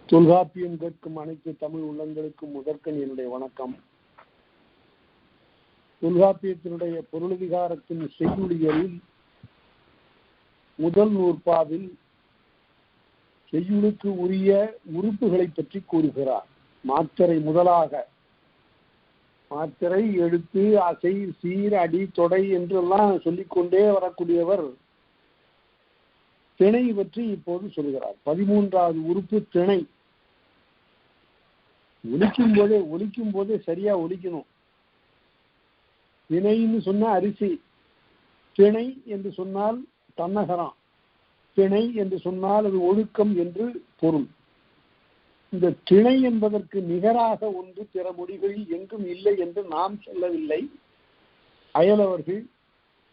தொல்காப்பியம் கேட்கும் அனைத்து தமிழ் உள்ளங்களுக்கும் முதற்கண் என்னுடைய வணக்கம். தொல்காப்பியத்தினுடைய பொருளதிகாரத்தின் செய்யுளியலில் முதல் நூற்பாவில் செய்யுளுக்கு உரிய உறுப்புகளை பற்றி கூறுகிறார். மாத்திரை முதலாக மாத்திரை, எழுத்து, அசை, சீர், அடி, தொடை என்றெல்லாம் சொல்லிக்கொண்டே வரக்கூடியவர் திணை பற்றி இப்போது சொல்கிறார். 13வது உறுப்பு திணை. ஒலிக்கும் போதே சரியா ஒலிக்கணும். திணைன்னு சொன்னா அரிசி, திணை என்று சொன்னால் தன்னகரம், திணை என்று சொன்னால் அது ஒழுக்கம் என்று பொருள். இந்த திணை என்பதற்கு நிகராக ஒன்று பிற மொழிகளில் எங்கும் இல்லை என்று நாம் சொல்லவில்லை. அயலவர்கள்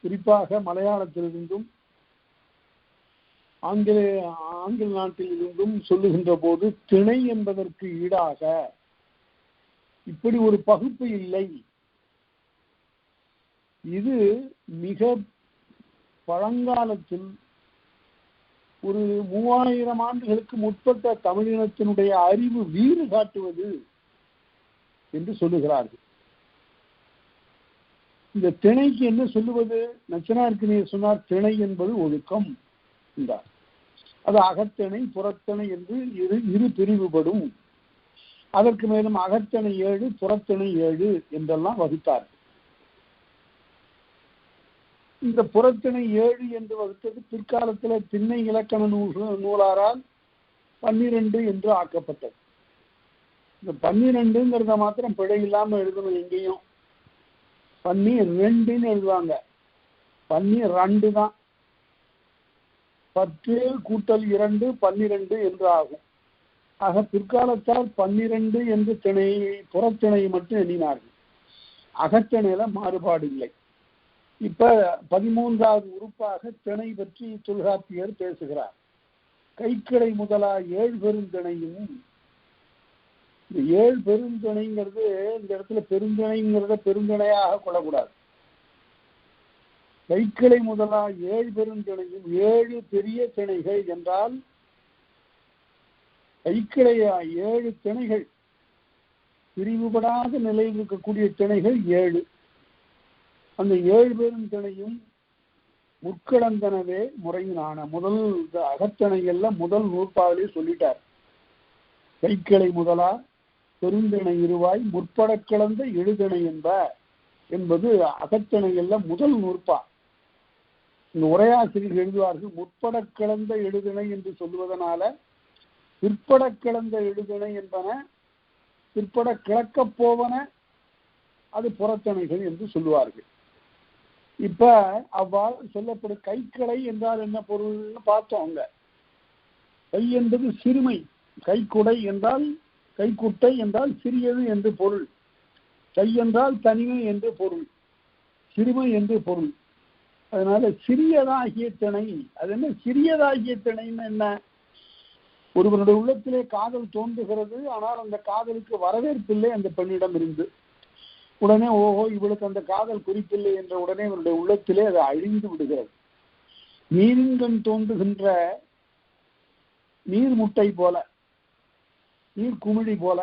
குறிப்பாக மலையாளத்திலிருந்தும் ஆங்கில நாட்டில் இருந்தும் சொல்லுகின்ற போது திணை என்பதற்கு ஈடாக இப்படி ஒரு பகுப்பு இல்லை. இது மிக பழங்காலத்தில் ஒரு 3000 ஆண்டுகளுக்கு முற்பட்ட தமிழினத்தினுடைய அறிவு வீறு காட்டுவது என்று சொல்லுகிறார்கள். இந்த திணைக்கு என்ன சொல்லுவது? நச்சினார்க்கினியர் சொன்னார், திணை என்பது ஒழுக்கம் என்றார். அது அகத்திணை புறத்திணை என்று இரு பிரிவுபடும். அதற்கு மேலும் அகத்திணை 7 புறத்திணை 7 என்றெல்லாம் வகுத்தார். இந்த புறத்திணை 7 என்று வகுத்தது பிற்காலத்தில் திண்ணை இலக்கண நூலாரால் 12 என்று ஆக்கப்பட்டது. இந்த 12ங்கிறத மாத்திரம் பிழை இல்லாம எழுதணும். எங்கேயும் 12ன்னு எழுதுவாங்க, 12 தான். 10 கூட்டல் 2 12 என்று ஆகும். ஆக பிற்காலத்தால் 12 என்று புறத்திணையை மட்டும் எண்ணினார்கள். அகத்திணையில மாறுபாடு இல்லை. இப்ப 13வது உறுப்பாக திணை பற்றி தொல்காப்பியர் பேசுகிறார். கைக்கிளை முதலா 7 பெருந்திணையும். இந்த 7 பெருந்திணைங்கிறது இந்த இடத்துல பெருந்திணைங்கிறத பெருந்திணையாக கொள்ளக்கூடாது. கைக்கிளை முதலா 7 பெருந்திணையும், 7 பெரிய திணைகள் என்றால் கைக்கிளையா 7 திணைகள், பிரிவுபடாத நிலையில் இருக்கக்கூடிய திணைகள் 7. அந்த 7 பேரும் திணையும் முற்கடந்தனவே முறையினான. முதல் அகத்திணைகள்ல முதல் நூற்பாவிலே சொல்லிட்டார். கைக்கிளை முதலா பெருந்திணை இருவாய் முற்பட கிளந்த எழுதிணை என்பது அகத்திணைகள்ல முதல் நூற்பா. இந்த உரையாசிரியர் எழுதுவார்கள், முற்பட கிளந்த எழுதிணை என்று சொல்லுவதனால பிற்பட கிளந்த எழுதிணை என்பன பிற்பட கிளக்கப் போவன அது புறத்திணைகள் என்று சொல்லுவார்கள். இப்ப அவ்வாறு சொல்லப்படும். கைக்கிளை என்றால் என்ன பொருள்னு பார்த்தோம். கை என்பது சிறுமை, கைக்குடை என்றால் கைக்குட்டை என்றால் சிறியது என்று பொருள், கை என்றால் தனிமை என்று பொருள், சிறுமை என்று பொருள். அதனால சிறியதாகிய திணை. அது என்ன சிறியதாகிய திணைன்னு என்ன? ஒருவருடைய உள்ளத்திலே காதல் தோன்றுகிறது, ஆனால் அந்த காதலுக்கு வரவேற்பில்லை அந்த பெண்ணிடம் இருந்து. உடனே ஓஹோ இவளுக்கு அந்த காதல் குறிப்பில்லை என்ற உடனே இவருடைய உள்ளத்திலே அது அழிந்து விடுகிறது. நீரின்கண் தோன்றுகின்ற நீர் முட்டை போல, நீர் குமிழி போல,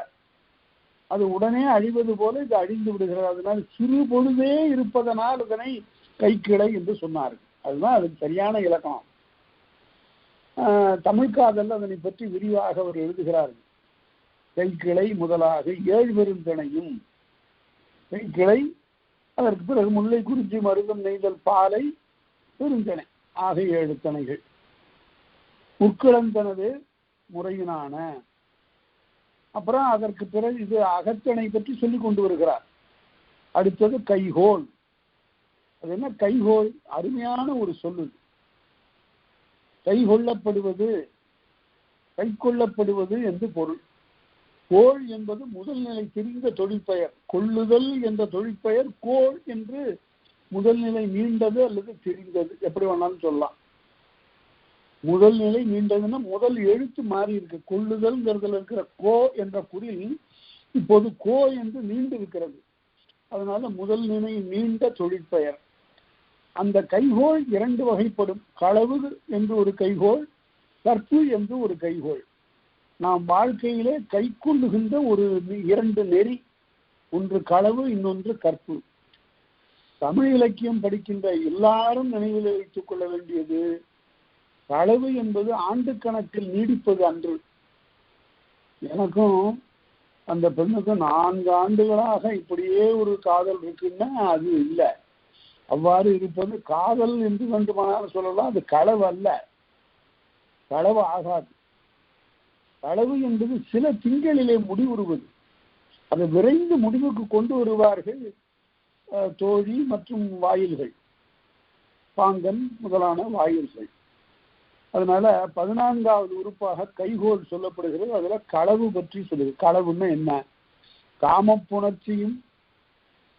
அது உடனே அழிவது போல இது அழிந்து விடுகிறது. அதனால் சிறு பொழுதே இருப்பதனால் இதனை கைக்கிளை என்று சொன்னார்கள். அதுதான் அதுக்கு சரியான இலக்கணம். தமிழ் காதல் அதனை பற்றி விரிவாக அவர் எழுதுகிறார்கள். கைக்கிளை முதலாக 7 பெருந்திணையும், கைக்கிளை, அதற்கு பிறகு முல்லை குறிஞ்சி மருதம் நெய்தல் பாலை பெருந்திணை ஆக 7 திணைகள். முற்கிழந்தனது முறையினான. அப்புறம் அதற்கு பிறகு இது அகத்திணை பற்றி சொல்லி கொண்டு வருகிறார். அடுத்தது கைகோள். அது என்ன கைகோள்? அருமையான ஒரு சொல்லு. கைகொள்ளப்படுவது, கைக்கொள்ளப்படுவது என்று பொருள். கோள் என்பது முதல் நிலை தெரிந்த தொழிற்பெயர். கொள்ளுதல் என்ற தொழிற்பெயர் கோள் என்று முதல் நிலை மீண்டது அல்லது தெரிந்தது, எப்படி வேணாலும் சொல்லலாம். முதல் நிலை மீண்டதுன்னா முதல் எழுத்து மாறி இருக்கு. கொள்ளுதல்ங்கிறதுல இருக்கிற கோ என்ற குறில் இப்போது கோ என்று நீண்டு இருக்கிறது. அதனால முதல் நிலை மீண்ட தொழிற்பெயர். அந்த கைகோள் 2 வகைப்படும். களவு என்று ஒரு கைகோள், கற்பு என்று ஒரு கைகோள். நாம் வாழ்க்கையிலே கை கொள்ளுகின்ற ஒரு 2 நெறி, ஒன்று களவு, இன்னொன்று கற்பு. தமிழ் இலக்கியம் படிக்கின்ற எல்லாரும் நினைவில் வைத்துக் கொள்ள வேண்டியது, களவு என்பது ஆண்டு கணக்கில் நீடிப்பது அன்று. எனக்கும் அந்த பெண்ணுக்கும் 4 ஆண்டுகளாக இப்படியே ஒரு காதல் இருக்குன்னா அது இல்லை. அவ்வாறு இருப்பது காதல் என்று வேண்டுமானாலும் சொல்லலாம். அது களவு அல்ல, களவு ஆகாது. களவு என்பது சில திங்களிலே முடிவுறுவது. அதை விரைந்து முடிவுக்கு கொண்டு வருவார்கள் தோழி மற்றும் வாயில்கள், பாங்கன் முதலான வாயில்கள். அதனால 14வது உறுப்பாக கைகோல் சொல்லப்படுகிறது. அதுல களவு பற்றி சொல்லுது. களவுன்னா என்ன? காமப்புணர்ச்சியும்.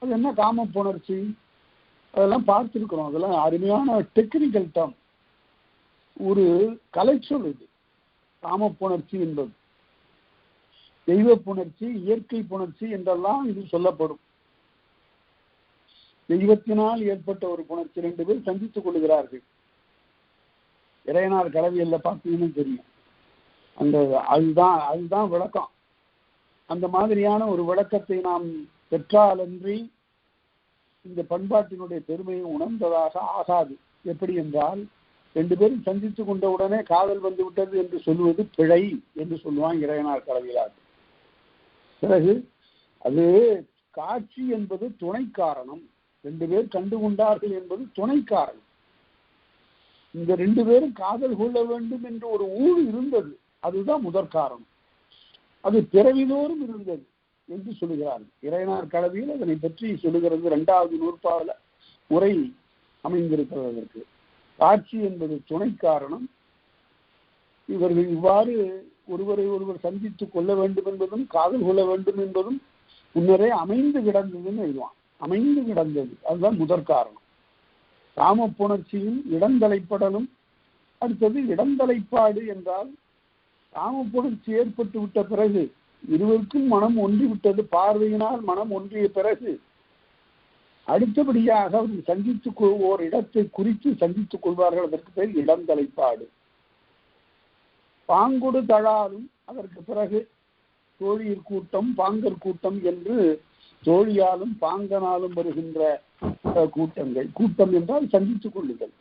அது என்ன காமப்புணர்ச்சி? அதெல்லாம் பார்த்துருக்கிறோம். அதெல்லாம் அருமையான டெக்னிக்கல் டேர்ம், ஒரு கலைச்சொல் இது. காமப்புணர்ச்சி என்பது தெய்வ புணர்ச்சி, இயற்கை புணர்ச்சி என்றெல்லாம் இது சொல்லப்படும். தெய்வத்தினால் ஏற்பட்ட ஒரு புணர்ச்சி. 2 பேர் சந்தித்துக் கொள்கிறார்கள். இறையனார் கலவியல்ல பார்த்தீங்கன்னு தெரியும். அதுதான் விளக்கம். அந்த மாதிரியான ஒரு விளக்கத்தை நாம் பெற்றாலன்றி இந்த பண்பாட்டினுடைய பெருமையை உணர்ந்ததாக ஆகாது. எப்படி என்றால், 2 பேரும் சந்தித்துக் கொண்ட உடனே காதல் வந்து விட்டது என்று சொல்லுவது பிழை என்று சொல்லுவான் இறையனார் கலவியலார். பிறகு அது காட்சி என்பது துணை காரணம். 2 பேர் கண்டு கொண்டார்கள் என்பது துணை காரணம். இந்த 2 பேரும் காதல் கொள்ள வேண்டும் என்று ஒரு ஊழ் இருந்தது, அதுதான் முதற் காரணம். அது பிறவிதோறும் இருந்தது என்று சொல்லுகிறார்கள். இறையனார் கலவியில் அதனை பற்றி சொல்லுகிறது. 2வது நூற்பாவில் உரை அமைந்திருக்கிறது. அதற்கு காட்சி என்பது துணை காரணம். இவர்கள் இவ்வாறு ஒருவரை ஒருவர் சந்தித்துக் கொள்ள வேண்டும் என்பதும் காதல் கொள்ள வேண்டும் என்பதும் முன்னரே அமைந்து கிடந்ததுன்னு எழுதுவான். அமைந்து கிடந்தது, அதுதான் முதற் காரணம். காமப்புணர்ச்சியும் இடந்தலைப்படலும். அடுத்தது இடந்தலைப்பாடு என்றால், காமப்புணர்ச்சி ஏற்பட்டு விட்ட பிறகு இருவருக்கும் மனம் ஒன்றிவிட்டது, பார்வையினால் மனம் ஒன்றிய பிறகு அடுத்தபடியாக அவர்கள் சந்தித்துக் ஓர் இடத்தை குறித்து சந்தித்துக் கொள்வார்கள். அதற்கு பேர் இடந்தலைப்பாடு. பாங்கொடு தழாலும் அதற்கு பிறகு தோழியர் கூட்டம், பாங்கர் கூட்டம் என்று தோழியாலும் பாங்கனாலும் வருகின்ற கூட்டங்கள். கூட்டம் என்றால் சந்தித்துக் கொள்ளுதல்.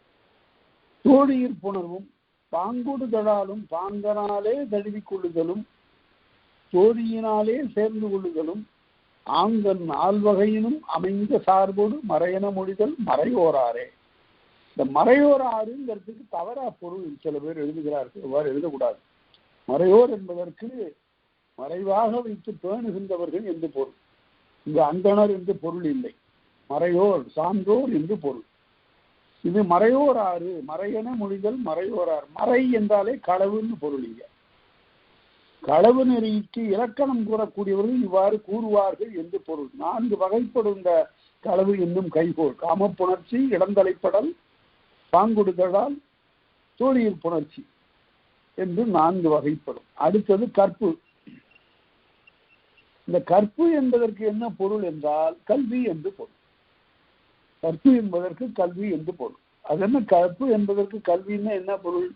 தோழியர் புணர்வும் பாங்கொடு தழாலும் பாங்கனாலே தழுவிக் கொள்ளுதலும் தோழியினாலே சேர்ந்து கொள்ளுதலும் ஆங்கன் 4 வகையினும் அமைந்த சார்போடு மறையன மொழிதல் மறையோராரே. இந்த மறையோராருங்கிறதுக்கு தவறா பொருள் சில பேர் எழுதுகிறார்கள். அவ்வாறு எழுதக்கூடாது. மறையோர் என்பதற்கு மறைவாக வைத்து பேணுகின்றவர்கள் என்று பொருள். இங்கு அந்தணர் என்று பொருள் இல்லை. மறையோர், சான்றோர் என்று பொருள். இது மறையோராறு, மறையன மொழிதல் மறையோராறு. மறை என்றாலே களவுன்னு பொருள். இல்லை, களவு நெறிக்கு இலக்கணம் கூறக்கூடியவர்கள் இவ்வாறு கூறுவார்கள் என்று பொருள். 4 வகைப்படும் இந்த களவு என்னும் கைகோள். காமப்புணர்ச்சி, இடந்தலைப்படல், பாங்கொடுதலால், தோழியர் புணர்ச்சி என்று 4 வகைப்படும். அடுத்தது கற்பு. இந்த கற்பு என்பதற்கு என்ன பொருள் என்றால் கல்வி என்று பொருள். கற்பு என்பதற்கு கல்வி என்று பொருள். அது என்ன கற்பு என்பதற்கு கல்வின்னா என்ன பொருள்?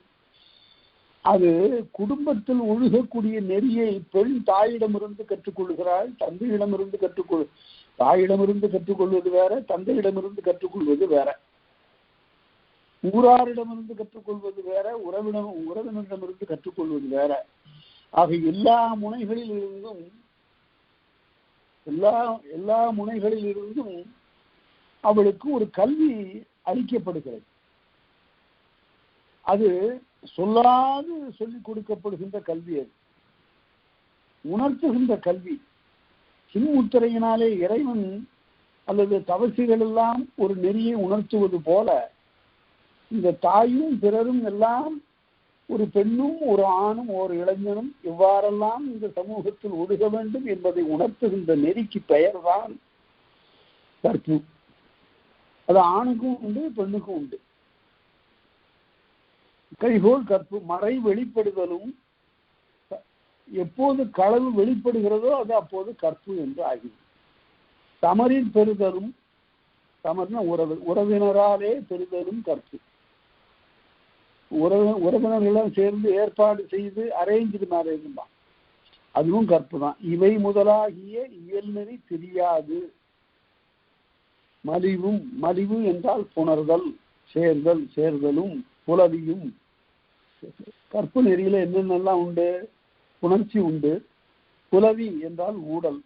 அது குடும்பத்தில் ஒழுகக்கூடிய நெறியை பெண் தாயிடமிருந்து கற்றுக்கொள்கிறாள், தந்தையிடமிருந்து தாயிடமிருந்து கற்றுக்கொள்வது வேற, தந்தையிடமிருந்து கற்றுக்கொள்வது வேற. ஊராரிடமிருந்து கற்றுக்கொள்வது வேற, உறவினரிடமிருந்து கற்றுக்கொள்வது வேற. ஆக எல்லா முனைகளில் இருந்தும் அவளுக்கு ஒரு கல்வி அளிக்கப்படுகிறது. அது சொல்லாது சொல்லிக் கொடுக்கப்படுகின்ற கல்வி, அது உணர்த்துகின்ற கல்வி. சின்முத்திரையினாலே இறைவன் அல்லது தவசிகள் எல்லாம் ஒரு நெறியை உணர்த்துவது போல இந்த தாயும் பிறரும் எல்லாம், ஒரு பெண்ணும் ஒரு ஆணும் ஒரு இளைஞனும் எவ்வாறெல்லாம் இந்த சமூகத்தில் ஒழுக வேண்டும் என்பதை உணர்த்துகின்ற நெறிக்கு பெயர்தான் கற்பு. அது ஆணுக்கும் உண்டு, பெண்ணுக்கும் உண்டு. கைகோள் கற்பு. மறை வெளிப்படுதலும், எப்போது களவு வெளிப்படுகிறதோ அது அப்போது கற்பு என்று ஆகிறது. தமரில் பெறுதலும், தமர்னா உறவினராலே பெறுதலும் கற்பு. உறவினர்களும் சேர்ந்து ஏற்பாடு செய்து அரேஞ்சு மேரேஜ் தான். அதுவும் கற்பு தான். இவை முதலாகிய இயல்நெறி தெரியாது. மலிவும், மலிவு என்றால் புணர்தல், சேர்தல், சேர்தலும், புலவியும். கற்பு நெறியில என்னென்னலாம் உண்டு? புணர்ச்சி உண்டு. புலவி என்றால் ஊடல்.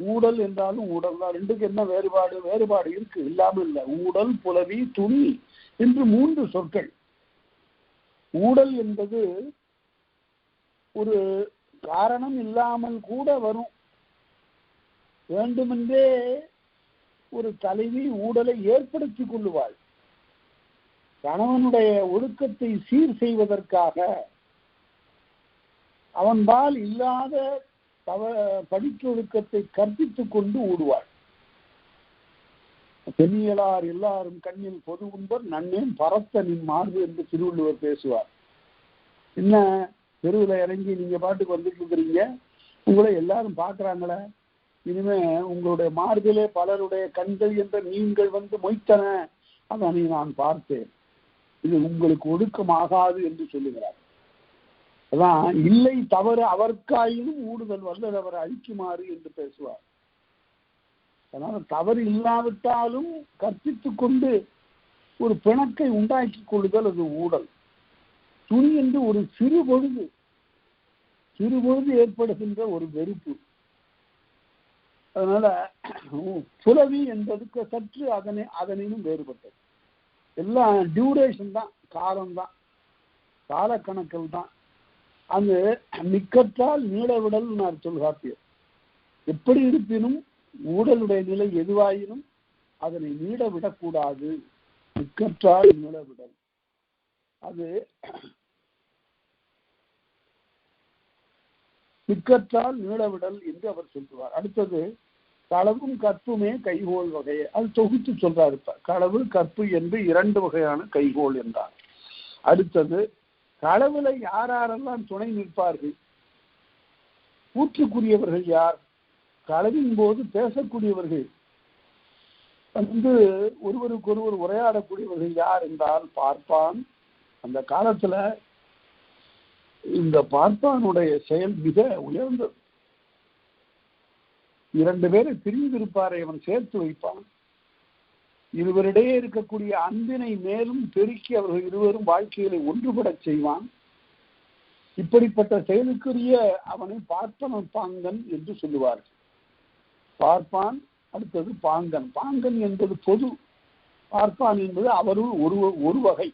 ஊடல் என்றாலும் ஊடல் தான். ரெண்டுக்கு என்ன வேறுபாடு? வேறுபாடு இருக்கு, இல்லாமல் இல்லை. ஊடல், புலவி, துணி என்று 3 சொற்கள். ஊடல் என்பது ஒரு காரணம் இல்லாமல் கூட வரும். வேண்டுமென்றே ஒரு தலைவி ஊடலை ஏற்படுத்திக் கொள்ளுவாள். கணவனுடைய ஒழுக்கத்தை சீர் செய்வதற்காக அவன்பால் இல்லாத படிச்சொழுக்கத்தை கற்பித்துக் கொண்டு ஊடுவாள். பெண்ணியலார் எல்லாரும் கண்ணில் பொது உண்பர் நன்னேன் பரத்த நின் மார்பு என்று திருவள்ளுவர் பேசுவார். என்ன, தெருவில் இறங்கி நீங்க பாட்டுக்கு வந்துட்டு இருக்கிறீங்க, உங்களை எல்லாரும் பார்க்குறாங்களே, இனிமே உங்களுடைய மார்பிலே பலருடைய கண்கள் என்ற நீங்கள் வந்து மொய்த்தன, அதனை நான் பார்த்தேன், இது உங்களுக்கு ஒடுக்கமாகாது என்று சொல்லுகிறார். அதான் இல்லை தவறு அவர்க்காயினும் ஊடுதல் வல்லது அவர் அழிக்குமாறு என்று பேசுவார். அதனால தவறு இல்லாவிட்டாலும் கற்பித்துக் கொண்டு ஒரு பிணக்கை உண்டாக்கி கொள்ளுதல் அது ஊடல். துணி என்று ஒரு சிறு பொழுது ஏற்படுகின்ற ஒரு வெறுப்பு. அதனால புலவி என்பதுக்கு சற்று அதனினும் வேறுபட்டது. எல்லாம் டியூரேஷன் தான், காலம்தான், காலக்கணக்கில் தான். அந்த மிக்கற்றால் நீடவிடல் நான் சொல்காப்பியர். எப்படி இருப்பினும் ஊடலுடைய நிலை எதுவாயினும் அதனை நீடவிடக்கூடாது. மிக்கற்றால் நீடவிடல், அது மிக்கற்றால் நீடவிடல் என்று அவர் சொல்லுவார். அடுத்தது களவும் கற்புமே கைகோள் வகையை அது தொகுத்து சொல்றாரு. களவு கற்பு என்று 2 வகையான கைகோள் என்றார். அடுத்தது களவுல யாரெல்லாம் துணை நிற்பார்கள்? கூற்றுக்குரியவர்கள் யார்? களவின் போது பேசக்கூடியவர்கள் வந்து ஒருவருக்கொருவர் உரையாடக்கூடியவர்கள் யார் என்றால் பார்ப்பான். அந்த காலத்துல இந்த பார்ப்பானுடைய செயல் மிக உயர்ந்தது. 2 பேரை பிரிந்திருப்பாரை அவன் சேர்த்து வைப்பான். இருவரிடையே இருக்கக்கூடிய அன்பினை மேலும் பெருக்கி அவர்கள் இருவரும் வாழ்க்கையில ஒன்றுபட செய்வான். இப்படிப்பட்ட செயலுக்குரிய அவனை பார்ப்பன பாங்கன் என்று சொல்லுவார்கள். பார்ப்பான். அடுத்தது பாங்கன். பாங்கன் என்பது பொது, பார்ப்பான் என்பது அவருள் ஒரு வகை.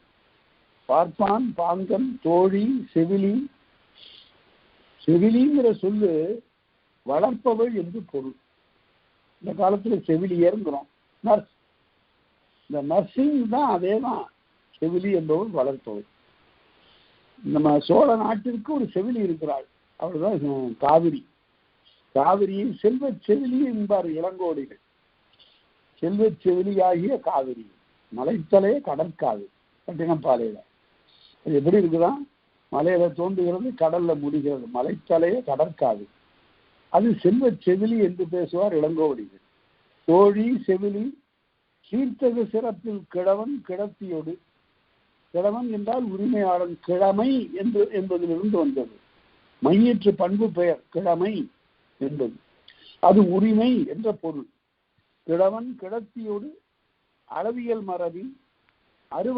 பார்ப்பான், பாங்கன், தோழி, செவிலி. செவிலிங்கிற சொல்லு வளர்ப்பவள் என்று பொருள். இந்த காலத்துல செவிலியர்ங்கிறோம், நர்ஸ். இந்த நர்சிங் தான், அதே தான். செவிலி என்பவள் வளர்ப்பவள். நம்ம சோழ நாட்டிற்கு ஒரு செவிலி இருக்கிறாள், அவள்தான் காவிரி. காவிரியை செல்வ செவிலி என்பார் இளங்கோடிகள். செல்வ செவிலியாகிய காவிரி, மலைத்தலே கடற்காவிரி. பட்டினப்பாலையில அது எப்படி இருக்குதான்? மலையில தோன்றுகிறது, கடல்ல முடிகிறது. மலைத்தலே கடற்காவிரி, அது செல்வ செவிலி என்று பேசுவார் இளங்கோடிகள். தோழி, செவிலி, சீர்த்தகு சிறப்பில் கிழவன் கிடத்தியோடு. கிழவன் என்றால் உரிமையாளன். கிழமை என்பதிலிருந்து வந்தது. மையற்று பண்பு பெயர் கிழமை என்பது, அது உரிமை என்ற பொருள். கிழவன் கிடத்தியோடு அளவியல் மரபில் 6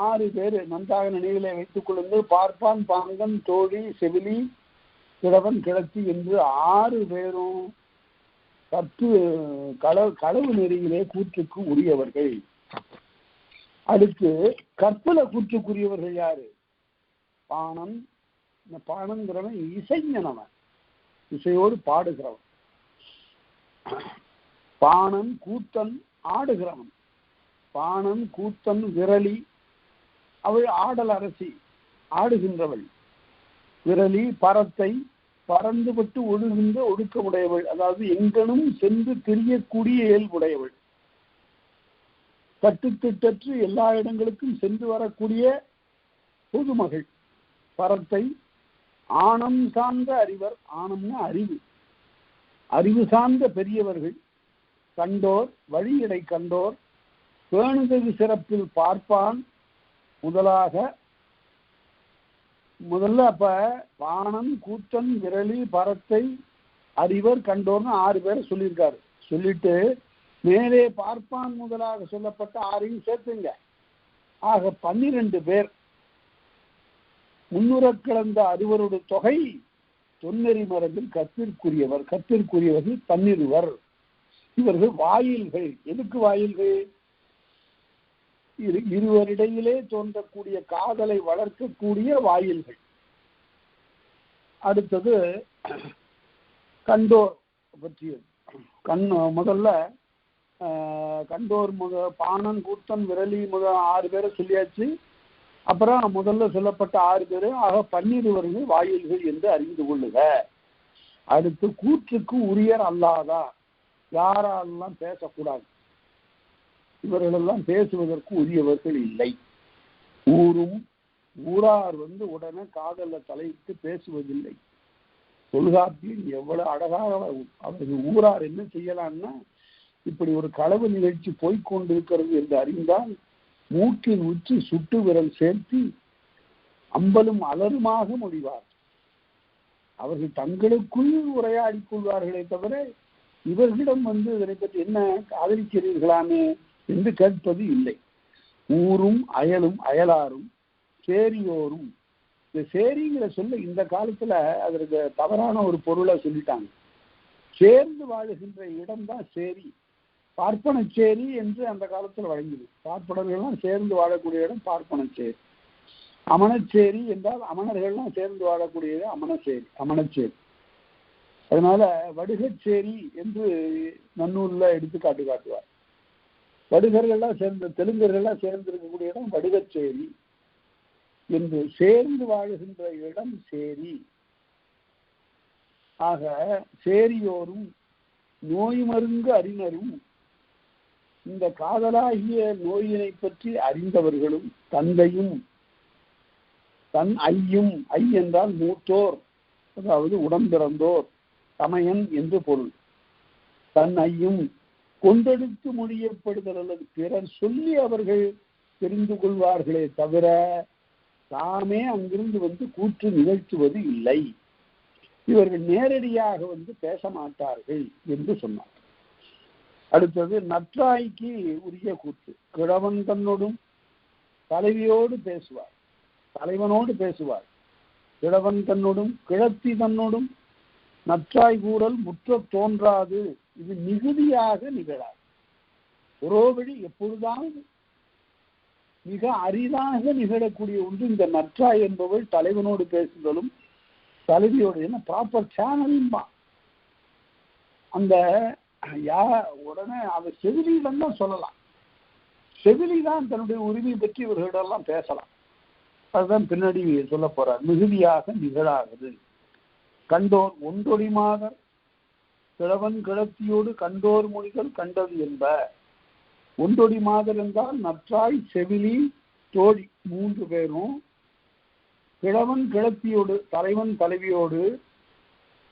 6 பேர் நன்றாக நினைவிலே வைத்துக் கொள்ளுங்கள். பார்ப்பான், பாங்கன், தோழி, செவிலி, கிழவன், கிடத்தி என்று 6 பேரும் களவு நெறியிலே கூற்றுக்கு உரியவர்கள். அடுத்து கற்பல கூற்றுக்குரியவர்கள் யாரு? பாணன். இந்த பாணங்கிறவன் இசைஞனவன், இசையோடு பாடுகிறவன். பாணன், கூத்தன், ஆடுகிறவன். பாணன், கூத்தன், விரலி, அவள் ஆடல் அரசி, ஆடுகின்றவள். விரலி, பரத்தை, பறந்துபட்டு ஒழுகின்ற ஒடுக்கமுடையவள், அதாவது எங்கனும் சென்று திரியக்கூடிய இயல்புடையவள். தட்டுத்திட்டற்று எல்லா இடங்களுக்கும் சென்று வரக்கூடிய பொதுமகள் பரத்தை. ஆணம் சார்ந்த அறிவர், ஆணம்னா அறிவு, அறிவு சார்ந்த பெரியவர்கள். கண்டோர், வழியடை கண்டோர், பேணுதகு சிறப்பில் பார்ப்பான் முதலாக முதல்ல அப்ப பாணன், கூத்தன், விரலி, பரத்தை, அறிவர், கண்டோர்னு 6 பேரை சொல்லியிருக்காரு. சொல்லிட்டு மேலே பார்ப்பான் முதலாக சொல்லப்பட்ட 6ஐயும் சேர்த்துங்க. ஆக 12 பேர். முன்னுறக் கலந்த அறுவருடைய தொகை தொன்னெறி மரபில் கத்திற்குரியவர். கத்திற்குரியவர்கள் 12. இவர்கள் வாயில்கள். எதுக்கு வாயில்கள்? இருவரிடையிலே தோன்றக்கூடிய காதலை வளர்க்கக்கூடிய வாயில்கள். அடுத்தது கண்டோர் பற்றியது. முதல்ல கண்டோர் பாணன், கூத்தன், விரலி 6 பேரை சொல்லியாச்சு. அப்புறம் முதல்ல சொல்லப்பட்ட 6 பேரு. ஆக 12 வாயில்கள் என்று அறிந்து கொள்ளுக. அடுத்து கூற்றுக்கு உரியர் அல்லாதா, யாரெல்லாம் பேசக்கூடாது, இவர்களெல்லாம் பேசுவதற்கு உரியவர்கள் இல்லை. ஊரும் ஊரார் உடனே காதல தலையிட்டு பேசுவதில்லை. தொல்காப்பியன் எவ்வளவு அழகாக அவர்கள் ஊரார் என்ன செய்யலாம்னா, இப்படி ஒரு களவு நிகழ்ச்சி போய்கொண்டிருக்கிறது என்று அறிந்தால் மூக்கின் உச்சி சுட்டு விரல் சேர்த்து அம்பலும் அலருமாக மொழிவார். அவர்கள் தங்களுக்குள் உரையாடிக் கொள்வார்களே தவிர இவர்களிடம் இதனை பற்றி என்ன காதலிக்கிறீர்களாமே என்று கேட்பது இல்லை. ஊரும் அயலும் அயலாரும் சேரியோரும். இந்த சேரிங்கிற சொல்ல இந்த காலத்துல அதற்கு தவறான ஒரு பொருளை சொல்லிட்டாங்க. சேர்ந்து வாழுகின்ற இடம்தான் சேரி. பார்ப்பனச்சேரி என்று அந்த காலத்துல வழங்கிது. பார்ப்பனர்கள்லாம் சேர்ந்து வாழக்கூடிய இடம் பார்ப்பனச்சேரி. அமணச்சேரி என்றால் அமணர்கள்லாம் சேர்ந்து வாழக்கூடியது அமணச்சேரி, அமணச்சேரி. அதனால வடுகச்சேரி என்று நன்னூல்ல எடுத்துக்காட்டு காட்டுவார். வடுகர்கள்லாம் சேர்ந்து, தெலுங்கர்கள்லாம் சேர்ந்து இருக்கக்கூடிய இடம் வடுகச்சேரி என்று. சேர்ந்து வாழுகின்ற இடம் சேரி. ஆக சேரியோரும் நோய் மருங்கு அறிஞரும். இந்த காதலாகிய நோயினை பற்றி அறிந்தவர்களும் தந்தையும் தன் ஐயும். ஐ என்றால் மூத்தோர், அதாவது உடம்பிறந்தோர், தமையன் என்று பொருள். தன் ஐயும் கொண்டெடுத்து மொழியப்படுதல் அல்லது பிறர் சொல்லி அவர்கள் தெரிந்து கொள்வார்களே தவிர தாமே அங்கிருந்து கூற்று நிகழ்த்துவது இல்லை. இவர்கள் நேரடியாக பேச மாட்டார்கள் என்று சொன்னார். அடுத்தது நற்றாய்க்கு உரிய கூற்று. கிழவன் தன்னோடும் தலைவியோடு பேசுவார், தலைவனோடு பேசுவார். கிழவன் தன்னோடும் கிழத்தி தன்னோடும் நற்றாய் கூறல் முற்ற தோன்றாது. இது மிகுதியாக நிகழாது. ஒரோவழி எப்பொழுதாவது மிக அரிதாக நிகழக்கூடிய ஒன்று இந்த நற்றாய் என்பவள் தலைவனோடு பேசுதலும் தலைவியோடு. என்ன ப்ராப்பர் சேனல்மா அந்த உடனே அவர் செவிலியிடம் தான் சொல்லலாம். செவிலி தான் தன்னுடைய உரிமை பற்றி இவர்களிடெல்லாம் பேசலாம். அதுதான் பின்னாடி சொல்ல போறார். மிகுதியாக நிகழாகுது. கண்டோர் ஒன்றொடி மாதர் கிழவன் கிழத்தியோடு கண்டோர் மொழிகள் கண்டது என்ப. ஒன்றொடி மாதர் என்றால் நற்றாய், செவிலி, தோழி 3 பேரும் கிழவன் கிழத்தியோடு தலைவன் தலைவியோடு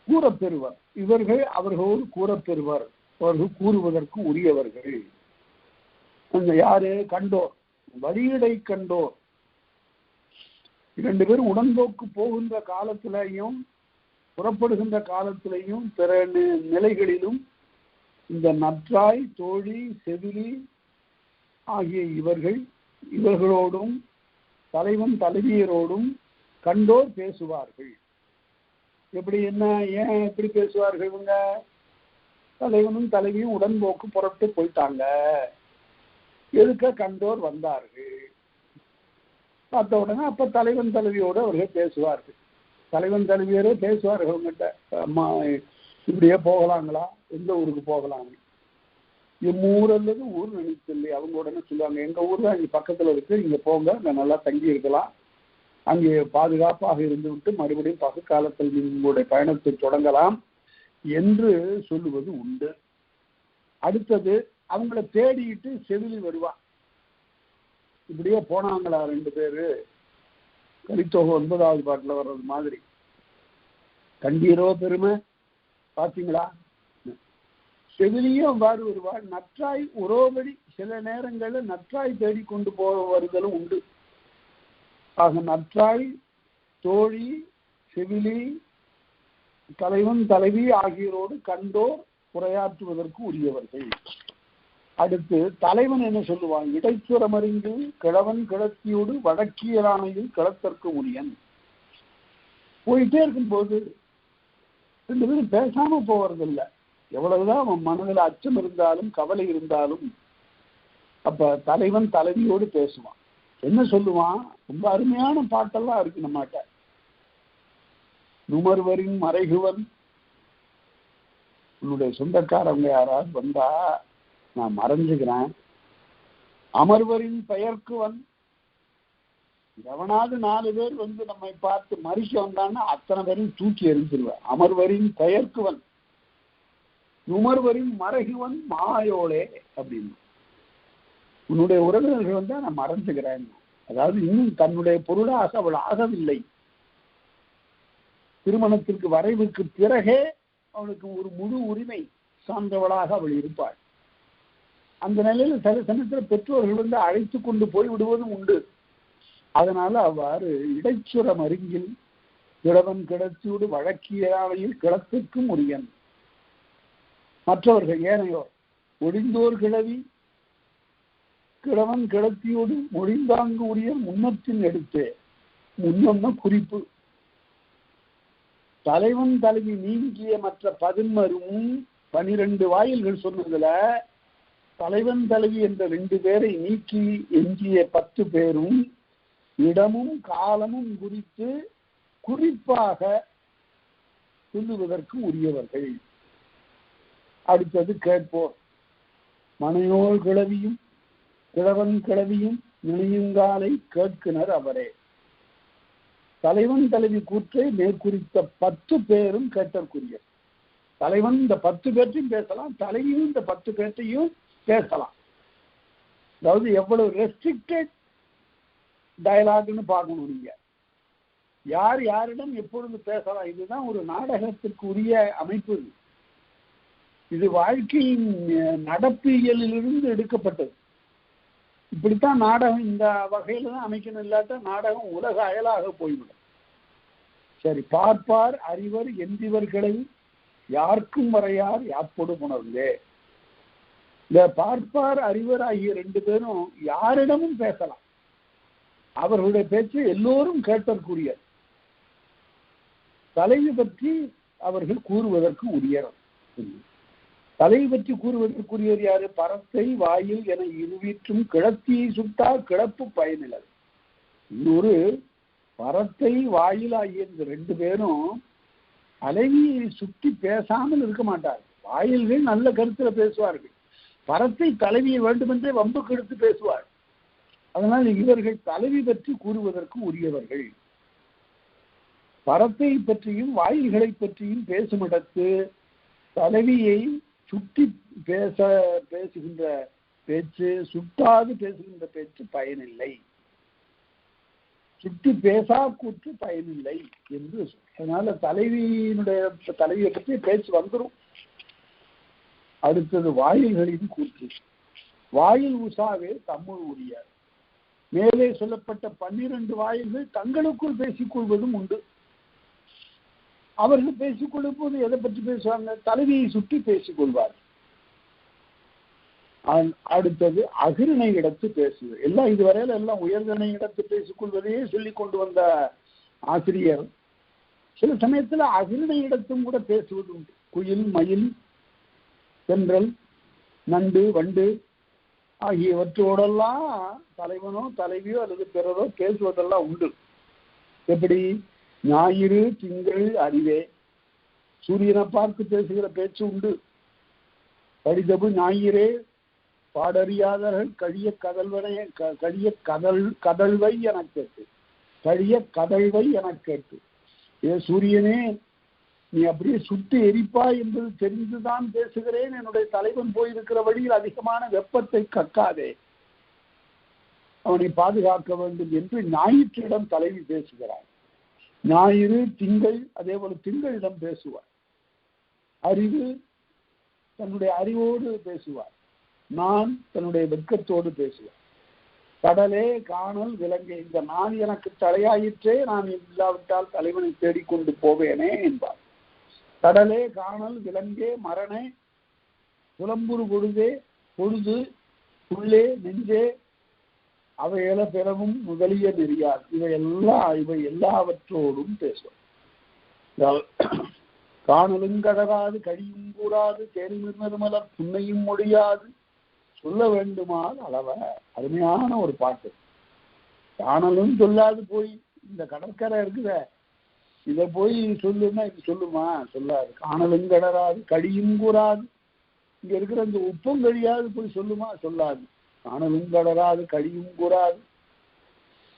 கூறப்பெறுவர். இவர்கள் அவர்களோடு கூறப்பெறுவர். அவர்கள் கூறுவதற்கு உரியவர்கள். யாரு? கண்டோர், வழியடை கண்டோர். 2 பேரும் உடன்போக்கு போகின்ற காலத்திலையும் புறப்படுகின்ற காலத்திலையும் பிற நிலைகளிலும் இந்த நற்றாய், தோழி, செவிலி ஆகிய இவர்களோடும் தலைவன் தலைவியரோடும் கண்டோர் பேசுவார்கள். எப்படி என்ன ஏன் எப்படி பேசுவார்கள்? இவங்க தலைவனும் தலைவியும் உடன்போக்கு புறப்பட்டு போயிட்டாங்க, எதுக்க கண்டோர் வந்தார்கள். பார்த்த உடனே அப்ப தலைவன் தலைவியோடு அவர்கள் பேசுவார்கள். தலைவன் தலைவியரே பேசுவார்கள் அவங்ககிட்ட. அம்மா இப்படியே போகலாங்களா, எந்த ஊருக்கு போகலாம்? எம்மூர் அல்லது ஊர் நினைச்சில்லை. அவங்க உடனே சொல்லுவாங்க, எங்க ஊர் தான் இங்க பக்கத்துல இருக்கு, இங்க போங்க, அங்க நல்லா தங்கி இருக்கலாம், அங்கே பாதுகாப்பாக இருந்து விட்டு மறுபடியும் பகற்காலத்தில் உங்களுடைய பயணத்தை தொடங்கலாம் என்று சொல்லுவது உண்டு. அடுத்தது அவங்கள தேடிட்டு செவிலி வருவா. இப்படியே போனாங்களா 2 பேரு, கலித்தொகை 9வது பாட்டுல வர்றது மாதிரி. கண்டீரோ பெருமை பாத்தீங்களா? செவிலியும் வாரு வருவாள். நற்றாய் உரோபடி சில நேரங்களில் நற்றாய் தேடி கொண்டு போக வருதலும் உண்டு. ஆக நற்றாய் தோழி, செவிலி, தலைவன், தலைவி ஆகியோரோடு கண்டோர் உரையாற்றுவதற்கு உரியவர்கள். அடுத்து தலைவன் என்ன சொல்லுவான்? இடைச்சுரமறிந்து கிழவன் கிழத்தியோடு வடக்கியரானையில் கிளத்தற்கு உரியன். போயிட்டே இருக்கும்போது ரெண்டு பேரும் பேசாம போவதில்லை. எவ்வளவுதான் அவன் மனதில் அச்சம் இருந்தாலும் கவலை இருந்தாலும் அப்ப தலைவன் தலைவியோடு பேசுவான். என்ன சொல்லுவான்? ரொம்ப அருமையான பாட்டெல்லாம் இருக்கு நம்மகிட்ட. நுமர்வரின் மறைகுவன், உன்னுடைய சொந்தக்காரங்க யாராவது வந்தா நான் மறைஞ்சுக்கிறேன். அமர்வரின் பெயர்க்குவன், எவனாவது 4 பேர் வந்து நம்மை பார்த்து மறிக்க வந்தான்னா அத்தனை பேரையும் தூக்கி எறிஞ்சிருவேன். அமர்வரின் பெயர்க்குவன், நுமர்வரின் மறைகுவன் மாயோளே அப்படின்னு. உன்னுடைய உறவினர்கள் வந்தா நான் மறைஞ்சுக்கிறேன். அதாவது இன்னும் தன்னுடைய பொருளாக அவள் ஆகவில்லை. திருமணத்திற்கு வரைவுக்கு பிறகே அவளுக்கு ஒரு முழு உரிமை சார்ந்தவளாக அவள் இருப்பாள். அந்த நிலையில சில சமயத்தில் பெற்றோர்கள் வந்து அழைத்து கொண்டு போய் விடுவதும் உண்டு. அதனால அவ்வாறு இடைச்சுர மருங்கில் கிழவன் கிடத்தியோடு வழக்கியாளையில் கிளத்திற்கும் உரியன். மற்றவர்கள் ஏனையோர் ஒழிந்தோர் கிழவி கிழவன் கிளத்தியோடு மொழிந்தாங்கு உரிய முன்னத்தின் எடுத்து, முன்னம்னா குறிப்பு. தலைவன் தலைவி நீங்கிய மற்ற 12 வாயில்கள் சொன்னதுல தலைவன் தலைவி என்ற 2 பேரை நீக்கி எஞ்சிய 10 பேரும் இடமும் காலமும் குறித்து குறிப்பாக சொல்லுவதற்கு உரியவர்கள். அடுத்தது கேட்போர். மனையோர் கிழவியும் கிழவன் கிழவியும் நினையுங்காலை கேட்கினர் அவரே. தலைவன் தலைவி கூற்றை மேற்குறித்த 10 பேரும் கேட்டற்குரிய. தலைவன் இந்த 10 பேர்த்தையும் பேசலாம், தலைவியும் இந்த 10 பேர்த்தையும் பேசலாம். அதாவது எவ்வளவு ரெஸ்ட்ரிக்டட் டயலாக்னு பார்க்கணும். நீங்க யார் யாரிடம் எப்பொழுது பேசலாம். இதுதான் ஒரு நாடகத்திற்கு உரிய அமைப்பு. இது வாழ்க்கையின் நடப்பியலிலிருந்து எடுக்கப்பட்டது. இப்படித்தான் நாடகம் இந்த வகையில தான் அமைக்கணும். இல்லாட்டா நாடகம் உலக அயலாக போய்விடும். சரி, பார்ப்பார் அறிவர் எந்திவர்களை யாருக்கும் வரையார் யாப்பொடு உணர்ந்தே. இந்த பார்ப்பார் அறிவர் ஆகிய 2 பேரும் யாரிடமும் பேசலாம். அவர்களுடைய பேச்சு எல்லோரும் கேட்டற்குரிய. தலைவி பற்றி அவர்கள் கூறுவதற்கு உரியவர். தலைவி பற்றி கூறுவதற்குரியவர் யாரு? பரத்தை வாயில் என இருவீற்றும் கிளத்தியை சுட்டால் கிளப்பு பயனிலது. இன்னொரு பரத்தை வாயில் ஆகிய இந்த 2 பேரும் தலைவியை சுட்டி பேசாமல் இருக்க மாட்டார்கள். வாயில்கள் நல்ல கருத்துல பேசுவார்கள். பரத்தை தலைவியை வேண்டுமென்றே வம்புக்கு எடுத்து பேசுவார். அதனால் இவர்கள் தலைவி பற்றி கூறுவதற்கு உரியவர்கள். பரத்தை பற்றியும் வாயில்களை பற்றியும் பேசுமிடத்து தலைவியை சுட்டி பேசுகின்ற பேச்சு, சுட்டாது பேசுகின்ற பேச்சு பயனில்லை. சுட்டி பேசா கூற்று பயனில்லை என்று. அதனால தலைவியை பற்றி பேச்சு வந்துடும். அடுத்தது வாயில்களின் கூற்று. வாயில் உசாவே தம்முள் உரிய. மேலே சொல்லப்பட்ட 12 வாயில்கள் தங்களுக்குள் பேசிக் கொள்வதும் உண்டு. அவர்கள் பேசிக்கொள்ளும் போது எதை பற்றி பேசுவாங்க? தலைவியை சுற்றி பேசிக் கொள்வார். அடுத்தது அகிரணை இடத்து பேசுவது. எல்லாம் இதுவரையில எல்லாம் உயர்தனை இடத்து பேசிக் கொள்வதையே சொல்லிக் கொண்டு வந்த ஆசிரியர் சில சமயத்துல அகிரணை இடத்தும் கூட பேசுவது உண்டு. குயில், மயில், தென்றல், நண்டு, வண்டு ஆகியவற்றோடெல்லாம் தலைவனோ தலைவியோ அல்லது பிறரோ பேசுவதெல்லாம் உண்டு. எப்படி? ஞாயிறு திங்கள் அறிவே, சூரியனை பார்த்து பேசுகிற பேச்சு உண்டு. கடிதபு ஞாயிறே பாடறியாதவர்கள் கதழ்வை என கேட்டு, கழிய கதழ்வை என கேட்டு, ஏ சூரியனே நீ அப்படியே சுட்டு எரிப்பாய் என்பது தெரிந்துதான் பேசுகிறேன். என்னுடைய தலைவன் போயிருக்கிற வழியில் அதிகமான வெப்பத்தை கக்காதே, அவனை பாதுகாக்க வேண்டும் என்று ஞாயிற்றிடம் தலைவி பேசுகிறார். ஞாயிறு திங்கள் அதே போல திங்களிடம் பேசுவார். அறிவு தன்னுடைய அறிவோடு பேசுவார். நான் தன்னுடைய வெட்கத்தோடு பேசுவார். கடலே காணல் விலங்கு, இந்த நான் எனக்கு தலையாயிற்றே, நான் இல்லாவிட்டால் தலைவனை தேடிக்கொண்டு போவேனே என்பார். கடலே காணல் விலங்கே மரணே புலம்புரு பொழுதே பொழுது உள்ளே நெஞ்சே அவையெல பிறவும் முதலிய நெறியார். இவை எல்லாவற்றோடும் பேசும். காணலும் கடராது கழியும் கூறாது தேனிமிர் நிர்மலர் புன்னையும் மொழியாது சொல்ல வேண்டுமால் அளவ. அருமையான ஒரு பாட்டு. காணலும் சொல்லாது போய் இந்த கடற்கரை இருக்குத இதை போய் சொல்லுன்னா இது சொல்லுமா? சொல்லாது. காணலும் கடராது கழியும் கூறாது, இங்க இருக்கிற இந்த உப்பும் கழியாது போய் சொல்லுமா? சொல்லாது. காணலும் கடராது கழியும் கூறாது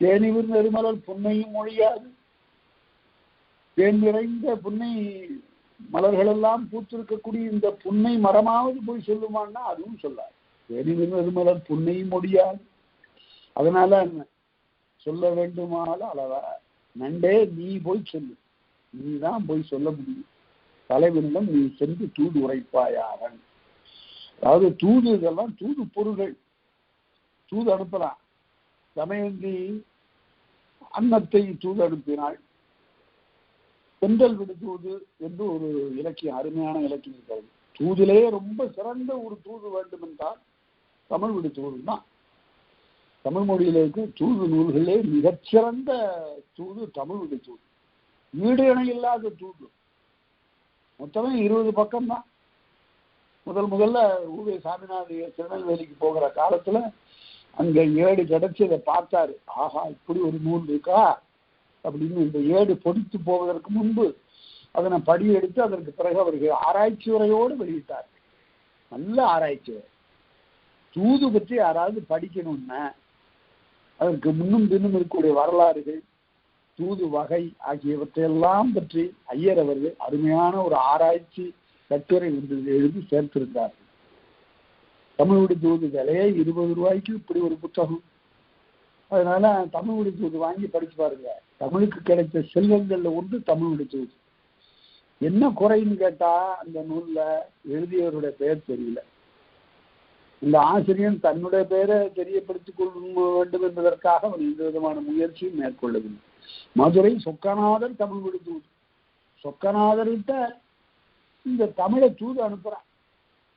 தேனிமிர் நெருமலர் புன்னையும் மொழியாது, தேன் நிறைந்த புன்னை மலர்கள் எல்லாம் பூத்திருக்கக்கூடிய இந்த புன்னை மரமாவது போய் சொல்லுமான்னா அதுவும் சொல்லாது. தேனிமிர் நெருமலர் புன்னையும் மொழியாது. அதனால என்ன சொல்ல வேண்டுமால அளவ. நண்டே நீ போய் சொல்லு, நீ தான் போய் சொல்ல முடியும். தலைவனிடம் நீ சென்று தூது உரைப்பாயாரன். அதாவது தூது, இதெல்லாம் தூது பொருள்கள். தூது அனுப்பலாம். தமயந்தி அன்னத்தை தூது அனுப்பினாள். தென்றல் விடு தூது என்று ஒரு இலக்கியம், அருமையான இலக்கியம் இருக்கிறது. தூதிலே ரொம்ப சிறந்த ஒரு தூது வேண்டும் என்றால் தமிழ் விடு தூது தான். தமிழ் மொழியில இருக்க தூது நூல்களே மிகச்சிறந்த தூது தமிழ் விடு தூது. ஈடு இணை இல்லாத தூது. மொத்தமே 20 பக்கம் தான். முதல்ல ஊவே சாமிநாதையர் திருநெல்வேலிக்கு போகிற காலத்துல அங்க ஏடு கிடைச்சி அதை பார்த்தாரு. ஆஹா, இப்படி ஒரு நூல் இருக்கா அப்படின்னு. இந்த ஏடு பொடித்து போவதற்கு முன்பு அதனை படி எடுத்து அதற்கு பிறகு அவர்கள் ஆராய்ச்சி உரையோடு வெளியிட்டார். நல்ல ஆராய்ச்சி உரை. தூது பற்றி யாராவது படிக்கணும்னா அதற்கு முன்னும் பின்னும் இருக்கக்கூடிய வரலாறுகள், தூது வகை ஆகியவற்றையெல்லாம் பற்றி ஐயர் அவர்கள் அருமையான ஒரு ஆராய்ச்சி கட்டுரை வந்து எழுதி சேர்த்திருக்கிறார்கள். தமிழ் விடு தூது விலையே 20 ரூபாய்க்கு இப்படி ஒரு புத்தகம். அதனால தமிழ் விடு தூது வாங்கி படிச்சு பாருங்க. தமிழுக்கு கிடைத்த செல்வங்கள்ல ஒன்று தமிழ் விடு தூது. என்ன குறைன்னு கேட்டா அந்த நூல்ல எழுதியவருடைய பெயர் தெரியல. இந்த ஆசிரியன் தன்னுடைய பெயரை தெரியப்படுத்திக் கொள்ள வேண்டும் என்பதற்காக அவர் எந்த விதமான முயற்சியும் மேற்கொள்ளவில்லை. மதுரை சொக்கநாதர் தமிழ் விடு தூது. சொக்கநாதர்கிட்ட இந்த தமிழை தூது அனுப்புறான்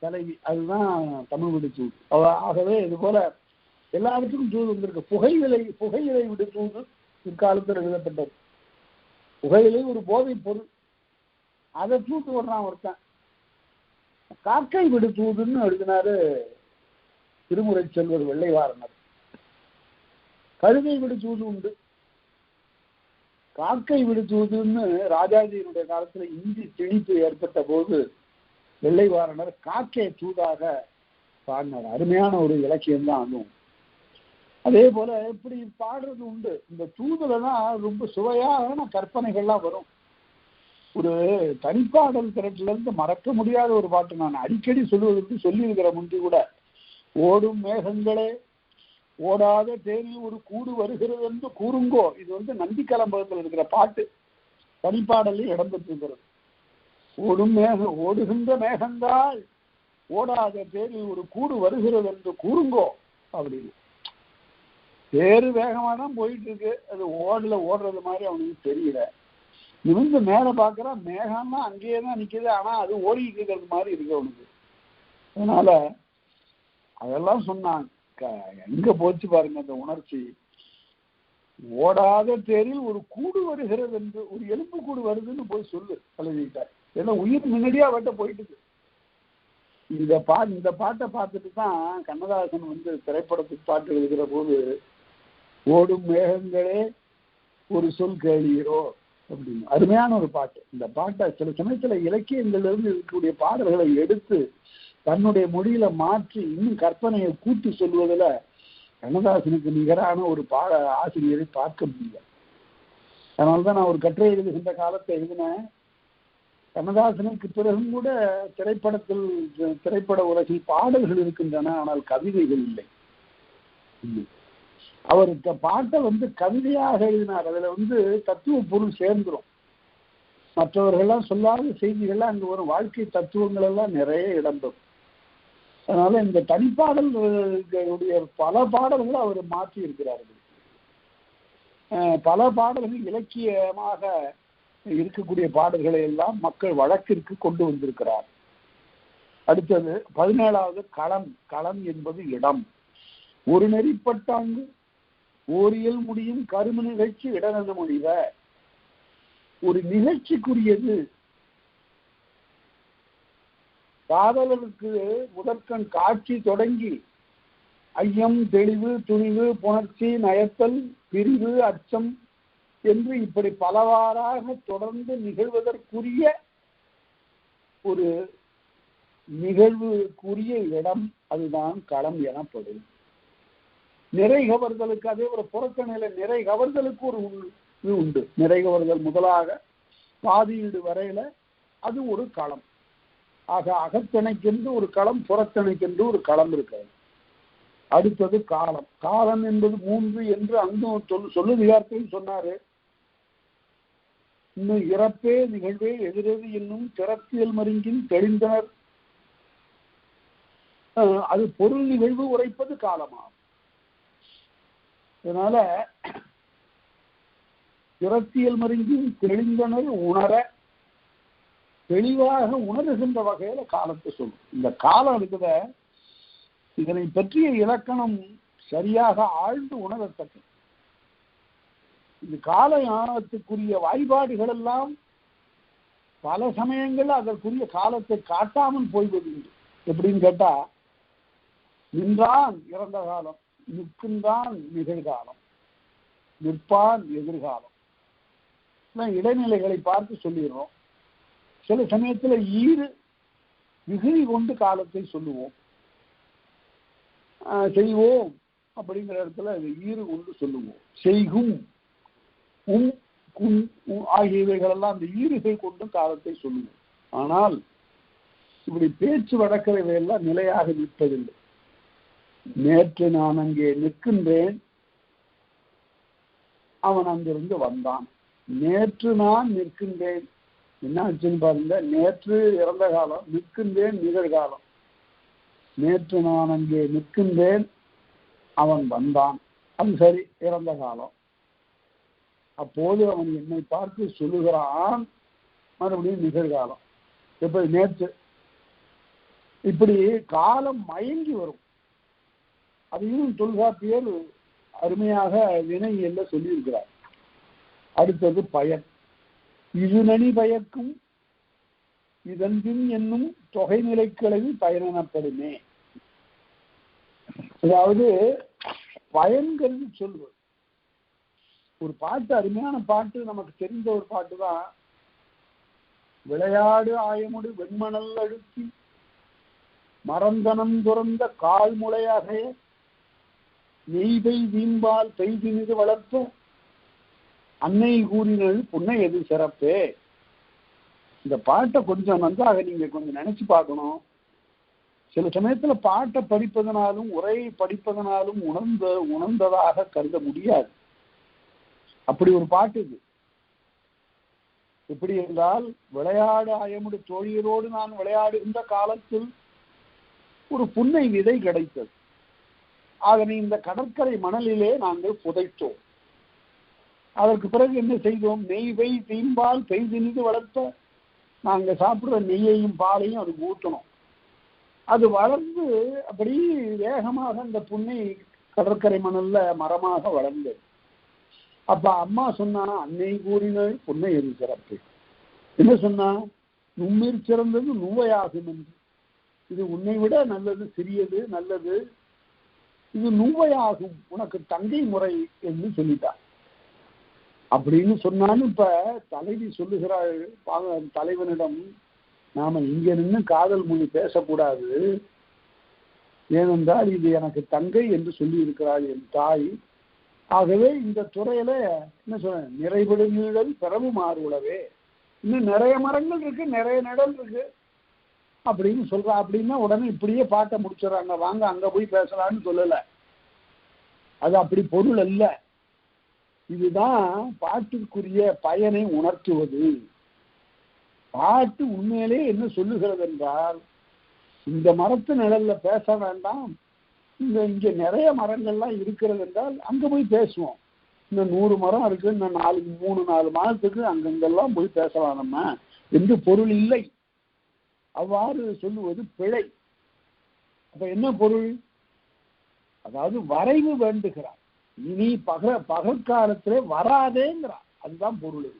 தலைவி, அதுதான் தமிழ் விடு தூது. ஆகவே இது போல எல்லாருக்கும் தூது வந்திருக்கு. புகையிலை விடு தூது இக்காலத்தில் எழுதப்பட்டது. புகையிலை ஒரு போதை பொருள், அதை தூது விடுறான் ஒருத்தன். காக்கை விடு தூதுன்னு எழுதினாரு திருமுறை செல்வர் வெள்ளைவாரணர். கழுதை விடு தூது உண்டு. காக்கை விடு தூதுன்னு ராஜாஜியினுடைய காலத்துல இந்தி திணிப்பு ஏற்பட்ட போது வெள்ளைவாரணர் காக்கை தூதாக பாடினார். அருமையான ஒரு இலக்கியம் தான் அதுவும். அதே போல இப்படி பாடுறது உண்டு. இந்த தூதுல தான் ரொம்ப சுவையான கற்பனைகள்லாம் வரும். ஒரு தனிப்பாடல் திரட்டுல இருந்து மறக்க முடியாத ஒரு பாட்டு நான் அடிக்கடி சொல்லுவதற்கு சொல்லியிருக்கிற முந்தி கூட, ஓடும் மேகங்களே ஓடாத தேனி ஒரு கூடு வருகிறது என்று கூறுங்கோ. இது வந்து நந்தி கலம்பகத்தில் இருக்கிற பாட்டு, தனிப்பாடலில் இடம்பெற்றிருக்கிறது. ஓடுகின்ற மேகங்கள் ஓடாத தேனி ஒரு கூடு வருகிறது என்று கூறுங்கோ அப்படின்னு. பேரு வேகமா தான் போயிட்டு இருக்கு, அது ஓடுறது மாதிரி அவனுக்கு தெரியல. இவங்க மேல பாக்குறான், மேகம்னா அங்கேயே தான் நிக்குது, ஆனா அது ஓடிட்டு இருக்கிறது மாதிரி இருக்கு அவனுக்கு. அதனால அதெல்லாம் சொன்னான். எங்க போச்சு பாருங்க அந்த உணர்ச்சி. ஓடாத தேரில் ஒரு கூடு வருகிறது என்று, ஒரு எலும்பு கூடு வருதுன்னு போய் சொல்லு தலைவிட்டார். ஏன்னா உயிர் முன்னாடியா அவட்ட போயிட்டு. இந்த பாட்டை பார்த்துட்டு தான் கண்ணதாசன் வந்து திரைப்படத்துக்கு பாட்டு எழுதுகிற போது, ஓடும் மேகங்களே ஒரு சொல் கேளீரோ அப்படின்னு அருமையான ஒரு பாட்டு. இந்த பாட்டை சில சமயத்துல இலக்கியங்கள்ல இருந்து இருக்கக்கூடிய பாடல்களை எடுத்து தன்னுடைய மொழியில மாற்றி இன்னும் கற்பனையை கூட்டி சொல்வதில் கண்ணதாசனுக்கு நிகரான ஒரு ஆசிரியரை பார்க்க முடியல. அதனால்தான் நான் ஒரு கட்டுரை எழுதுகின்ற காலத்தை எழுதினேன். கண்ணதாசனுக்கு பிறகும் கூட திரைப்பட உலகில் பாடல்கள் இருக்கின்றன, ஆனால் கவிதைகள் இல்லை. அவர் பாட்டை வந்து கவிதையாக எழுதினார். அதுல வந்து தத்துவ பொருள் சேர்ந்துடும். மற்றவர்கள்லாம் சொல்லாத செய்திகள்லாம் அங்கு வரும். வாழ்க்கை தத்துவங்கள் எல்லாம் நிறைய இடம்பெறும். அதனால இந்த தனிப்பாடல்களுடைய பல பாடல்களை அவர் மாற்றி இருக்கிறார்கள். பல பாடல்கள் இலக்கியமாக இருக்கக்கூடிய பாடல்களை எல்லாம் மக்கள் வழக்கிற்கு கொண்டு வந்திருக்கிறார். அடுத்தது 17வது களம். களம் என்பது இடம். ஒரு நெறிப்பட்டாங்கு ஓரியல் முடியும் கரும நிகழ்ச்சி இடனென மொழிவ. ஒரு நிகழ்ச்சிக்குரியது. காதலருக்கு முதற்கண் காட்சி தொடங்கி ஐயம், தெளிவு, துணிவு, புணர்ச்சி, நயத்தல், பிரிவு, அச்சம் என்று இப்படி பலவாறாக தொடர்ந்து நிகழ்வதற்குரிய ஒரு நிகழ்வுக்குரிய இடம் அதுதான் களம் எனப்படும். நிறை கவர்தலுக்கு அதே ஒரு புறக்கணையில நிறை கவர்தலுக்கு ஒரு இது உண்டு. நிறை கவர்தல் முதலாக பாதியீடு வரையில அது ஒரு களம். ஆக அகத்திணைக்கென்று ஒரு களம், புறத்திணைக்கென்று ஒரு களம் இருக்கிறது. அடுத்தது காலம். காலம் என்பது 3 என்று அங்கும் சொல்லுதிகாரத்தையும் சொன்னாரு. இன்னும் இறப்பே நிகழ்வே எதிரது என்னும் திறத்தியல் மருங்கின் தெளிந்தனர். அது பொருள் நிகழ்வு உரைப்பது காலமாகும். அதனால திறத்தியல் மருங்கின் தெளிந்தனர் உணர தெளிவாக உணர்கின்ற வகையில காலத்தை சொல்லும். இந்த காலம் இருக்கிற இதனை பற்றிய இலக்கணம் சரியாக ஆழ்ந்து உணரத்தக்க. இந்த கால ஞானத்துக்குரிய வாய்பாடுகள் எல்லாம் பல சமயங்கள் அதற்குரிய காலத்தை காட்டாமல் போய்வது உண்டு. எப்படின்னு கேட்டா, நின்றான் இறந்த காலம், நிற்கின்றான் நிகழ்காலம், நிற்பான் எதிர்காலம், இடைநிலைகளை பார்த்து சொல்லிடுறோம். சில சமயத்துல விகுதி கொண்டு காலத்தை சொல்லுவோம். செய்வோம் அப்படிங்கிற இடத்துல ஈறு கொண்டு சொல்லுவோம். செய்கும் ஆகியவைகள் எல்லாம் அந்த ஈறுகை கொண்டு காலத்தை சொல்லுவோம். ஆனால் இப்படி பேச்சு வழக்கவையெல்லாம் நிலையாக நிற்பதில்லை. நேற்று நான் அங்கே நிற்கின்றேன், அவன் அங்கிருந்து வந்தான். நேற்று நான் நிற்கின்றேன், என்ன ஆச்சுன்னு பாருங்க. நேற்று இறந்த காலம், நிற்கின்றேன் நிகழ்காலம். நேற்று நான் அங்கே நிற்கின்றேன், அவன் வந்தான், அது சரி இறந்த காலம். அப்போது அவன் என்னை பார்த்து சொல்லுகிறான், மறுபடியும் நிகழ்காலம். எப்படி நேற்று. இப்படி காலம் மயங்கி வரும். அதையும் தொல்காப்பியர் அருமையாக வினை எல்லாம் சொல்லியிருக்கிறார். அடுத்தது பயன். இது நனி பயக்கும் இதன்பின் என்னும் தொகைநிலைக்கிழவி பயனெனப்படுமே. அதாவது பயன்கிறது சொல்வது. ஒரு பாட்டு, அருமையான பாட்டு, நமக்கு தெரிந்த ஒரு பாட்டு தான். விளையாடு ஆயமுடு வெண்மணல் அழுத்தி மறந்தனம் துறந்த கால் முளையாக நெய்பை வீம்பால் பெய்தினிது வளர்த்த அன்னை கூறினது புன்னை எது சிறப்பே. இந்த பாட்டை கொஞ்சம் நன்றாக நீங்க கொஞ்சம் நினைச்சு பார்க்கணும். சில சமயத்துல பாட்டை படிப்பதனாலும் உரையை படிப்பதனாலும் உணர்ந்ததாக கருத முடியாது. அப்படி ஒரு பாட்டு இது. எப்படி என்றால், விளையாடு ஆயமுடு தோழியரோடு நான் விளையாடுகின்ற காலத்தில் ஒரு புன்னை விதை கிடைத்தது. அதனை இந்த கடற்கரை மணலிலே நாங்கள் புதைத்தோம். அதற்கு பிறகு என்ன செய்தோம்? நெய்வை தீம்பால் பெய்தினிது வளர்த்த நாங்கள் சாப்பிடுற நெய்யையும் பாலையும் அதுக்கு ஊற்றணும். அது வளர்ந்து அப்படி வேகமாக அந்த புன்னை கடற்கரை மணல்ல மரமாக வளர்ந்தது. அப்ப அம்மா சொன்னா, அன்னை கூறினள் புன்னை எது சிறப்பு. என்ன சொன்னா? நும்மிற் சிறந்தது நுவையாகும் என்று. இது உன்னை விட நல்லது, சிறியது நல்லது, இது நுவையாகும், உனக்கு தங்கை முறை என்று சொல்லிட்டார். அப்படின்னு சொன்னாலும் இப்ப தலைவி சொல்லுகிறாள் தலைவனிடம், நாம இங்க நின்று காதல் மொழி பேசக்கூடாது, ஏனென்றால் இது எனக்கு தங்கை என்று சொல்லி இருக்கிறாள் என் தாய். ஆகவே இந்த துறையில என்ன சொல்ற, நிறைபடு நீழல் பிறவு மாறுளவே, இன்னும் நிறைய மரங்கள் இருக்கு, நிறைய நிழல் இருக்கு அப்படின்னு சொல்றா. அப்படின்னா உடனே இப்படியே பாட்டை முடிச்சிடறாங்க, வாங்க அங்க போய் பேசலான்னு சொல்லல. அது அப்படி பொருள் அல்ல. இதுதான் பாட்டிற்குரிய பயனை உணர்த்துவது. பாட்டு உண்மையிலே என்ன சொல்லுகிறது என்றால், இந்த மரத்து நிழல்ல பேச வேண்டாம், இங்க நிறைய மரங்கள்லாம் இருக்கிறது என்றால் அங்க போய் பேசுவோம். இன்னும் 100 மரம் இருக்கு, இன்னும் 3-4 மாதத்துக்கு அங்கங்கெல்லாம் போய் பேசலாம் நம்ம என்று பொருள் இல்லை. அவ்வாறு சொல்லுவது பிழை. அப்ப என்ன பொருள்? அதாவது வரைவு வேண்டுகிறார். இனி பகற்காலத்திலே வராதேங்கிறார். அதுதான் பொருள்.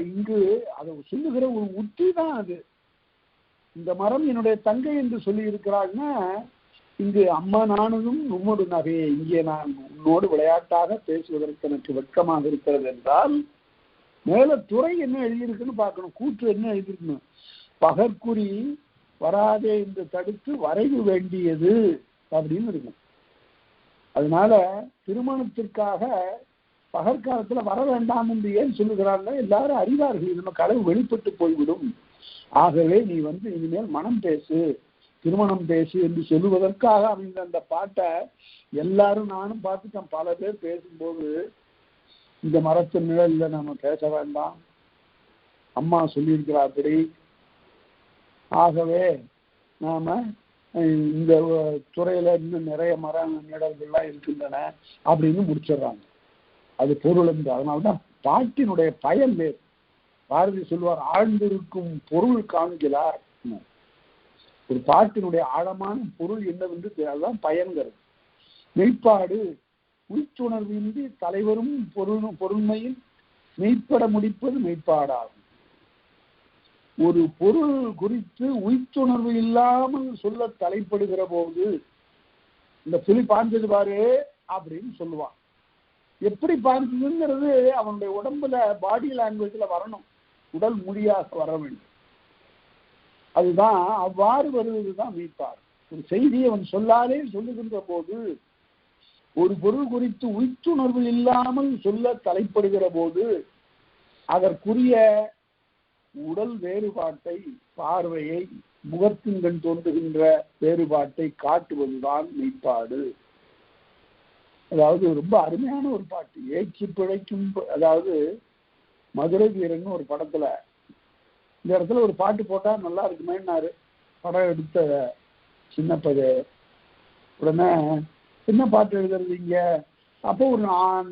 இங்கு அதை சொல்லுகிற ஒரு உத்தி தான் அது. இந்த மரம் என்னுடைய தங்கை என்று சொல்லி இருக்கிறாங்கன்னா, இங்கு அம்மா நானும் உம்மோடு நகையை இங்கே நான் உன்னோடு விளையாட்டாக பேசுவதற்கு எனக்கு வெட்கமாக இருக்கிறது என்றால், மேல துறை என்ன எழுதியிருக்குன்னு பார்க்கணும், கூற்று என்ன எழுதியிருக்கணும். பகற்குறி வராதே என்று தடுத்து வரைவு வேண்டியது அப்படின்னு இருக்கும். அதனால திருமணத்திற்காக பகற்காலத்துல வர வேண்டாம் என்று ஏன் சொல்லுகிறாங்க? எல்லாரும் அறிவார்கள், நம்ம களவு வெளிப்பட்டு போய்விடும். ஆகவே நீ இனிமேல் மனம் பேசு, திருமணம் பேசு என்று சொல்லுவதற்காக அமைந்த அந்த பாட்டை எல்லாரும், நானும் பார்த்துட்டேன், பல பேர் பேசும்போது இந்த மரத்து நிழல்ல நம்ம பேச வேண்டாம், அம்மா சொல்லியிருக்கிறாப்படி, ஆகவே நாம இந்த துறையில இன்னும் நிறைய மர நிழல்கள்லாம் இருக்கின்றன அப்படின்னு முடிச்சிடுறாங்க. அது பொருள் என்று. அதனால்தான் பாட்டினுடைய பயன் வேறு. பாரதி சொல்வார், ஆழ்ந்திருக்கும் பொருள் காண்கிறார். ஒரு பாட்டினுடைய ஆழமான பொருள் என்னவென்று அதுதான் பயன்கிறது. மெய்ப்பாடு உயிர்த்துணர்வின்றி தலைவரும் பொருண்மையில் மெய்ப்பட முடிப்பது மெய்ப்பாடாகும். ஒரு பொருள் குறித்து உயிர்த்துணர்வு இல்லாமல் சொல்ல தலைப்படுகிற போது, இந்த புலி பாஞ்சது பாரு அப்படின்னு சொல்லுவான். எப்படி பாஞ்சதுங்கிறது அவனுடைய உடம்புல பாடி லாங்குவேஜ்ல வரணும், உடல் மொழியாக வர வேண்டும். அதுதான் அவ்வாறு வருவதுதான் மெய்ப்பாடு. ஒரு செய்தியை அவன் சொல்லாலே சொல்லுகின்ற போது, ஒரு பொருள் குறித்து உயிர்த்துணர்வு இல்லாமல் சொல்ல தலைப்படுகிற போது அதற்குரிய உடல் வேறுபாட்டை, பார்வையை, முகத்தின்கண் தோன்றுகின்ற வேறுபாட்டை காட்டுவதுதான் மெய்ப்பாடு. அதாவது ரொம்ப அருமையான ஒரு பாட்டு, ஏச்சி பிழைக்கும். அதாவது மதுரை வீரன் ஒரு படத்துல இந்த இடத்துல ஒரு பாட்டு போட்டா நல்லா இருக்குமேன்னாரு படம் எடுத்த சின்னப்பது. உடனே என்ன பாட்டு எழுதுறீங்க? அப்போ ஒரு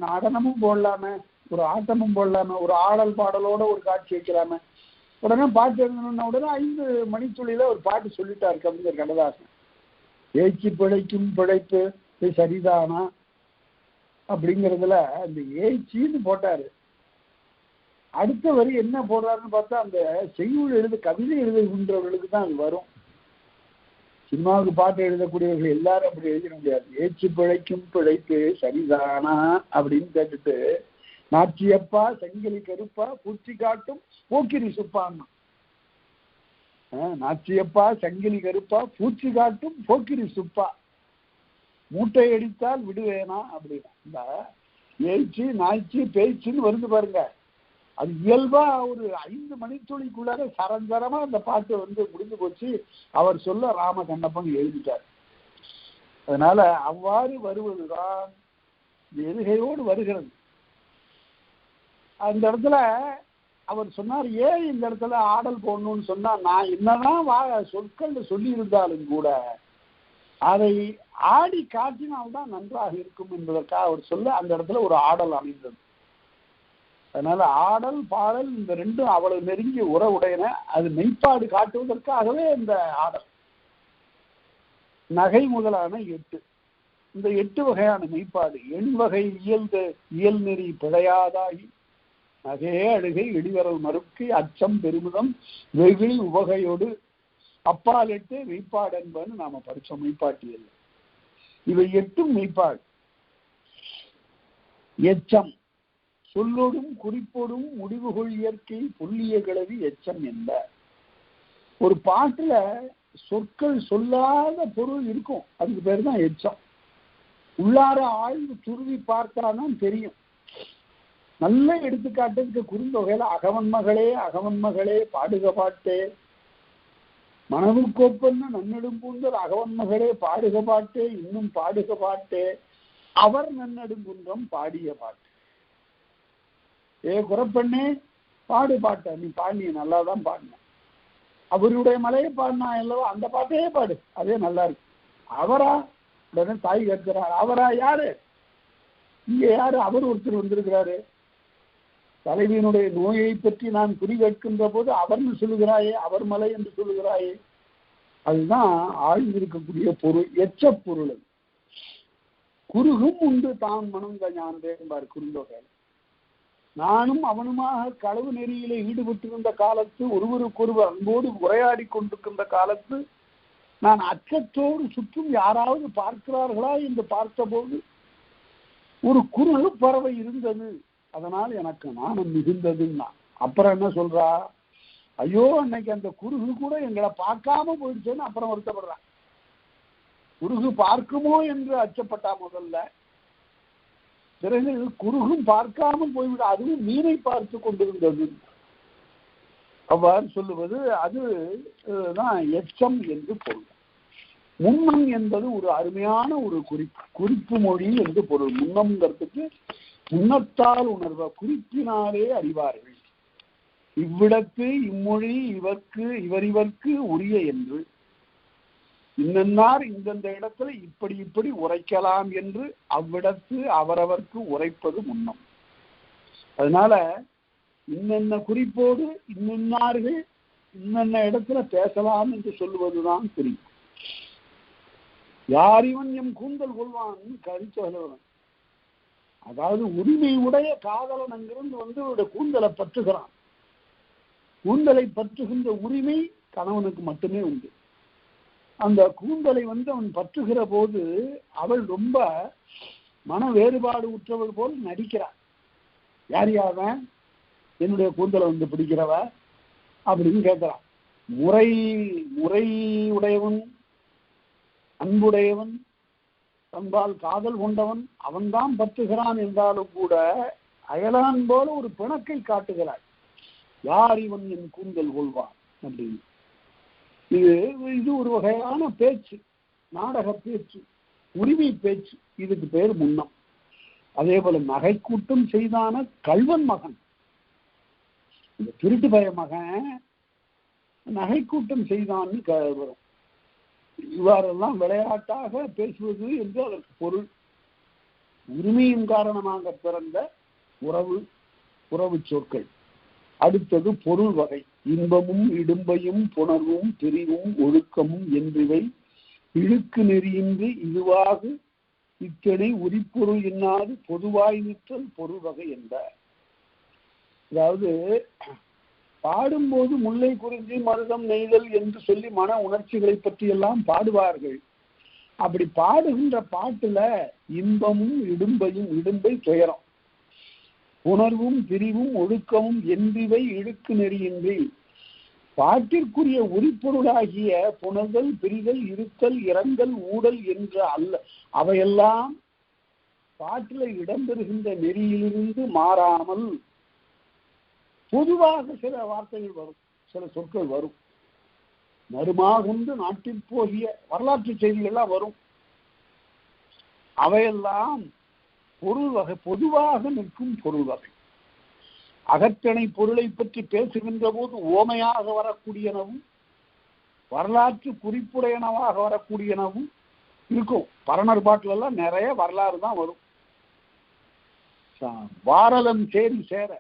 நடனமும் போடலாமே, ஒரு ஆட்டமும் போடலாமே, ஒரு ஆடல் பாடலோட ஒரு காட்சி வைக்கலாமே. உடனே பாட்டு எழுதணும்னா உடனே 5 மணித்துளியில ஒரு பாட்டு சொல்லிட்டாரு கவிஞர் கண்ணதாசன். ஏச்சி பிழைக்கும் பிழைப்பு சரிதானா அப்படிங்கிறதுல அந்த ஏச்சின்னு போட்டாரு. அடுத்த வரி என்ன போடுறாருன்னு பார்த்தா, அந்த செய்யுள் கவிதை எழுதுகின்றவர்களுக்கு தான் அது வரும். சினிமாவுக்கு பாட்டு எழுதக்கூடியவர்கள் எல்லாரும் அப்படி எழுதிட முடியாது. ஏச்சி பிழைக்கும் பிழைப்பு சரிதானா அப்படின்னு கேட்டுட்டு, நாச்சியப்பா செங்கிலி கருப்பா பூச்சி காட்டும் போக்கிரி சுப்பான்னா. நாச்சியப்பா செங்கிலி கருப்பா பூச்சி காட்டும் போக்கிரி சுப்பா, மூட்டை அடித்தால் விடுவேனா அப்படின்னா. இந்த ஏச்சி நாய்ச்சி பேச்சுன்னு வருது பாருங்க, அது இயல்பா ஒரு 5 மணித்துளிக்குள்ளார சரஞ்சரமா அந்த பாட்டு முடிஞ்சு போச்சு. அவர் சொல்ல ராம கண்ணப்பன் எழுதிட்டார். அதனால அவ்வாறு வருவதுதான் எதுகையோடு வருகிறது. அந்த இடத்துல அவர் சொன்னார், ஏன் இந்த இடத்துல ஆடல் போடணும்னு சொன்னா, நான் என்னதான் சொற்கள் சொல்லி இருந்தாலும் கூட அதை ஆடி காட்டினால்தான் நன்றாக இருக்கும் என்பதற்காக அவர் சொல்ல அந்த இடத்துல ஒரு ஆடல் அமைந்தது. அதனால ஆடல் பாடல் இந்த ரெண்டும் அவ்வளவு நெருங்கிய உறவுடையன. அது மெய்ப்பாடு காட்டுவதற்காகவே இந்த ஆடல். நகை முதலான 8, இந்த 8 வகையான மெய்ப்பாடு. எண்வகை இயல் நெறி பிழையாதாகி நகையே அழுகை இடிவரல் மறுக்கை அச்சம் பெருமிதம் வெகுளி உவகையோடு அப்பால் 8 மெய்ப்பாடு என்பதுன்னு நாம படிச்சோம் மெய்ப்பாட்டியல். இவை 8 மெய்ப்பாடு. எச்சம் சொல்லோடும் குறிப்போடும் முடிவுகொள் இயற்கை புள்ளிய கிளவி எச்சம் என்ப. ஒரு பாட்டுல சொற்கள் சொல்லாத பொருள் இருக்கும், அதுக்கு பேர் தான் எச்சம். உள்ளார ஆழ்ந்து துருவி பார்த்தாதான் தெரியும். நல்ல எடுத்துக்காட்டுக்கு குறுந்தொகையில அகவன் மகளே பாடுக பாட்டே, மனவுக்கோப்பன்னு நன்னெடும் பூந்தல் அகவன் மகளே பாடுக பாட்டே, இன்னும் பாடுக பாட்டே, அவர் நன்னெடுங்குன்றம் பாடிய பாட்டு. குறப்பெண்ணே பாடு பாட்ட, நீ பாடிய நல்லாதான் பாடின. அவருடைய மலையை பாடினா அல்லவா, அந்த பாட்டையே பாடு, அதே நல்லா இருக்கு. அவரா உடனே தாய் கேட்கிறார், அவரா யாரு, இங்க யாரு, அவர் ஒருத்தர் வந்திருக்கிறாரு, தலைவியினுடைய நோயை பற்றி நான் குறி கேட்கின்ற போது அவர்னு சொல்லுகிறாயே, அவர் மலை என்று சொல்லுகிறாயே. அதுதான் ஆழ்ந்திருக்கக்கூடிய பொருள், எச்ச பொருள். குறுகும் உண்டு தான் மனங்க ஞானதேன்பார் குறுந்தொகை. நானும் அவனுமாக களவு நெறியிலே ஈடுபட்டிருந்த காலத்து, ஒருவருக்கொருவர் அன்போடு உரையாடி கொண்டிருக்கின்ற காலத்து, நான் அச்சத்தோடு சுற்றும் யாராவது பார்க்கிறார்களா என்று பார்த்தபோது ஒரு குறுகு பறவை இருந்தது, அதனால் எனக்கு நாணம் மிகுந்ததுன்னா. அப்புறம் என்ன சொல்றா, ஐயோ அன்னைக்கு அந்த குறுகு கூட எங்களை பார்க்காம போயிடுச்சேன்னு அப்புறம் வருத்தப்படுறான். குறுகு பார்க்குமோ என்று அச்சப்பட்டா முதல்ல, பிறகு குறுகும் பார்க்காமல் போய்விட, அதுவும் மீனை பார்த்து கொண்டிருந்தது. அவ்வாறு சொல்லுவது அதுதான் எச்சம் என்று பொருள். முன்னம் என்பது ஒரு அருமையான ஒரு குறிப்பு மொழி என்று பொருள். முன்னம்ங்கிறதுக்கு முன்னத்தால் உணர்வ, குறிப்பினாலே அறிவார்கள். இவ்விடத்து இம்மொழி இவருக்கு உரிய என்று, இன்னன்னார் இந்தந்த இடத்துல இப்படி இப்படி உரைக்கலாம் என்று அவ்விடத்து அவரவர்க்கு உரைப்பது முன்னம். அதனால இன்னென்ன குறிப்போடு இன்னென்னார்கள் இன்னென்ன இடத்துல பேசலாம் என்று சொல்லுவதுதான் குறிப்பு. யார் இவன் எம் கூந்தல் கொள்வான் கரிச்சோழவன், அதாவது உரிமை உடைய காதலன் அங்கிருந்து அவருடைய கூந்தலை பற்றுகிறான். கூந்தலை பற்றுகின்ற உரிமை கணவனுக்கு மட்டுமே உண்டு. அந்த கூந்தலை அவன் பற்றுகிற போது அவள் ரொம்ப மன வேறுபாடு உற்றவள் போல் நடிக்கிறாள். யார் யாவன் என்னுடைய கூந்தலை பிடிக்கிறவ அப்படின்னு கேட்கிறான். முறை உடையவன், அன்புடையவன், தன்பால் காதல் கொண்டவன், அவன்தான் பற்றுகிறான் என்றாலும் கூட அயலான் போல ஒரு பிணக்கை காட்டுகிறாள். யார் இவன் என் கூந்தல் கொள்வான் அப்படின்னு. இது ஒரு வகையான பேச்சு, நாடக பேச்சு, உரிமை பேச்சு. இதுக்கு பேர் முன்னம். அதே போல நகை கூட்டம் செய்தான கல்வன் மகன், இந்த திருட்டு பய மகன் நகை கூட்டம் செய்தான்னு வரும். இவ்வாறெல்லாம் விளையாட்டாக பேசுவது என்று அதற்கு பொருள். உரிமையின் காரணமாக பிறந்த உறவு சொற்கள். அடுத்தது பொருள் வகை. இன்பமும் இடும்பையும் புணர்வும் பிரிவும் ஒழுக்கமும் என்றிவை இழுக்கு நெறியின்றி இதுவாக இத்தனை உரிப்பொருள் இன்னாது பொதுவாய் நிற்றல் பொருள் வகை என்ற. அதாவது பாடும்போது முல்லை குறிஞ்சி மருதம் நெய்தல் என்று சொல்லி மன உணர்ச்சிகளை பற்றி எல்லாம் பாடுவார்கள். அப்படி பாடுகின்ற பாட்டுல இன்பமும் இடும்பையும், இடும்பை துயரம், புணர்வும் பிரிவும் ஒழுக்கமும் என்றிவை இழுக்கு நெறியின்றி, பாட்டிற்குரிய உரிப்பொருளாகிய புணர்தல் பிரிதல் இருத்தல் இறங்கல் ஊடல் என்ற அல்ல, அவையெல்லாம் பாட்டில் இடம்பெறுகின்ற நெறியிலிருந்து மாறாமல் பொதுவாக சில வார்த்தைகள் வரும், சில சொற்கள் வரும். மருமாகுந்து நாட்டில் போகிய வரலாற்று செய்திகள்லாம் வரும். அவையெல்லாம் பொருள் வகை, பொதுவாக நிற்கும் பொருள் வகை. அகத்தனை பொருளை பற்றி பேசுகின்ற போது ஓமையாக வரக்கூடியனவும் வரலாற்று குறிப்புடையனவாக வரக்கூடியனவும் இருக்கும். பரணர் பாட்டுல எல்லாம் நிறைய வரலாறு தான் வரும். வாரலன் சேரி சேர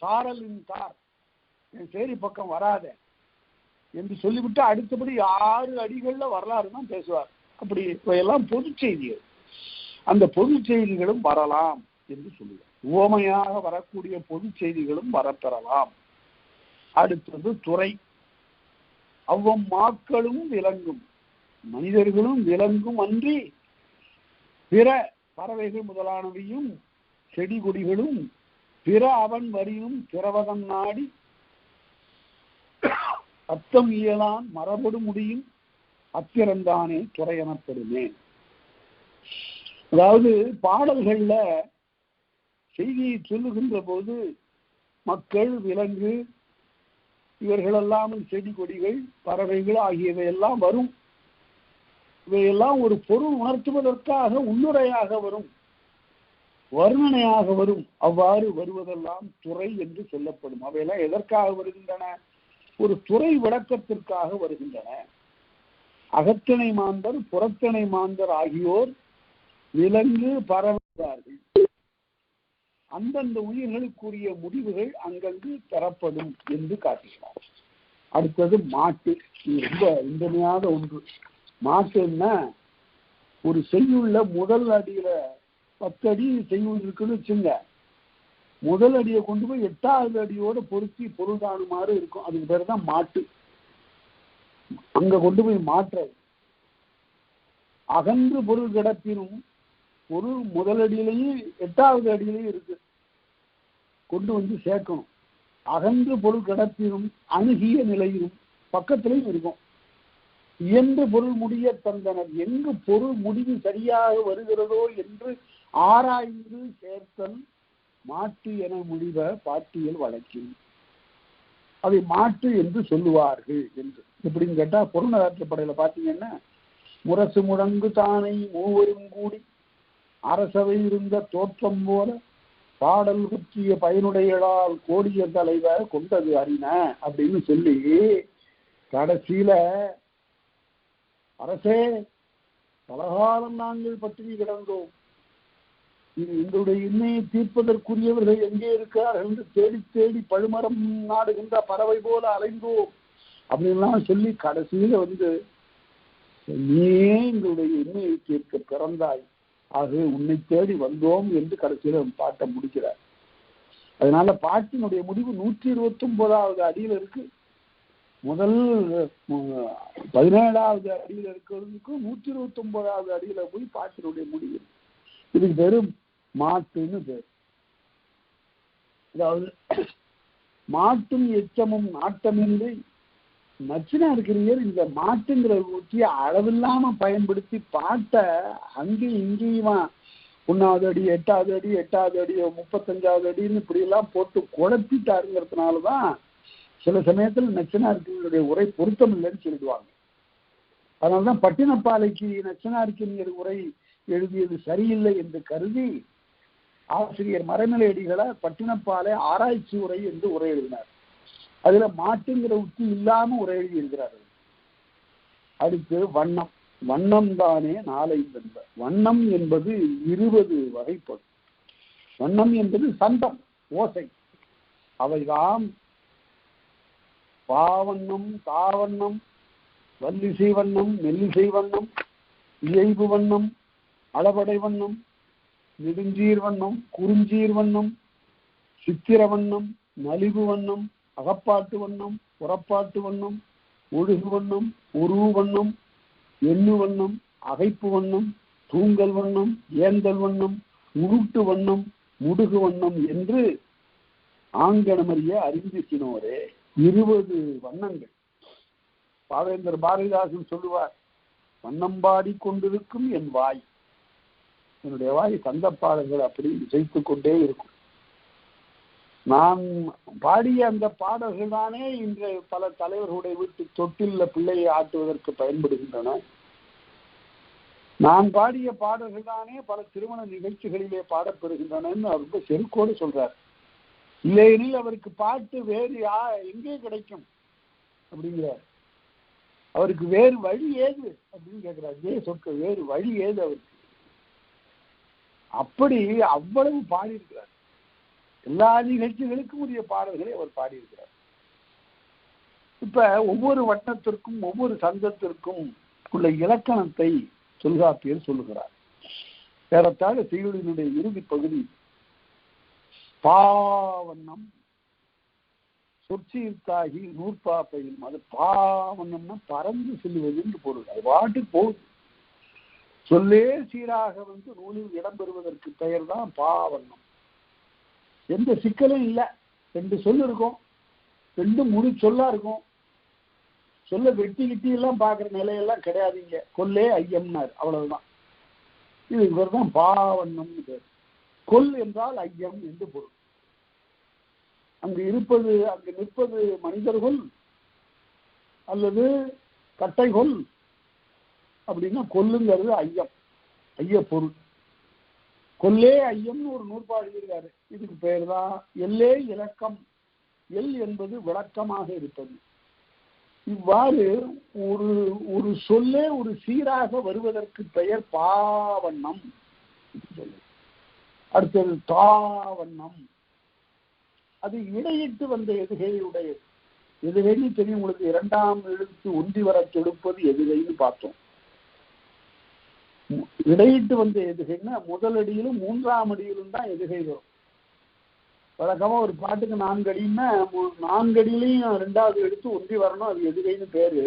சாரலின் தார், என் சேரி பக்கம் வராத என்று சொல்லிவிட்டு அடுத்தபடி 6 அடிகள்ல வரலாறு தான் பேசுவார். அப்படி எல்லாம் பொது செய்திகள். அந்த பொது செய்திகளும் வரலாம் என்று சொல்லுவார். உவமையாக வரக்கூடிய பொது செய்திகளும் வரப்பெறலாம். அடுத்தது துறை. அவ்வம் மாக்களும் விலங்கும், மனிதர்களும் விலங்கும் அன்றி பிற பறவைகள் முதலானவையும் செடி கொடிகளும் பிற அவன் வரியும் பிறவதன் நாடி அத்தம் இயலான் மரபொடு முடியும் அத்திறந்தானே துறை எனப்படுமே. அதாவது பாடல்கள்ல செய்தியை சொல்லுகின்ற போது மக்கள், விலங்கு, இவர்களெல்லாம் செடி கொடிகள் பறவைகள் ஆகியவை எல்லாம் வரும். இவையெல்லாம் ஒரு பொருள் உணர்த்துவதற்காக உள்ளுரையாக வரும், வர்ணனையாக வரும். அவ்வாறு வருவதெல்லாம் துறை என்று சொல்லப்படும். அவையெல்லாம் எதற்காக வருகின்றன? ஒரு துறை விளக்கத்திற்காக வருகின்றன. அகத்திணை மாந்தர் புறத்திணை மாந்தர் ஆகியோர் விலங்கு பரவுகிறார்கள். அந்தந்த உயிர்களுக்குரிய முடிவுகள் அங்கங்கு தரப்படும் என்று காட்டுகிறார். அடுத்தது மாட்டு. ரொம்ப இன்றியமையாத ஒன்று. மாட்டுன்னா ஒரு செய்யுள்ள முதல் அடியில 10 அடி செய்யுள் இருக்குன்னு வச்சுங்க, முதல் அடியை கொண்டு போய் 8வது அடியோட பொருத்தி பொருள் காணுமாறு இருக்கும். அதுக்கு பேர் தான் மாட்டு. அங்க கொண்டு போய் மாற்றது. அகன்று பொருள் கிடப்பினும் பொருள் முதல் அடியிலையும் 8வது அடியிலையும் இருக்கு, கொண்டு வந்து சேர்க்கணும். அகன்று பொருள் கிடப்பினும் அணுகிய நிலையிலும் பக்கத்திலையும் இருக்கும். இயன்று பொருள் முடிய தந்தனர். எங்கு பொருள் முடிவு சரியாக வருகிறதோ என்று ஆராய்ந்து சேர்த்தல் மாட்டு என முடிவ பாட்டியல் வழக்கில் அதை மாட்டு என்று சொல்லுவார்கள் என்று. எப்படின்னு கேட்டா பொருளாதாரப்படையில பாத்தீங்கன்னா, முரசு முழங்கு தானை மூவரும் கூடி அரசவை இருந்த தோற்றம் போல பாடல் பற்றிய பயனுடையளால் கோடிய தலைவர் கொண்டது அறின அப்படின்னு சொல்லி கடைசியில, அரசே பலகாலம் நாங்கள் பட்டினி கிடந்தோம், இது எங்களுடைய இன்னையை தீர்ப்பதற்குரியவர்கள் எங்கே இருக்கிறார்கள் என்று தேடி தேடி பழுமரம் நாடுகின்ற பறவை போல அலைந்தோம் அப்படின்லாம் சொல்லி கடைசியில நீயே எங்களுடைய இன்னையை தீர்க்க பிறந்தாய், ஆகவே உன்னை தேடி வந்தோம் என்று கடைசியில பாட்டை முடிக்கிறார். அதனால பாட்டினுடைய முடிவு 129வது அடியில் இருக்கு. முதல் 17வது அடியில் இருக்கிறதுக்கும் 129வது அடியில போய் பாட்டினுடைய முடிவு. இதுக்கு பேரு மாட்டுன்னு பேர். அதாவது மாட்டும் எச்சமும் நாட்டமின்றி நச்சினா இருக்கிறீர் இந்த மாட்டுங்கிற ஊற்றிய அளவில்லாம பயன்படுத்தி பாட்டை அங்கேயும் இங்கேயுமா 1வது அடி 8வது அடி 8வது அடி 35வது அடின்னு இப்படி எல்லாம் போட்டு குழப்பிட்டாருங்கிறதுனாலதான் சில சமயத்துல நச்சினாருக்கினுடைய உரை பொருத்தம் இல்லைன்னு சொல்லிடுவாங்க. அதனாலதான் பட்டினப்பாலைக்கு நச்சினாருக்கிற உரை எழுதியது சரியில்லை என்று கருதி ஆசிரியர் மறைமலையடிகளை பட்டினப்பாலை ஆராய்ச்சி உரை என்று உரை எழுதினார். அதுல மாட்டுங்கிற உத்தி இல்லாம உரை எழுதி இருக்கிறார்கள். அடுத்து வண்ணம். வண்ணம் தானே 4 என்பது. வண்ணம் என்பது 20 வகைப்படும். வண்ணம் என்பது சந்தம், ஓசை. அவைதான் பாவண்ணம், தாவண்ணம், வல்லிசை வண்ணம், மெல்லிசை வண்ணம், இயைபு வண்ணம், அளவடை வண்ணம், நெடுஞ்சீர் வண்ணம், குறுஞ்சீர் வண்ணம், சித்திர வண்ணம், நலிவு வண்ணம், அகப்பாட்டு வண்ணம், புறப்பாட்டு வண்ணம், ஒழுகு வண்ணம், உருவு வண்ணம், எண்ணு வண்ணம், அகைப்பு வண்ணம், தூங்கல் வண்ணம், ஏந்தல் வண்ணம், உருட்டு வண்ணம், முடுகு வண்ணம் என்று ஆங்கணமறிய அறிந்திசினோரே 20 வண்ணங்கள். பாவேந்தர் பாரதிதாசன் சொல்லுவார், வண்ணம் பாடி கொண்டிருக்கும் என் வாய், என்னுடைய வாய் சந்த பாடல்கள் அப்படி இசைத்துக் கொண்டே இருக்கும். நான் பாடிய அந்த பாடல்கள் தானே இன்று பல தலைவர்களுடைய வீட்டு தொட்டில்ல பிள்ளையை ஆட்டுவதற்கு பயன்படுகின்றன. நான் பாடிய பாடல்கள் தானே பல திருமண நிகழ்ச்சிகளிலே பாடப்பெறுகின்றன ரொம்ப செருக்கோடு சொல்றார். இல்லையெனில் அவருக்கு பாட்டு வேறு எங்கே கிடைக்கும் அப்படிங்கிறார். அவருக்கு வேறு வழி ஏது அப்படின்னு கேட்கிறார். இதே சொற்க வேறு வழி ஏது அவருக்கு? அப்படி அவ்வளவு பாடியிருக்கிறார். எல்லா நிகழ்ச்சிகளுக்கும் உரிய பாடல்களை அவர் பாடியிருக்கிறார். இப்ப ஒவ்வொரு வட்டத்திற்கும் ஒவ்வொரு சந்தத்திற்கும் உள்ள இலக்கணத்தை தொல்காப்பியர் சொல்லுகிறார். ஏறத்தாழ செய்யுளினுடைய இறுதி பகுதி பாவண்ணம் சொற்சீர்த்தாகி நூற்பாப்பையும், அது பாவண்ணம்னா பறந்து செல்வது என்று பொருள். அது பாட்டுக்கு போகுது. சொல்லே சீராக நூலில் இடம்பெறுவதற்கு பெயர் தான் பாவண்ணம். எந்த சிக்கலும் இல்லை. 2 சொல் இருக்கும், 2 முழு சொல்லா இருக்கும். சொல்ல வெட்டி கிட்டி எல்லாம் பார்க்குற நிலையெல்லாம் கிடையாதுங்க. கொல்லே ஐயம்னார், அவ்வளவுதான். இது இவர் தான் பாவண்ணம். கொல் என்றால் ஐயம் என்று பொருள். அங்கு நிற்பது மனிதர்கள் அல்லது கட்டைகொல் அப்படின்னா கொல்லுங்கிறது ஐயம், ஐய பொருள். கொல்லே ஐயம்னு ஒரு நூற்பாடு இருக்காரு. இதுக்கு பேர் தான் எல்லே இலக்கம். எல் என்பது விளக்கமாக இருப்பது. இவ்வாறு ஒரு ஒரு சொல்லே ஒரு சீராக வருவதற்கு பெயர் பாவண்ணம். அடுத்தது தாவண்ணம். அது இடையிட்டு வந்த எதுகையுடையது. எதுகைன்னு தெரியும் உங்களுக்கு. இரண்டாம் எழுத்து ஒன்றி வர தொடுப்பது எதுகைன்னு பார்த்தோம். இடையிட்டு வந்த எதுகைன்னா முதல் அடியிலும் மூன்றாம் அடியிலும் தான் எதுகை வரும். வழக்கமா ஒரு பாட்டுக்கு 4 அடின்னா 4 அடியிலையும் ரெண்டாவது எடுத்து ஒன்றி வரணும், அது எதுகைன்னு பேரு.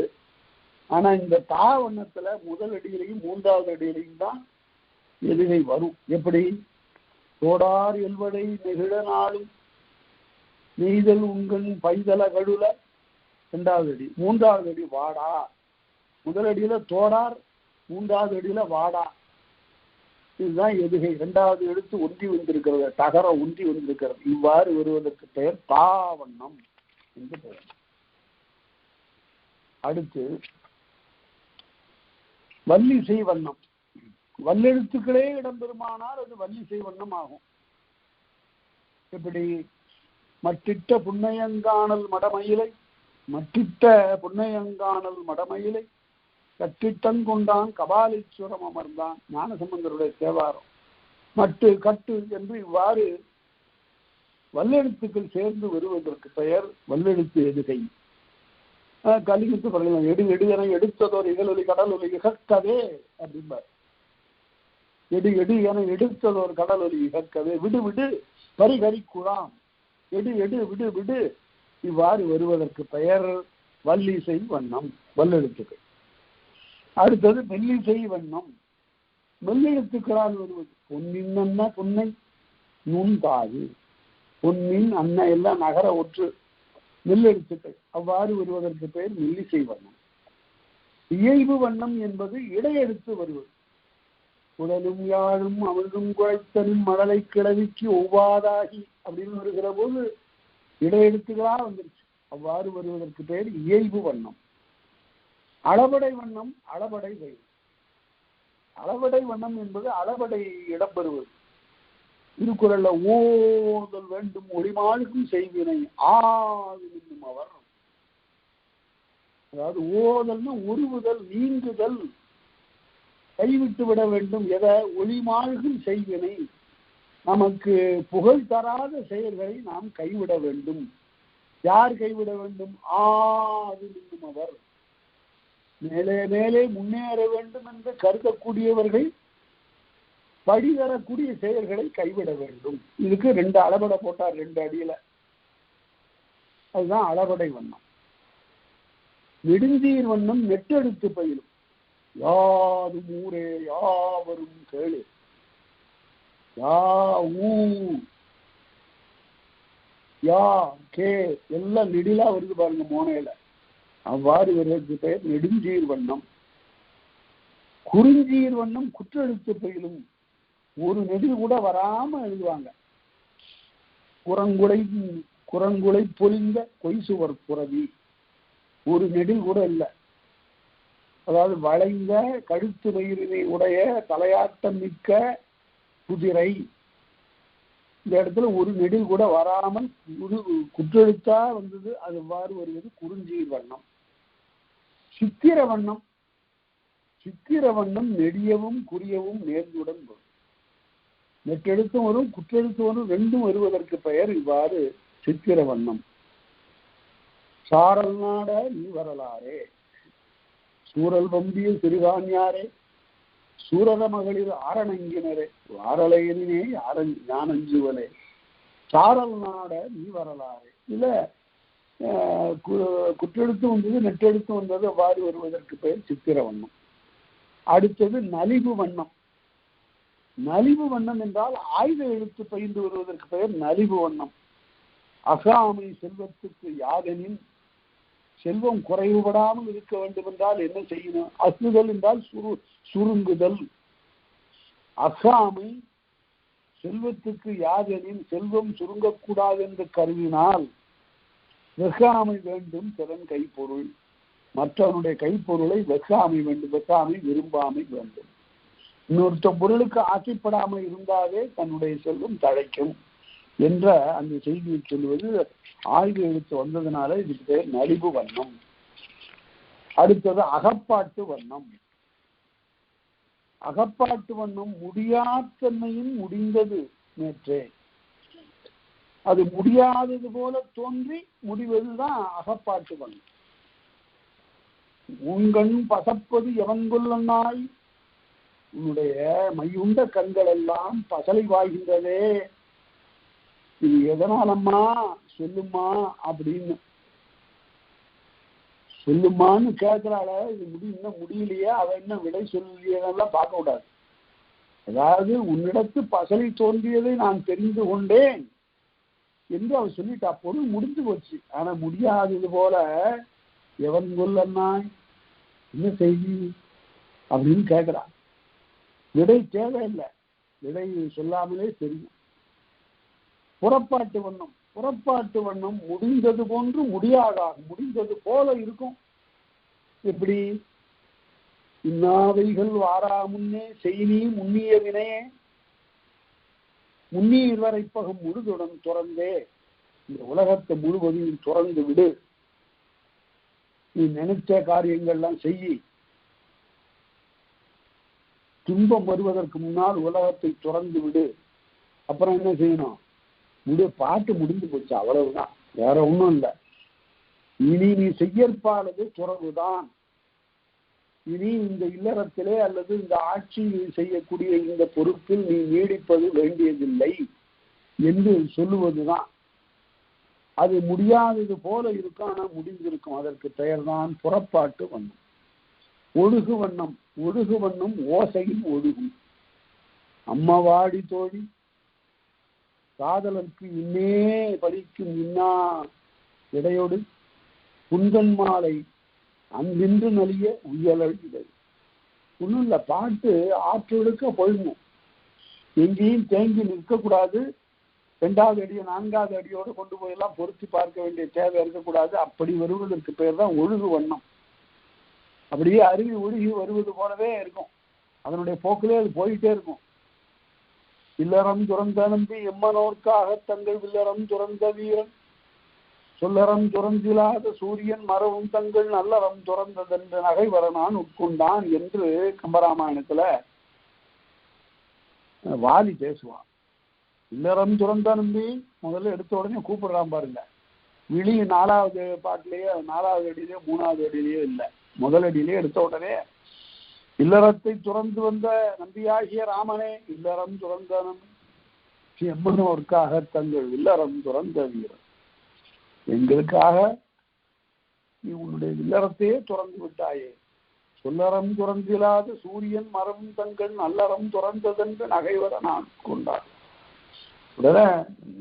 ஆனா இந்த தாவண்ணத்துல முதல் அடியிலையும் மூன்றாவது அடியிலையும் தான் எதுகை வரும். எப்படி? தோடார் எல்வடை நெகிழ நாளும் நெய்தல் உங்கன் பைதல கடுல ரெண்டாவது அடி. மூன்றாவது அடி வாடா. முதல் அடியில தோடார், மூன்றாவது அடியில வாடா. இதுதான் எதுகை. இரண்டாவது எழுத்து ஒன்றி வந்திருக்கிறது, தகரம் ஒன்றி வந்திருக்கிறது. இவ்வாறு வருவதற்கு பெயர் தாவண்ணம் என்று பெயர். அடுத்து வல்லிசை வண்ணம். வல்லெழுத்துக்களே இடம்பெறுமானால் அது வல்லிசை வண்ணம் ஆகும். எப்படி? மட்டிட்ட புன்னையங்கானல் மடமயிலை, மட்டிட்ட புன்னையங்கானல் மடமயிலை கட்டிட்டங்கொண்டான் கபாலீஸ்வரம் அமர்ந்தான். ஞானசம்பந்தருடைய தேவாரம். மட்டு கட்டு என்று இவ்வாறு வல்லெழுத்துக்கள் சேர்ந்து வருவதற்கு பெயர் வல்லெழுத்து எதுகை. கலிங்கத்து பரவாயில்ல. எடு எடு என எடுத்ததோர் இகலொலி கடலொலி இகக்கவே அப்படிம்பார். எடு எடு என எடுத்ததோர் கடலொலி இகக்கவே. விடு விடு பரிகரி குழாம். எடு எடு விடு விடு. இவ்வாறு வருவதற்கு பெயர் வல்லிசை வண்ணம், வல்லெழுத்துக்கள். அடுத்தது மெல்லிசை வண்ணம். மெல்லெழுத்துக்களால் வருவது பொன்னின் அன்ன பொன்னை நுண்காது. பொன்னின் அன்ன எல்லாம் நகர ஒற்று மெல்லெழுத்துக்கள். அவ்வாறு வருவதற்கு பெயர் மெல்லிசை வண்ணம். இயைபு வண்ணம் என்பது இடையெழுத்து வருவது. உடலும் யாழும் அமிழ்தும் குழைத்தனும் மழலை கிளவிக்கு ஒவ்வாதாகி அப்படின்னு வருகிற போது இடையெழுத்துகளா வந்துருச்சு. அவ்வாறு வருவதற்கு பெயர் இயைபு வண்ணம். அளபடை வண்ணம், அளபடை வயது. அளபடை வண்ணம் என்பது அளபடை இடம்பெறுவது. திருக்குறள்ல ஓதல் வேண்டும் ஒளிமாழ்கும் செய்வினை ஆது என்னும் அவர். அதாவது ஓதல்னா உருவுதல், நீங்குதல், கைவிட்டு விட வேண்டும். எதை? ஒளிமாழ்கும் செய்வினை. நமக்கு புகழ் தராத செயல்களை நாம் கைவிட வேண்டும். யார் கைவிட வேண்டும்? ஆது என்னும் அவர். மேலே மேலே முன்னேற வேண்டும் என்று கருதக்கூடியவர்கள் படி தரக்கூடிய செயல்களை கைவிட வேண்டும். இதுக்கு 2 அளபடை போட்டார், 2 அடியில. அதுதான் அளபடை வண்ணம். நெடுஞ்சீர் வண்ணம் நெட்டெடுத்து பயிலும். யாதும் ஊரே யாவரும் கேளு. யா ஊ யா கே எல்லாம் நெடிலா வருது பாருங்க மோனையில. அவ்வாறு வருவதற்கு பெயர் நெடுஞ்சீர் வண்ணம். குறிஞ்சீர் வண்ணம் குற்றெழுத்து பயிலும். ஒரு நெடில் கூட வராம எழுதுவாங்க. குரங்குடை பொலிந்த கொய்சுவர் புறவி. ஒரு நெடில் கூட இல்லை. அதாவது வளைந்த கழுத்து மயிரினை உடைய தலையாட்டம் மிக்க குதிரை. இந்த இடத்துல ஒரு நெடில் கூட வராமல் குற்றெழுத்தா வந்தது. அது எவ்வாறு வருவது? குறிஞ்சீர் வண்ணம். சித்திர வண்ணம். சித்திர வண்ணம் நெடியவும் குறியவும் நேர்ந்துடன் வரும். நெட்டெழுத்தும் வரும், குற்றெழுத்து வரும், 2ம் வருவதற்கு பெயர் இவ்வாறு சித்திர வண்ணம். சாரல் நாட நீ வரலாறே, சூரல் பம்பிய சிறுகாஞ்ஞாரே, சூரத மகளிர் ஆரணங்கினரே, ஆரலையனே ஞானஞ்சுவலே, சாரல் நாட நீ வரலாறே. இதுல குற்றெழுத்து வந்தது, நெட்டெழுத்து வந்தது. அவ்வாறு வருவதற்கு பெயர் சித்திர வண்ணம். அடுத்தது நலிவு வண்ணம். நலிவு வண்ணம் என்றால் ஆயுத எழுத்து பயின்று வருவதற்கு பெயர் நலிவு வண்ணம். அகாமை செல்வத்துக்கு யாதெனின், செல்வம் குறைவுபடாமல் இருக்க வேண்டும் என்றால் என்ன செய்யணும்? அசுதல் என்றால் சுருங்குதல். அகாமை செல்வத்துக்கு யாதெனின், செல்வம் சுருங்கக்கூடாது என்று கருதினால் வெகாமை வேண்டும் திறன் கைப்பொருள். மற்றவனுடைய கைப்பொருளை வெகாமை வேண்டும், வெகாமை விரும்பாமை வேண்டும். இன்னொருத்த பொருளுக்கு ஆசைப்படாமல் இருந்தாலே தன்னுடைய செல்வம் தழைக்கும் என்ற அந்த செய்தியை சொல்வது ஆயுத எழுத்து வந்ததுனால இதுக்கு பேர் நலிவு வண்ணம். அடுத்தது அகப்பாட்டு வண்ணம். அகப்பாட்டு வண்ணம் முடியாத்தன்மையும் முடிந்தது நேற்றே. அது முடியாதது போல தோன்றி முடிவதுதான் அகப்பாட்டு வண்ணம். உங்கண் பசப்பது எவன்கொல்லனாய், உன்னுடைய மையுண்ட கண்கள் எல்லாம் பசலை வாய்கின்றதே, இது எதனாலம்மா சொல்லுமா அப்படின்னு சொல்லுமான்னு கேட்கிறாள. இது இன்னும் முடியலையே, அவ என்ன விடை சொல்லலையெல்லாம் பார்க்க கூடாது. அதாவது உன்னிடத்து பசலை தோன்றியதை நான் தெரிந்து கொண்டேன் என்று அவ சொல்லிட்டா, பொருள் முடிஞ்சு போச்சு. ஆனா முடியாதது போல எவன் கொல்லன்னாய் என்ன செய்தி அப்படின்னு கேட்கிறான். விடை தேவையில்லை, விடை சொல்லாமலே தெரியும். புறப்பாட்டு வண்ணம். புறப்பாட்டு வண்ணம் முடிந்தது போன்று முடியாதாகும், முடிந்தது போல இருக்கும். எப்படி? இன்னாவைகள் வாரா முன்னே செய்தி முன்னிய வினையே முன்னீர் வரைப்பகம் முழுதுடன் துறந்தே, இந்த உலகத்தை முழுவதையும் துறந்து விடு, நீ நினைச்ச காரியங்கள்லாம் செய்யி, துன்பம் வருவதற்கு முன்னால் உலகத்தை துறந்து விடு. அப்புறம் என்ன செய்யணும்? பாட்டு முடிஞ்சு போச்சு, அவ்வளவுதான், வேற ஒண்ணும் இல்லை. இனி நீ செய்யற்பாலது துறவுதான். இனி இந்த இல்லறத்திலே அல்லது இந்த ஆட்சியில் செய்யக்கூடிய இந்த பொறுப்பில் நீ நீடிப்பது வேண்டியதில்லை என்று சொல்லுவதுதான். அது முடியாதது போல இருக்கும், ஆனா முடிந்திருக்கும். அதற்கு பெயர்தான் புறப்பாட்டு வண்ணம். ஒழுகு வண்ணம். ஒழுகு வண்ணம் ஓசையில் ஒழுகும். அம்மவாடி தோழி காதலருக்கு இன்னே பலிக்கும் இன்னா இடையோடு குந்தன் மாலை அன்பின்று நலிய உயலழிதை. ஒன்றும் இல்லை, பாட்டு ஆற்றொழுக்க பொழுங்கும், எங்கேயும் தேங்கி நிற்கக்கூடாது. 2வது அடியை 4வது அடியோடு கொண்டு போயெல்லாம் பொருத்தி பார்க்க வேண்டிய தேவை இருக்கக்கூடாது. அப்படி வருவதற்கு பேர் தான் ஒழுகு வண்ணம். அப்படியே அருவி ஒழுகி வருவது போலவே இருக்கும், அதனுடைய போக்கிலே அது போயிட்டே இருக்கும். இல்லறம் துறந்த நம்பி எம்மனோர்க்காக தங்கள் வில்லறம் துறந்த வீரன், சொல்லறம் துறந்திலாத சூரியன் மரவும் தங்கள் நல்லறம் துறந்ததென்று நகை வரனான் உட்கொண்டான் என்று கம்பராமாயணத்துல வாலி பேசுவான். இல்லறம் துறந்த நம்பி முதல்ல எடுத்த உடனே கூப்பிடுறான் பாருங்க. விழி 4வது பாட்டிலேயே 4வது அடியிலேயே 3வது அடியிலேயே இல்லை, முதல் அடியிலேயே எடுத்த உடனே இல்லறத்தை துறந்து வந்த நம்பியாகிய ராமனே இல்லறம் துறந்த நம்பி எம்மனோர்க்காக தங்கள் இல்லறம் துறந்த வீரன், எங்களுக்காக நீ உன்னுடைய இல்லறத்தையே துறந்து விட்டாயே. சொல்லறம் துறந்திலாத சூரியன் மரம் தங்கள் நல்லறம் துறந்ததென்று நகைவர நான் கொண்டான். உடனே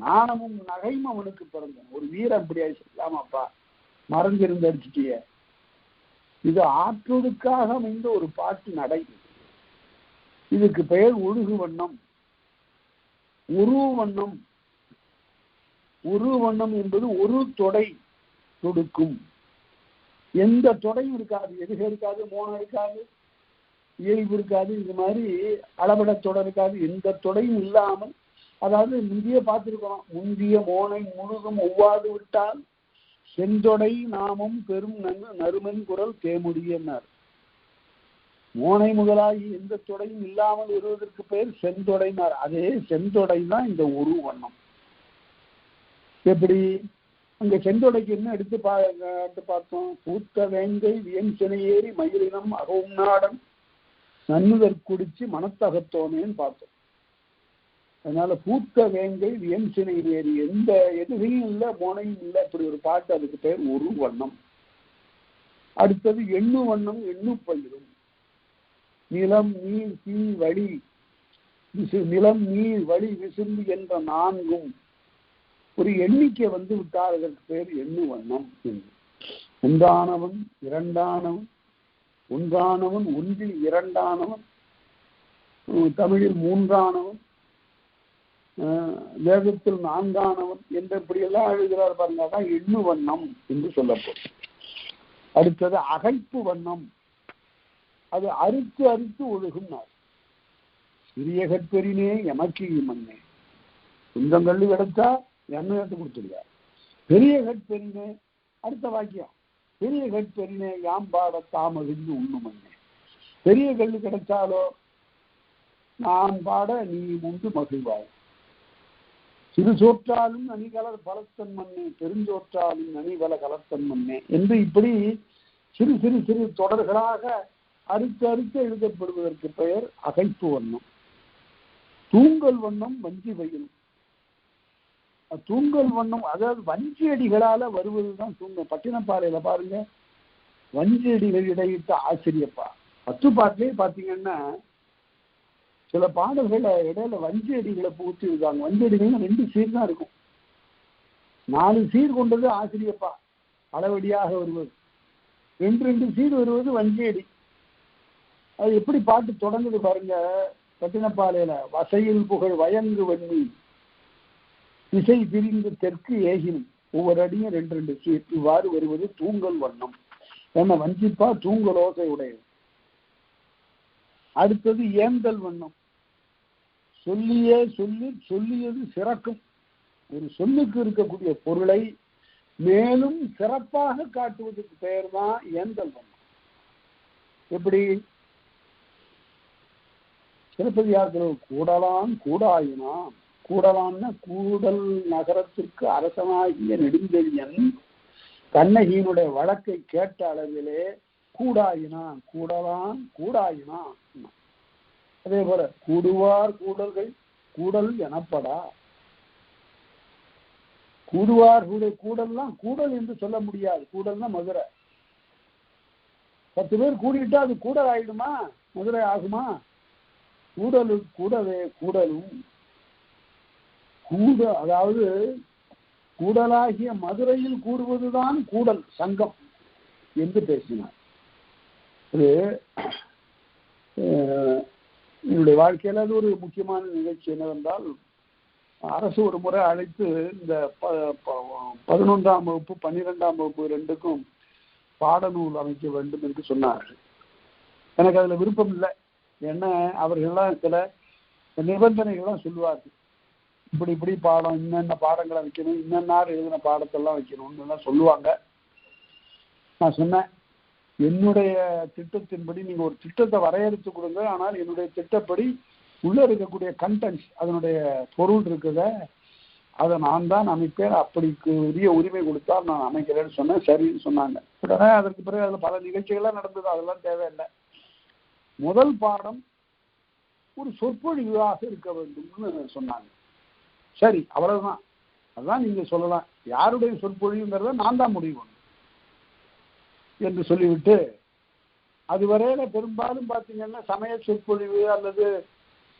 நாணமும் நகையும் அவனுக்கு பிறந்தேன். ஒரு வீரம் அப்படியா சொல்லாமாப்பா, மறைஞ்சிருந்து அடிச்சுட்டிய. இது ஆற்றொழுக்காக அமைந்த ஒரு பாட்டு நடை. இதுக்கு பெயர் ஒழுகு வண்ணம். உரு வண்ணம். உரு வண்ணம் என்பது ஒரு தொடை தொடுக்கும். எந்த தொடையும் இருக்காது, எதுக இருக்காது, மோனம் இருக்காது, இயல்பு இருக்காது, இது மாதிரி அளபட தொடர் இருக்காது, எந்த தொடையும் இல்லாமல். அதாவது முந்திய பார்த்திருக்கிறோம், முந்திய மோனை முழுதும் ஒவ்வாது விட்டால் செந்தொடை நாமம் பெரும் நறுமன் குரல் தேமுடியன்னார். மோனை முதலாகி எந்த தொடையும் இல்லாமல் வருவதற்கு பெயர் செந்தொடைனார். அதே செந்தொடை தான் இந்த ஒரு வண்ணம். எப்படி? அங்க செந்தொடைக்கு என்ன எடுத்து பார்த்தோம்? பூத்த வேங்கை வியன்சனை ஏறி மயிலினம் அகவும் நாடன் நன்னுதற்குடிச்சு மனத்தகத்தோனேன்னு பார்த்தோம். அதனால பூத்த வேங்கை வியன்சினை ஏறி, எந்த எதுகையும் இல்லை, மோனையும் இல்லை, இப்படி ஒரு பாட்டு. அதுக்கு பேர் ஒரு வண்ணம். அடுத்தது எண்ணு வண்ணம். எண்ணு பயிரும். நிலம் நீர் தீ வழி நிலம் நீர் வழி விசும்பு என்ற 4ம் ஒரு எண்ணிக்கை வந்து விட்டால் அதற்கு பேர் எண்ணு வண்ணம். ஒன்றானவன் இரண்டானவன், ஒன்றானவன் ஒன்றில் இரண்டானவன், தமிழில் 3ஆனவன், வேதத்தில் 4ஆனவன் என்ற இப்படியெல்லாம் எழுதுகிறார் பாருங்க. அதான் எண்ணு வண்ணம் என்று சொல்லப்படும். அடுத்தது அகைப்பு வண்ணம். அது அறுத்து அறுத்து ஒழுகுனார். சிறிய கற்பெறினே எமக்கு மண்ணே, கொஞ்சம் கல்லு கிடைச்சா எண்ணெய் எடுத்து கொடுத்துருக்கார். பெரிய கற்பெறினே அடுத்த வாக்கியம், பெரிய கற்பெறினே யாம்பாட தாமகிழ்ந்து உண்ணுமண்ணே. பெரிய கல் கிடைச்சாலோ நான் பாட நீ முண்டு மகிழ்வாய். சிறு சோற்றாலும் நனிகலர் பலத்தன் மண்ணே, பெருஞ்சோற்றாலும் நனிவல கலத்தன் மண்ணே என்று இப்படி சிறு சிறு சிறு தொடர்களாக அறுத்து அறுத்து எழுதப்படுவதற்கு பெயர் அகைப்பு வண்ணம். தூங்கல் வண்ணம் வஞ்சி வயலும். தூங்கல் வண்ணம் அதாவது வஞ்சி அடிகளால வருவதுதான் தூங்கல். பட்டினப்பாறையில பாருங்க, வஞ்சி அடிகள் இடையிட்ட ஆசிரியப்பா 10 பாட்டிலே பாத்தீங்கன்னா சில பாடல்களை இடையில வஞ்சி அடிகளை பூத்தி இருக்காங்க. வஞ்சி அடிகள் 2 சீர் தான் இருக்கும். 4 சீர் கொண்டது ஆசிரியப்பா அளவடியாக வருவது, 2 சீர் வருவது வஞ்சி அடி. அது எப்படி பாட்டு தொடங்குது பாருங்க. பட்டினப்பாலையில வசையில் புகழ் வயங்கு வன்னி திசை பிரிந்து தெற்கு ஏகினும், ஒவ்வொரு அடியும் 2 சீர் இவ்வாறு வருவது தூங்கல் வண்ணம். ஏன்னா வஞ்சிப்பா தூங்கல் ஓசை உடையது. அடுத்தது ஏந்தல் வண்ணம். சொல்லியே சொல்லி சொல்லியது சிறக்கும். ஒரு சொல்லுக்கு இருக்கக்கூடிய பொருளை மேலும் சிறப்பாக காட்டுவதற்கு பெயர் தான் ஏந்தல் வண்ணம். எப்படி சிலப்பதிகாரத்தில் கூடலான் கூடாயினான், கூடலான்னா கூடல் நகரத்திற்கு அரசனாகிய நெடுஞ்செழியன் கண்ணகியினுடைய வழக்கை கேட்ட அளவிலே கூடாயினான், கூடலான் கூடாயினான். அதே போல கூடுவார் கூடல்கள் கூடல் எனப்படா. கூடுவார் கூடல்லாம் கூடல் என்று சொல்ல முடியாது. கூடல்னா மதுரை. 10 பேர் கூடிட்டா அது கூடல் ஆயிடுமா? மதுரை ஆகுமா? கூடலு கூடவே கூடலும் கூட, அதாவது கூடலாகிய மதுரையில் கூடுவதுதான் கூடல் சங்கம் என்று பேசினார். அது என்னுடைய வாழ்க்கையில் அது ஒரு முக்கியமான நிகழ்ச்சி. என்னவென்றால், அரசு ஒரு முறை அழைத்து இந்த 11ஆம் வகுப்பு 12ஆம் வகுப்பு 2க்கும் பாடநூல் அமைக்க வேண்டும் என்று சொன்னார்கள். எனக்கு அதில் விருப்பம் இல்லை. என்ன, அவர்கள்லாம் சில நிபந்தனைகள்லாம் சொல்லுவார்கள். இப்படி இப்படி பாடம், இன்னென்ன பாடங்களை வைக்கணும், இன்னென்னார் எழுதின பாடத்தெல்லாம் வைக்கணும்னு சொல்லுவாங்க. நான் சொன்னேன், என்னுடைய திட்டத்தின்படி நீங்க ஒரு திட்டத்தை வரையறுத்து கொடுங்க. ஆனால் என்னுடைய திட்டப்படி உள்ள இருக்கக்கூடிய கண்டென்ட்ஸ், அதனுடைய பொருள் இருக்குத, அதை நான் தான் அமைப்பேன். அப்படிக்கு உரிய உரிமை கொடுத்தால் நான் அமைக்கிறேன்னு சொன்னேன். சரின்னு சொன்னாங்க. உடனே அதற்கு பிறகு அதில் பல நிகழ்ச்சிகள்லாம் நடந்தது. அதெல்லாம் தேவையில்லை. முதல் பாடம் ஒரு சொற்பொழிவாக இருக்க வேண்டும்னு சொன்னாங்க. சரி, அவ்வளவுதான். அதுதான் நீங்க சொல்லலாம். யாருடைய சொற்பொழிவுங்கிறத நான் தான் முடிவு என்று சொல்லிவிட்டு, அதுவரையில பெரும்பாலும் பார்த்தீங்கன்னா சமய சொற்பொழிவு அல்லது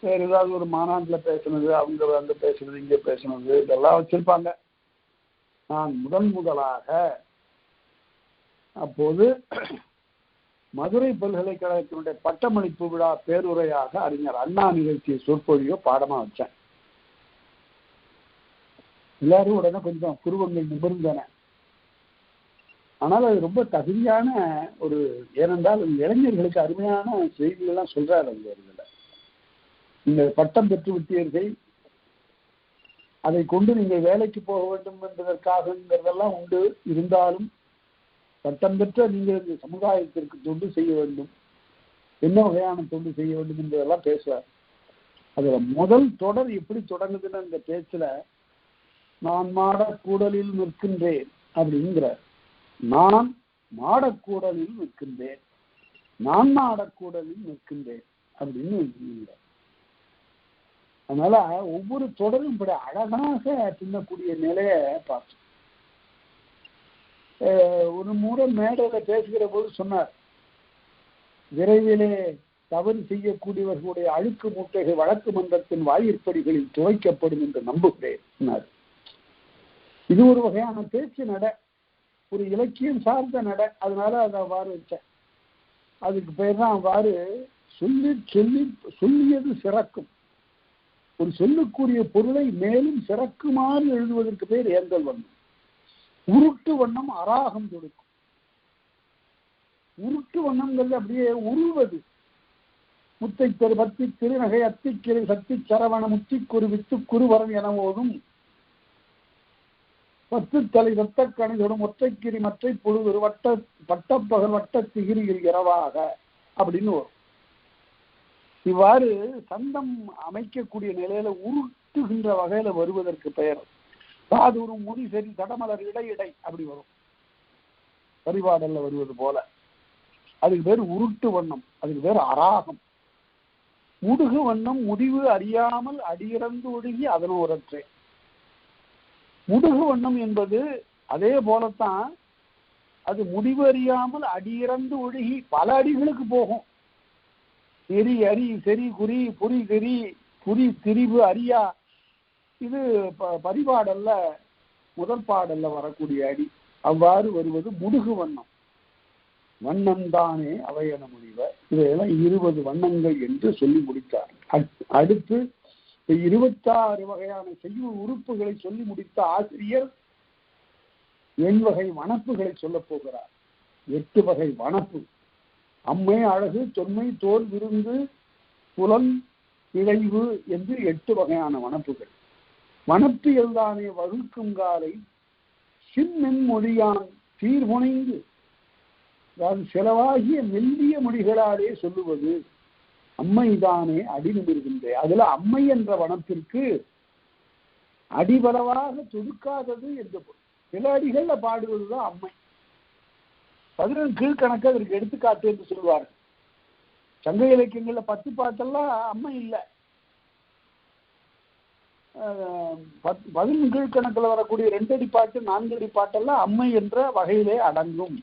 வேறு ஏதாவது ஒரு மாநாட்டில் பேசுனது, அவங்க வந்து பேசுனது, இங்கே பேசுனது, இதெல்லாம் வச்சிருப்பாங்க. நான் முதலாக அப்போது மதுரை பல்கலைக்கழகத்தினுடைய பட்டமளிப்பு விழா பேருரையாக அறிஞர் அண்ணா நிகழ்ச்சிய சொற்பொழிவோ பாடமா வச்சேன். எல்லாரும் உடனே கொஞ்சம் புருவங்கள் நிமிர்ந்தன. ஆனால் அது ரொம்ப தகுதியான ஒரு, ஏனென்றால் இளைஞர்களுக்கு அருமையான செய்திகள்லாம் சொல்றாரு. அந்த இதில் நீங்கள் பட்டம் பெற்று விட்டீர்கள், அதை கொண்டு நீங்கள் வேலைக்கு போக வேண்டும் என்பதற்காகங்கிறதெல்லாம் உண்டு. இருந்தாலும் பட்டம் பெற்ற நீங்கள் இந்த சமுதாயத்திற்கு தொண்டு செய்ய வேண்டும், என்ன வகையான தொண்டு செய்ய வேண்டும் என்பதெல்லாம் பேசுவார். அதுல முதல் தொடர் எப்படி தொடங்குதுன்னு அந்த பேச்சுல, நான் மாடக்கூடலில் நிற்கின்றேன் அப்படிங்கிறார். நான் மாடக்கூடலில் நிற்கின்றேன், நான் மாடக்கூடலில் நிற்கின்றேன் அப்படின்னு. அதனால ஒவ்வொரு தொடரும் இப்படி அழகாக பின்னக்கூடிய நிலையை பார்த்தோம். ஒரு முறை மேடையில பேசுகிற போது சொன்னார், விரைவிலே தவறு செய்யக்கூடியவர்களுடைய அழுக்கு மூட்டைகள் வழக்கு மன்றத்தின் வாயிற்படிகளில் துவைக்கப்படும் என்று நம்புகிறேன். இது ஒரு வகையான பேச்சு நட, ஒரு இலக்கியம் சார்ந்த நட. அதனால அதை அவ்வாறு வச்சேன். அதுக்கு பேர் தான் அவ்வாறு சொல்லி சொல்லி சொல்லியது சிறக்கும். ஒரு சொல்லுக்குரிய பொருளை மேலும் சிறக்குமாறு எழுதுவதற்கு பேர் ஏந்தல் வண்ணம். உருட்டு வண்ணம் அராகம் கொடுக்கும். உருட்டு வண்ணங்கள் அப்படியே உருவது. முத்தை தெரு பத்தி திருநகை அத்திக்கிரை சத்தி சரவண முத்தி குரு வித்து குருவரன் என போதும் 10 தலை ரத்த கணிதொடும் ஒற்றைக்கிரி மற்றை பொழுது வட்ட பட்டப்பகல் வட்ட திகிரியில் இரவாக அப்படின்னு வரும். இவ்வாறு சந்தம் அமைக்கக்கூடிய நிலையில உருட்டுகின்ற வகையில வருவதற்கு பெயர் சாதூரும் முடி சரி தடமலர் இடை அப்படி வரும். பரிபாடல்ல வருவது போல அதுக்கு பேர் உருட்டு வண்ணம், அதுக்கு பேர் அராகம். முடுகு வண்ணம் முடிவு அறியாமல் அடியிறந்து ஒழுகி அதனோரற்றே. முடுகு வண்ணம் என்பது அதே போலத்தான், அது முடிவு அறியாமல் அடியிறந்து ஒழுகி பல அடிகளுக்கு போகும். எரி அரி செரி குறி புரி தெரி புரி திரிவு அரியா, இது பரிபாடல்ல முதல் பாடல்ல வரக்கூடிய அடி. அவ்வாறு வருவது முடுகு வண்ணம். வண்ணம்தானே அவையென முடிவ. இதையெல்லாம் 20 வண்ணங்கள் என்று சொல்லி முடித்தார். அடுத்து 26 வகையான செய்யுள் உறுப்புகளை சொல்லி முடித்த ஆசிரியர் எண்வகை வனப்புகளை சொல்ல போகிறார். 8 வகை வனப்பு: அம்மை, அழகு, தொன்மை, தோல், விருந்து, புலன், இழைவு என்று 8 வகையான வனப்புகள். வனப்பியல் தானே வகுக்கும் காலை சின்மென் மொழியான் சீர்முனைந்து, அதாவது செலவாகிய மெல்லிய மொழிகளாலே சொல்லுவது அம்மைதானே அடி நிமிர்கின்ற. அதுல அம்மை என்ற வனத்திற்கு அடிபலவாக தொடுக்காதது என்று சில அடிகள்ல பாடுவதுதான் அம்மை. 11 கீழ்கணக்கு அதற்கு எடுத்துக்காட்டு என்று சொல்வார்கள். சங்க இலக்கியங்கள்ல 10 பாட்டெல்லாம் அம்மை இல்லை. 11 கீழ்கணக்கில் வரக்கூடிய 2 அடி பாட்டு 4 அடி பாட்டெல்லாம் அம்மை என்ற வகையிலே அடங்கும்.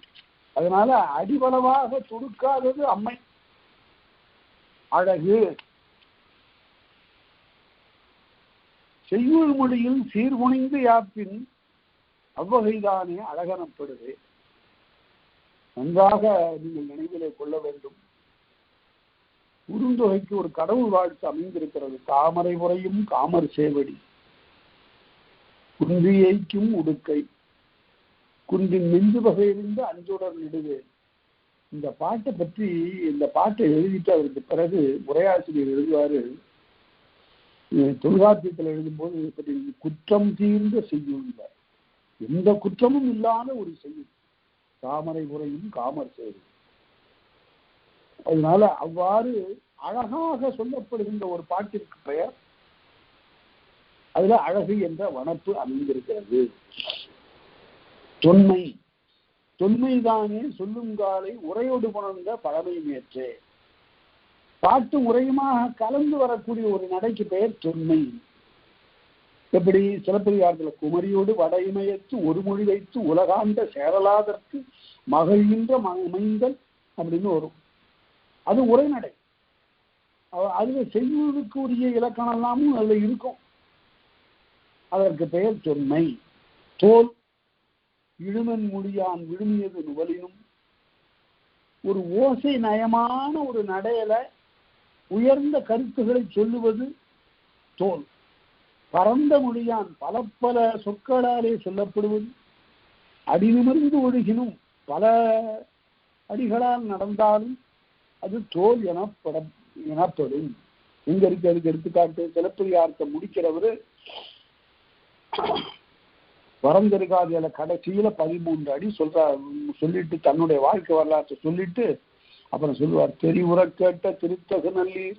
அதனால அடிபலவாக தொடுக்காதது அம்மை. அழகு செய்யுள் மொழியில் சீர்முனைந்து யாப்பின் அவ்வகைதானே அழகனப்படுது. நன்றாக நீங்கள் நினைவிலே கொள்ள வேண்டும். குறுந்தொகைக்கு ஒரு கடவுள் வாழ்த்து அமைந்திருக்கிறது. தாமரை உரையும் காமர் சேவடி குன்றியைக்கும் உடுக்கை குன்றின் நெஞ்சு வகையிலிருந்து அஞ்சுடர் நெடுவே. இந்த பாட்டை பற்றி, இந்த பாட்டை எழுதிட்டு அதற்கு பிறகு உரையாசிரியர் எழுதுவாரு. தொல்காப்பியத்தில் எழுதும்போது பற்றி குற்றம் தீர்ந்த செய்யுள், எந்த குற்றமும் இல்லாத ஒரு செய்யுள் தாமரை உரையும் காமர் சேவடி. அதனால அவ்வாறு அழகாக சொல்லப்படுகின்ற ஒரு பாட்டிற்கு பெயர், அதுல அழகு என்ற வனப்பு அமைந்திருக்கிறது. தொன்மை, தொன்மைதானே சொல்லும் காலை உரையோடு புணர்ந்த பழமை மேற்றே. பாட்டு உரையுமாக கலந்து வரக்கூடிய ஒரு நடைக்கு பெயர் தொன்மை. எப்படி சிலப்பதிகாரத்துல குமரியோடு வட இமயத்து ஒரு மொழி வைத்து உலகாண்ட சேரலாதற்கு மகிழ்கின்ற மைந்தல் அப்படின்னு வரும். அது உரைநடை. அதுல செய்யுளுக்கு உரிய இலக்கணம் எல்லாமும் அதுல இருக்கும். அதற்கு பெயர் தொன்மை. தோல் இழுமன் மொழியான் விழுமியது நுவலினும், ஒரு ஓசை நயமான ஒரு நடையில உயர்ந்த கருத்துக்களை சொல்லுவது தோல். பரந்த மொழியான் பல பல சொற்களாலே சொல்லப்படுவது, அடிநிமிர்ந்து ஒழுகினும் பல அடிகளால் நடந்தாலும் அது தோல் எனப்படும். எங்க இருக்கு அதுக்கு எடுத்துக்காட்டு? சிலப்பதிகாரத்தை முடிக்கிறவரு வரந்திருக்காதில கடைசியில 13 அடி சொல்லிட்டு தன்னுடைய வாழ்க்கை வரலாற்றை சொல்லிட்டு அப்புறம் சொல்லுவார், தெரிவுற கேட்ட திருத்தகு நல்லீர்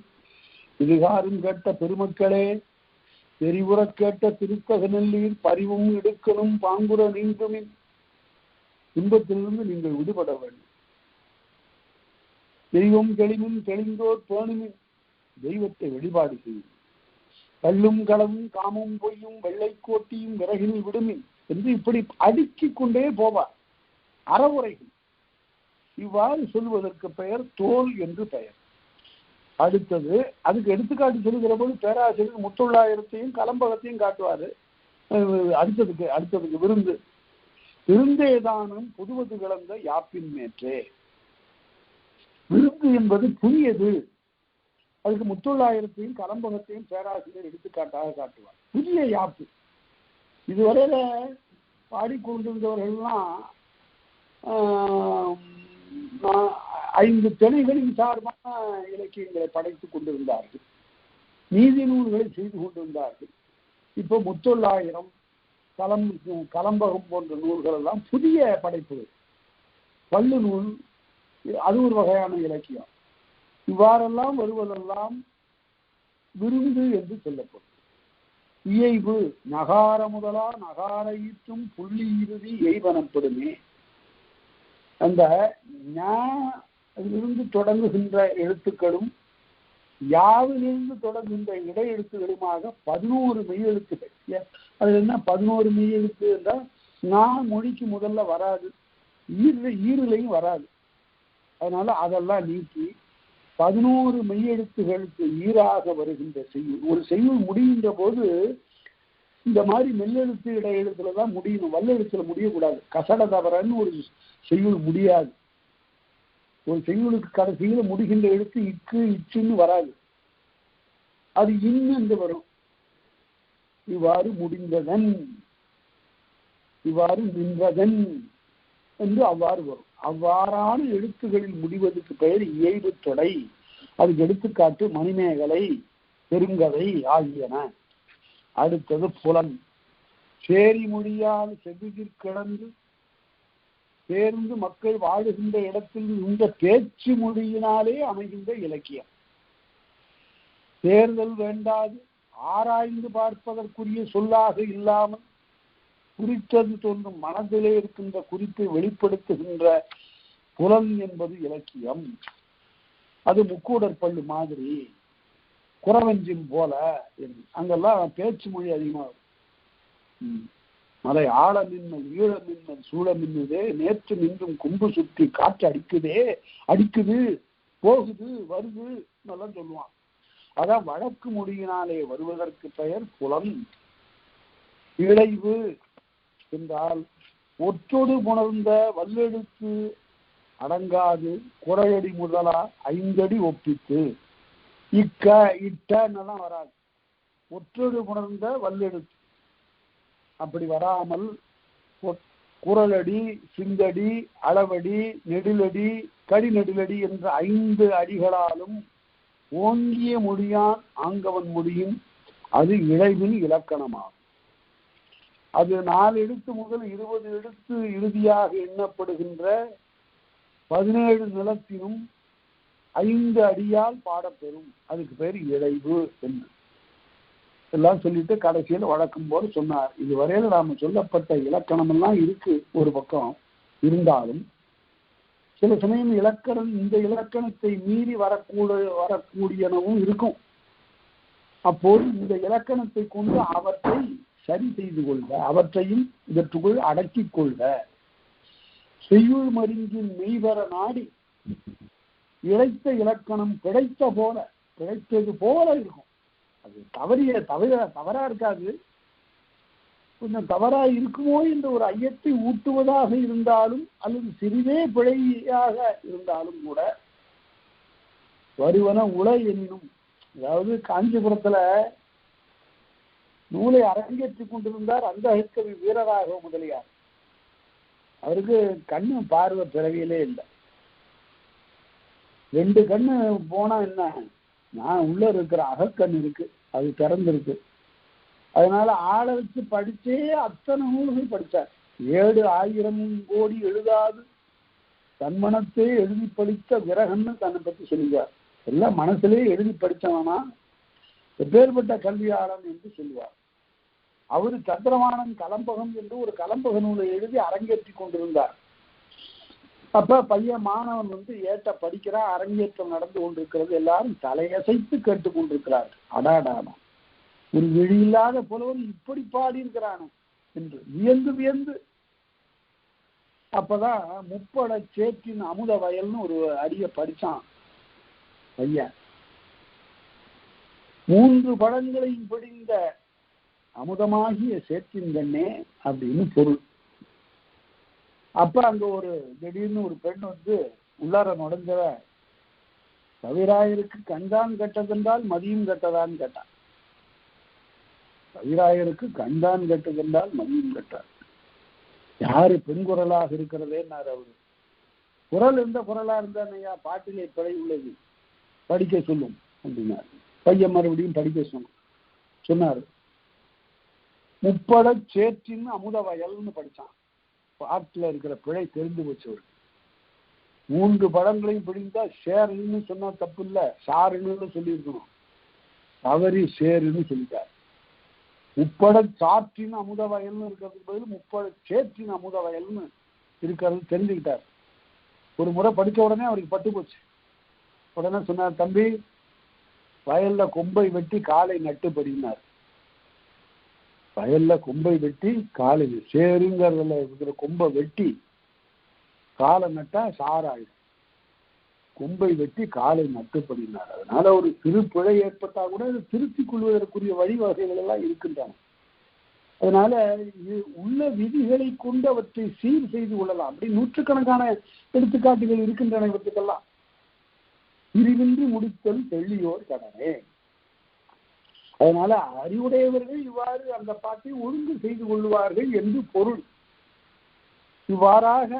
இதுகாரும் கேட்ட பெருமக்களே, தெரிவுற கேட்ட திருத்தகு நல்லீர் பரிவும் இடுக்கணும் பாங்குற நீங்குமின், துன்பத்திலிருந்து நீங்கள் விடுபட வேண்டும். தெய்வம் தெளிமின் தெளிந்தோர் பேணுமின், தெய்வத்தை வழிபாடு செய்யும். கல்லும் களவும் காமும் பொய்யும் வெள்ளை கோட்டியும் விறகினில் விடுமின் என்று இப்படி அடுக்கிக் கொண்டே போவார். அறவுரைகள் இவ்வாறு சொல்வதற்கு பெயர் தோல் என்று பெயர். அடுத்தது அதுக்கு எடுத்துக்காட்டு சொல்லுகிற போது பேராசிரியர் முத்தொள்ளாயிரத்தையும் கலம்பகத்தையும் காட்டுவாரு. அடுத்ததுக்கு விருந்து. விருந்தேதானும் புதுவது கிளந்த யாப்பின் மேற்றே. விருந்து என்பது புதியது. அதுக்கு முத்தொள்ளாயிரத்தையும் கலம்பகத்தையும் பேராசிரியர் எடுத்துக்காட்டாக காட்டுவார். புதிய யாப்பு. இதுவரையில பாடிக்கொண்டிருந்தவர்கள்லாம் 5 திணைகளின் சார்பான இலக்கியங்களை படைத்துக் கொண்டிருந்தார்கள். நீதி நூல்களை செய்து கொண்டிருந்தார்கள். இப்போ முத்தொள்ளாயிரம், கலம்பகம் போன்ற நூல்கள் எல்லாம் புதிய படைப்புகள். பள்ளு நூல் அது ஒரு வகையான இலக்கியம். இவ்வாறெல்லாம் வருவதெல்லாம் விருந்து என்று சொல்லப்படும். இயைபு நகார முதலா நகார ஈற்றும் புள்ளி இறுதி எய்வனப்படுமே. அந்த அதிலிருந்து தொடங்குகின்ற எழுத்துக்களும் யாவிலிருந்து தொடங்குகின்ற இடை எழுத்துக்களுமாக 11 மெய் எழுத்துக்கள். அது என்ன 11 மெய் எழுத்து என்றால் நான் மொழிக்கு முதல்ல வராது, ஈரிலையும் வராது. அதனால அதெல்லாம் நீக்கி 11 மெய்யெழுத்துகளுக்கு ஈராக வருகின்ற செய்யுள். ஒரு செய்யுள் முடிகின்ற போது இந்த மாதிரி மெல்லெழுத்து இடையெழுத்துலதான் முடியணும், வல்லெழுத்துல முடியக்கூடாது. கசட தவறன்னு ஒரு செய்யுள் முடியாது. ஒரு செய்யுளுக்கு கடைசியில முடிகின்ற எழுத்து இக்கு இச்சுன்னு வராது, அது என்று வரும். இவ்வாறு முடிந்ததன், இவ்வாறு நின்றதன் என்று அவ்வாறு வரும். அவ்வாறான எழுத்துகளில் முடிவதற்கு பெயர் இயைபு தொடை. அதுக்கு எடுத்துக்காட்டு மணிமேகலை, பெருங்கதை ஆகியன. அடுத்தது புலன். சேரி மொழியால் செவிகிற் கிடந்து சேர்ந்து மக்கள் வாழுகின்ற இடத்தில் இந்த பேச்சு மொழியினாலே அமைகின்ற இலக்கியம். தேர்தல் வேண்டாது ஆராய்ந்து பார்ப்பதற்குரிய சொல்லாக இல்லாமல் குறித்தது தோன்றும் மனதிலே இருக்கின்ற குறிப்பை வெளிப்படுத்துகின்ற புலன் என்பது இலக்கியம். அது முக்கூடற் பள்ளு மாதிரி, குறவஞ்சின் போல. அங்கெல்லாம் பேச்சு மொழி அதிகமாகும். மலை ஆழ மின்னல் ஈழ மின்னல் சூழ மின்னுதே, நேற்று நின்றும் கும்பு சுற்றி காற்று அடிக்குது போகுது வருது நல்லா சொல்லுவான். அதான் வழக்கு மொழியினாலே வருவதற்கு பெயர் புலம். இளைவு என்றால் ஒற்றொடு புணர்ந்த வல்லெழுத்து அடங்காது குறையடி முதலா 5 அடி ஒப்பித்து இக்க இட்டன்னெல்லாம் வராது. ஒற்றொடு புணர்ந்த வல்லெழுத்து அப்படி வராமல் குரலடி, சிங்கடி, அளவடி, நெடிலடி, கடி நெடிலடி என்ற 5 அடிகளாலும் ஓங்கிய மொழியான் ஆங்கவன் மொழியும் அது இளைவின் இலக்கணமாகும். அது 4 எழுத்து முதல் 20 எழுத்து இறுதியாக எண்ணப்படுகின்ற 17 நிலத்திலும் 5 அடியால் பாடப்பெறும். அதுக்கு பேர் இளைவு என்று எல்லாம் சொல்லிட்டு கடைசியில் வழக்கம் போல சொன்னார். இதுவரையில நாம சொல்லப்பட்ட இலக்கணம் எல்லாம் இருக்கு ஒரு பக்கம் இருந்தாலும், சில சமயம் இந்த இலக்கணத்தை மீறி வரக்கூடியனவும் இருக்கும். அப்போது இந்த இலக்கணத்தை கொண்டு அவற்றை சரி செய்து கொள்க, அவற்றையும் இதற்குள் அடக்கிக் கொள்க. செய்யுள் மருங்கின் மெய்வர நாடி இழைத்த இலக்கணம் பிழைத்தது போல இருக்கும். அது தவறா இருக்காது, கொஞ்சம் தவறா இருக்குமோ என்ற ஒரு ஐயத்தை ஊட்டுவதாக இருந்தாலும் அல்லது சிறிதே பிழையாக இருந்தாலும் கூட வருவன உலை எனினும். அதாவது காஞ்சிபுரத்துல நூலை அரங்கேற்றிக் கொண்டிருந்தார் அந்த கவி வீரராக முதலியார். அவருக்கு கண்ணு பார்வை பிறவியிலே இல்லை. 2 கண்ணு போனா என்ன, நான் உள்ள இருக்கிற அகக்கண் இருக்கு, அது திறந்திருக்கு. அதனால ஆளை வச்சு படிச்சே அத்தனை நூல்கள் படித்தார். 7,000 கோடி எழுதாது தன்மனத்தை எழுதி படித்த விரகன்னு தன்னை பற்றி சொல்லுவார். எல்லாம் மனசிலே எழுதி படித்தவனா எப்பேற்பட்ட கல்வியாளன் என்று சொல்லுவார். அவரு சந்திரவாணன் கலம்பகம் என்று ஒரு கலம்பக நூலை எழுதி அரங்கேற்றி கொண்டிருந்தார். அப்ப பையன் மாணவன் ஏட்ட படிக்கிறான், அரங்கேற்றம் நடந்து கொண்டிருக்கிறது, எல்லாரும் தலையசைத்து கேட்டுக் கொண்டிருக்கிறார். அடாடாடா, ஒரு வெளியில்லாத புலவர் இப்படி பாடி இருக்கிறான் என்று வியந்து அப்பதான் முப்பட சேற்றின் அமுத வயல்னு ஒரு அடிய படிச்சான் பையன். 3 படங்களையும் பிடிந்த அமுதமாகிய சேற்றின் கண்ணே அப்படின்னு பொருள். அப்ப அங்க திடீர்னு ஒரு பெண் உள்ளார நுழைஞ்சவ, கவிராயருக்கு கண்தான் கெட்டதென்றால் மதியும் கெட்டதான்னு கேட்டான். கவிராயருக்கு கண்தான் கெட்டதென்றால் மதியும் கெட்டார். யாரு பெண் குரலாக இருக்கிறதேன்னாரு அவரு. குரல் எந்த குரலா இருந்தானையா, பாட்டிலே பிழை உள்ளது, படிக்க சொல்லும் அப்படின்னாரு. பையன் மறுபடியும் படிக்க சொன்னாரு. முப்பட சேற்றின் அமுத வயல்னு படிச்சான். பாட்டுல இருக்கிற பிழை தெரிந்து போச்சு. 3 படங்களையும் பிடிந்தா ஷேருன்னு சொன்னா தப்பு இல்லை, ஷாருன்னு சொல்லியிருக்கணும். தவறி ஷேருன்னு சொல்லிட்டார். முப்பட சாற்றின் அமுத வயல்னு இருக்கிறதுக்கு பதில் முப்பட சேற்றின் அமுத வயல்னு இருக்கிறது தெரிஞ்சுக்கிட்டார். ஒரு முறை படித்த உடனே அவருக்கு பட்டு போச்சு. உடனே சொன்னார், தம்பி வயல்ல கொம்பை வெட்டி காலை நட்டு படினார். வயல்ல கொம்பை வெட்டி காலை சேருங்கிறதுல இருக்கிற கொம்பை வெட்டி காலை நட்டா சாராயிடும். கொம்பை வெட்டி காலை நட்டுப்படினார். அதனால ஒரு சிறு பிழை ஏற்பட்டா கூட அதை திருத்திக் கொள்வதற்குரிய வழிவகைகள் எல்லாம் இருக்கின்றன. அதனால இது உள்ள விதிகளை கொண்டு அவற்றை சீர் செய்து கொள்ளலாம். அப்படி நூற்றுக்கணக்கான எடுத்துக்காட்டுகள் இருக்கின்றன. இவற்றுக்கெல்லாம் பிரிவின்றி முடித்தல் தெள்ளியோர் கடனே. அதனால அறிவுடையவர்கள் இவ்வாறு அந்த பாட்டை ஒழுங்கு செய்து கொள்வார்கள் என்று பொருள். இவ்வாறாக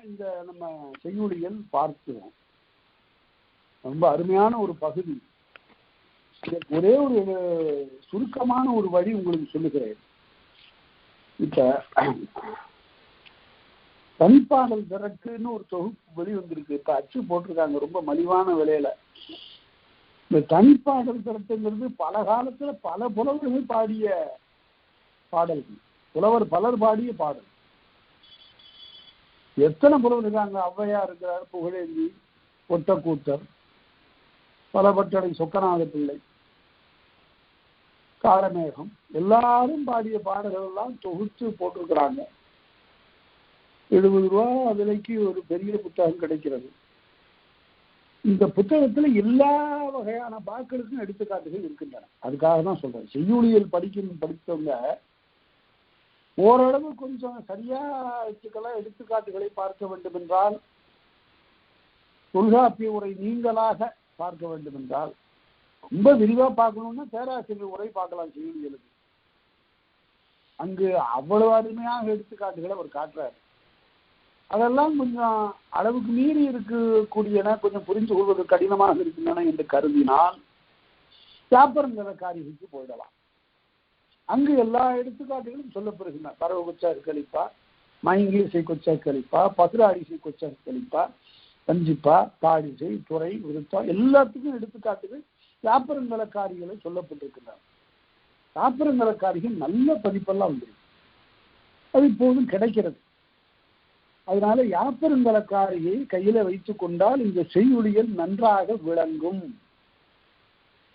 இந்த நம்ம செய்யுளியல் பார்க்கிறோம். ரொம்ப அருமையான ஒரு பகுதி. ஒரே ஒரு சுருக்கமான ஒரு வழி உங்களுக்கு சொல்லுகிறேன். இப்ப தனிப்பாடல் திரட்டுன்னு ஒரு தொகுப்பு வெளிவந்திருக்கு. இப்ப அச்சு போட்டிருக்காங்க ரொம்ப மலிவான விலையில. இந்த தனிப்பாடல் திரட்டுங்கிறது பல காலத்துல பல புலவர்கள் பாடிய பாடல்கள், புலவர் பலர் பாடிய பாடல். எத்தனை புலவர் இருக்காங்க? ஔவையார் இருக்கிறார், புகழேந்தி, ஒட்டக்கூத்தர், பலபட்டடை சொக்கநாத பிள்ளை, காலமேகம், எல்லாரும் பாடிய பாடல்கள் எல்லாம் தொகுத்து போட்டிருக்கிறாங்க. 70 ரூபா விலைக்கு ஒரு பெரிய புத்தகம் கிடைக்கிறது. இந்த புத்தகத்துல எல்லா வகையான பாக்களுக்கும் எடுத்துக்காட்டுகள் இருக்கின்றன. அதுக்காக தான் சொல்றேன். செய்யுளியல் படித்தவங்க ஓரளவு கொஞ்சம் சரியா எடுத்துக்காட்டுகளை பார்க்க வேண்டும் என்றால், தொல்காப்பிய உரை நீங்களாக பார்க்க வேண்டும் என்றால், ரொம்ப விரிவா பார்க்கணும்னா பேராசிரியர் உரை பார்க்கலாம். செய்யுளியலுக்கு அங்கு அவ்வளவு அருமையாக எடுத்துக்காட்டுகளை அவர் காட்டுறாரு. அதெல்லாம் கொஞ்சம் அளவுக்கு மீறி இருக்கக்கூடியன, கொஞ்சம் புரிந்து கொள்வது கடினமாக இருக்கின்றன என்று கருதினால் வியாபாரங்கிறக்காரிகளுக்கு போயிடலாம். அங்கு எல்லா எடுத்துக்காட்டுகளும் சொல்லப்படுகின்றன. பறவை கொச்சா கழிப்பா, மயங்கிசை கொச்சா கழிப்பா, பசுராடிசை கொச்சா கழிப்பா, கஞ்சிப்பா, தாடிசை, துறை, விருத்தா, எல்லாத்துக்கும் எடுத்துக்காட்டுகள் வியாபாரங்களக்காரிகளை சொல்லப்பட்டிருக்கின்றன. வியாபாரங்களக்காரிகள் நல்ல பதிப்பெல்லாம் வந்துருக்கு. அது இப்போதும் கிடைக்கிறது. அதனால யாப்பருங்கலக்காரியை கையில வைத்துக் கொண்டால் இந்த செய்யுளியல் நன்றாக விளங்கும்.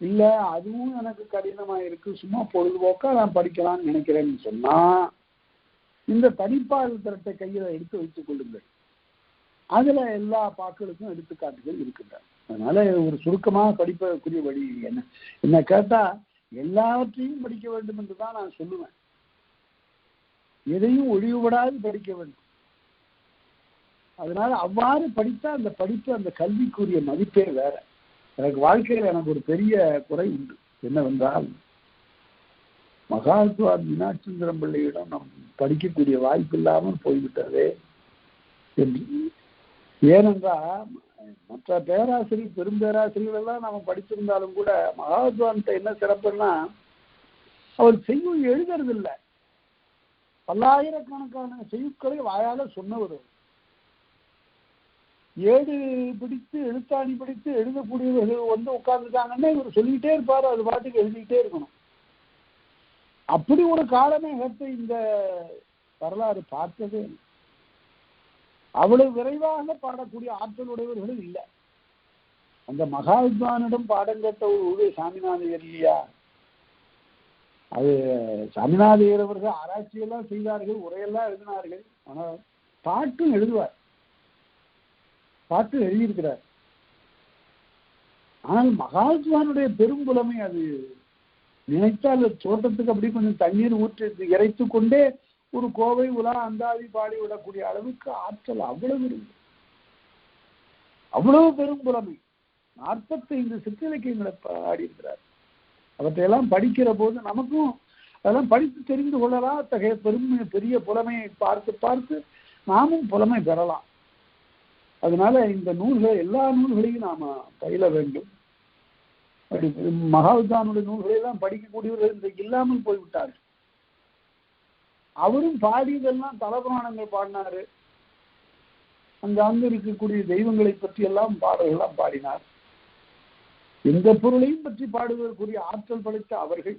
இல்ல அதுவும் எனக்கு கடினமா இருக்கு, சும்மா பொழுதுபோக்கா நான் படிக்கலாம்னு நினைக்கிறேன்னு சொன்னா இந்த தனிப்பாடல் திரட்டை கையில எடுத்து வைத்துக் கொள்ளுங்கள். அதுல எல்லா பாக்களுக்கும் எடுத்துக்காட்டுகள் இருக்கின்றன. அதனால ஒரு சுருக்கமாக படிப்பதற்குரிய வழி என்ன கேட்டா, எல்லாவற்றையும் படிக்க வேண்டும் என்றுதான் நான் சொல்லுவேன். எதையும் ஒழிவுபடாது படிக்க வேண்டும். அதனால அவ்வாறு படித்தா அந்த படிப்பு, அந்த கல்விக்குரிய மதிப்பே வேற. எனக்கு வாழ்க்கையில் எனக்கு ஒரு பெரிய குறை உண்டு. என்னவென்றால், மகாத்மா மீனாட்சிசுந்தரம் பிள்ளையிடம் நம் படிக்கக்கூடிய வாய்ப்பு இல்லாமல் போய்விட்டதே என்று. ஏனென்றால் மற்ற பேராசிரியர், பெரும் பேராசிரியர்கள் எல்லாம் நம்ம படித்திருந்தாலும் கூட மகாத்மான்ட்ட என்ன சிறப்புன்னா, அவர் செய்யுள் எழுதுறதில்லை. பல்லாயிரக்கணக்கான செய்யுட்களை வாயால சொன்னவர். ஏடு பிடித்து எழுத்தாணி பிடித்து எழுதக்கூடியவர்கள் வந்து உட்கார்ந்துட்டாங்கன்னா இவர் சொல்லிக்கிட்டே இருப்பாரு, அது பாட்டுக்கு எழுதிக்கிட்டே இருக்கணும். அப்படி ஒரு காலமேகத்தை இந்த வரலாறு பார்த்ததே. அவ்வளவு விரைவாக பாடக்கூடிய ஆற்றல் உடையவர்களும் இல்லை. அந்த மகாவித்வானிடம் பாடம் கேட்ட ஒரு சாமிநாதையர் இல்லையா, அது சாமிநாதையர் அவர்கள் ஆராய்ச்சியெல்லாம் செய்தார்கள், உரையெல்லாம் எழுதினார்கள். ஆனால் பாட்டும் எழுதுவார், பாட்டு எழுதியிருக்கிறார். ஆனால் மகாத்மானுடைய பெரும் புலமை அது. நினைத்தால் தோட்டத்துக்கு அப்படி கொஞ்சம் தண்ணீர் ஊற்றி இறைத்து கொண்டே ஒரு கோவை உலா அந்தாதி பாடி விடக்கூடிய அளவுக்கு ஆற்றல் அவ்வளவு இருக்கு. அவ்வளவு பெரும் புலமை. 45 சிற்றிலக்கியங்களை பாடியிருக்கிறார். அவற்றையெல்லாம் படிக்கிற போது நமக்கும் அதெல்லாம் படித்து தெரிந்து கொள்ளலாம். அத்தகைய பெரிய புலமையை பார்த்து பார்த்து நாமும் புலமை பெறலாம். அதனால இந்த நூல்களை, எல்லா நூல்களையும் நாம பயில வேண்டும். மகாவித்வானுடைய நூல்களை எல்லாம் படிக்கக்கூடியவர்கள் இன்றைக்கு இல்லாமல் போய்விட்டார்கள். அவரும் பாடியதெல்லாம் தலபுராணங்கள் பாடினாரு. அங்காங்கு இருக்கக்கூடிய தெய்வங்களை பற்றி எல்லாம் பாடல்கள்லாம் பாடினார். எந்த பொருளையும் பற்றி பாடுவதற்குரிய ஆற்றல் படைத்த அவர்கள்,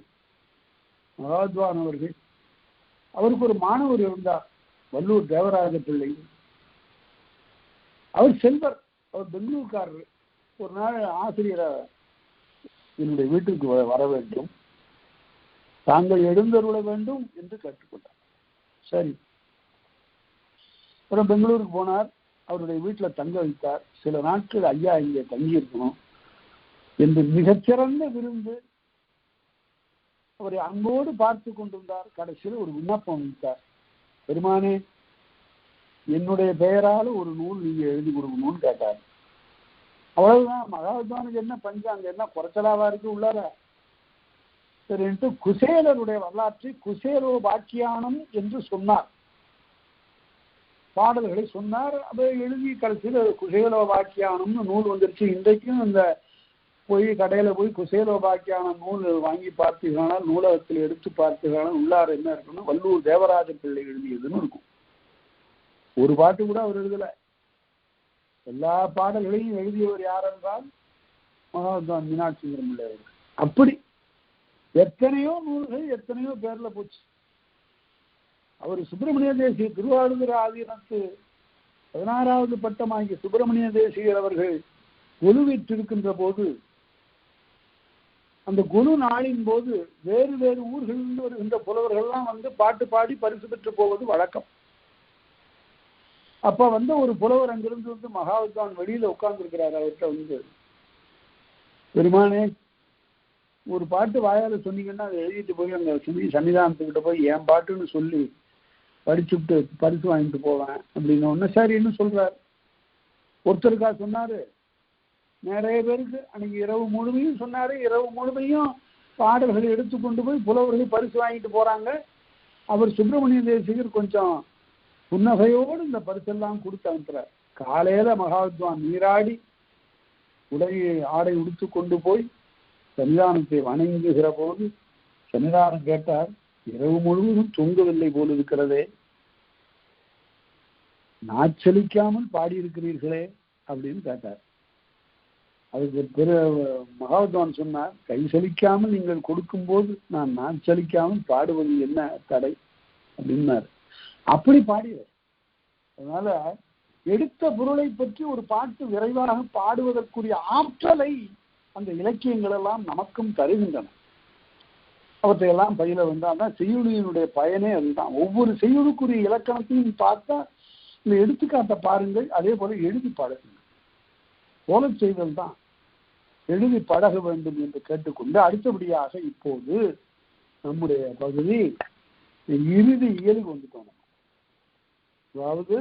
மகாத்வான் அவர்கள். அவருக்கு ஒரு மாணவர் இருந்தார், வல்லூர் தேவராஜ பிள்ளை. அவர் செல்வர், அவர் பெங்களூர்காரர். ஒரு நாள் ஆசிரியரை என்னுடைய வீட்டுக்கு வர வேண்டும், தாங்கள் எழுந்தருள வேண்டும் என்று கேட்டுக்கொண்டார். சரி, அப்புறம் பெங்களூருக்கு போனார். அவருடைய வீட்டில் தங்க வைத்தார். சில நாட்கள் ஐயா இங்கே தங்கி இருக்கணும் என்று மிகச்சிறந்த விருந்து அவரை அங்கோடு பார்த்து கொண்டிருந்தார். கடைசியில் ஒரு விண்ணப்பம் வைத்தார். பெருமானே, என்னுடைய பெயரால் ஒரு நூல் நீங்க எழுதி கொடுக்கணும்னு கேட்டார். அவ்வளவுதான். மகாத்வானுக்கு என்ன பஞ்சம், அங்க என்ன குறைச்சலாவா இருக்கு உள்ளார? சரின்ட்டு குசேலருடைய வரலாற்றை குசேலோ பாக்கியானம் என்று சொன்னார். பாடல்களை சொன்னார். அதை எழுதி கடைசியில் குசேலோ பாக்கியானம்னு நூல் வந்துருச்சு. இன்றைக்கும் இந்த போய் கடையில போய் குசேலோ பாக்கியானம் நூல் வாங்கி பார்த்தீங்கன்னா, நூலகத்தில் எடுத்து பார்த்தீங்கன்னா உள்ளார என்ன இருக்குன்னா, வல்லூர் தேவராஜ பிள்ளை எழுதியதுன்னு இருக்கும். ஒரு பாட்டு கூட அவர் எழுதல. எல்லா பாடல்களையும் எழுதியவர் யார் என்றால் மகாத்வான் மீனாட்சி சுந்தரம் பிள்ளை அவர்கள். அப்படி எத்தனையோ நூல்கள் எத்தனையோ பேர்ல போச்சு. அவர் சுப்பிரமணிய தேசிய திருவாரூர் ஆதீனத்து 16வது பட்டமாகிய சுப்பிரமணிய தேசியர் அவர்கள் கொலுவிற்றிருக்கின்ற போது, அந்த குரு நாளின் போது வேறு வேறு ஊர்களில் வருகின்ற புலவர்கள்லாம் வந்து பாட்டு பாடி பரிசு பெற்று போவது வழக்கம். அப்ப வந்து ஒரு புலவர் அங்கிருந்து வந்து மகாத்வான் வெளியில உட்கார்ந்து இருக்கிறார். அவர்கிட்ட வந்து, பெருமானே, ஒரு பாட்டு வாயால சொன்னீங்கன்னா அதை எழுதிட்டு போய் அங்க சன்னிதானத்துக்கிட்ட போய் என் பாட்டுன்னு சொல்லி படிச்சுட்டு பரிசு வாங்கிட்டு போவேன் அப்படின்னு ஒண்ணு சரின்னு சொல்றாரு. ஒருத்தருக்கா சொன்னாரு, நிறைய பேருக்கு அன்னைக்கு இரவு முழுமையும் சொன்னாரு. இரவு முழுமையும் பாடல்களை எடுத்துக்கொண்டு போய் புலவர்கள் பரிசு வாங்கிட்டு போறாங்க. அவர் சுப்பிரமணிய தேசிகர் கொஞ்சம் புன்னகையோடு இந்த பரிசெல்லாம் கொடுத்து அனுப்புறார். காலையில மகாத்வான் நீராடி உடையை ஆடை உடுத்து கொண்டு போய் சன்னிதானத்தை வணங்குகிற போது சன்னிதானம் கேட்டார், இரவு முழுவதும் தூங்கவில்லை போல் இருக்கிறதே, நாச்சலிக்காமல் பாடியிருக்கிறீர்களே அப்படின்னு கேட்டார். அதுக்கு பிற மகாத்வான் சொன்னார், கை சலிக்காமல் நீங்கள் கொடுக்கும் போது நான் நாச்சலிக்காமல் பாடுவது என்ன தடை அப்படின்னார். அப்படி பாடியவர். அதனால எடுத்த பொருளை பற்றி ஒரு பாட்டு விரைவாக பாடுவதற்குரிய ஆற்றலை அந்த இலக்கியங்கள் எல்லாம் நமக்கும் தருகின்றன. அவற்றையெல்லாம் பயில வந்தால்தான் செய்யுளியினுடைய பயனே அதுதான். ஒவ்வொரு செய்யுளுக்குரிய இலக்கணத்தையும் பார்த்தா இந்த எடுத்துக்காட்ட பாருங்கள். அதே போல எழுதி பழகுங்கள். போல செய்தல் தான் எழுதி பழக வேண்டும் என்று கேட்டுக்கொண்டு, அடுத்தபடியாக இப்போது நம்முடைய பகுதி இறுதி இயலுக்கு வந்துட்டோம். அதாவது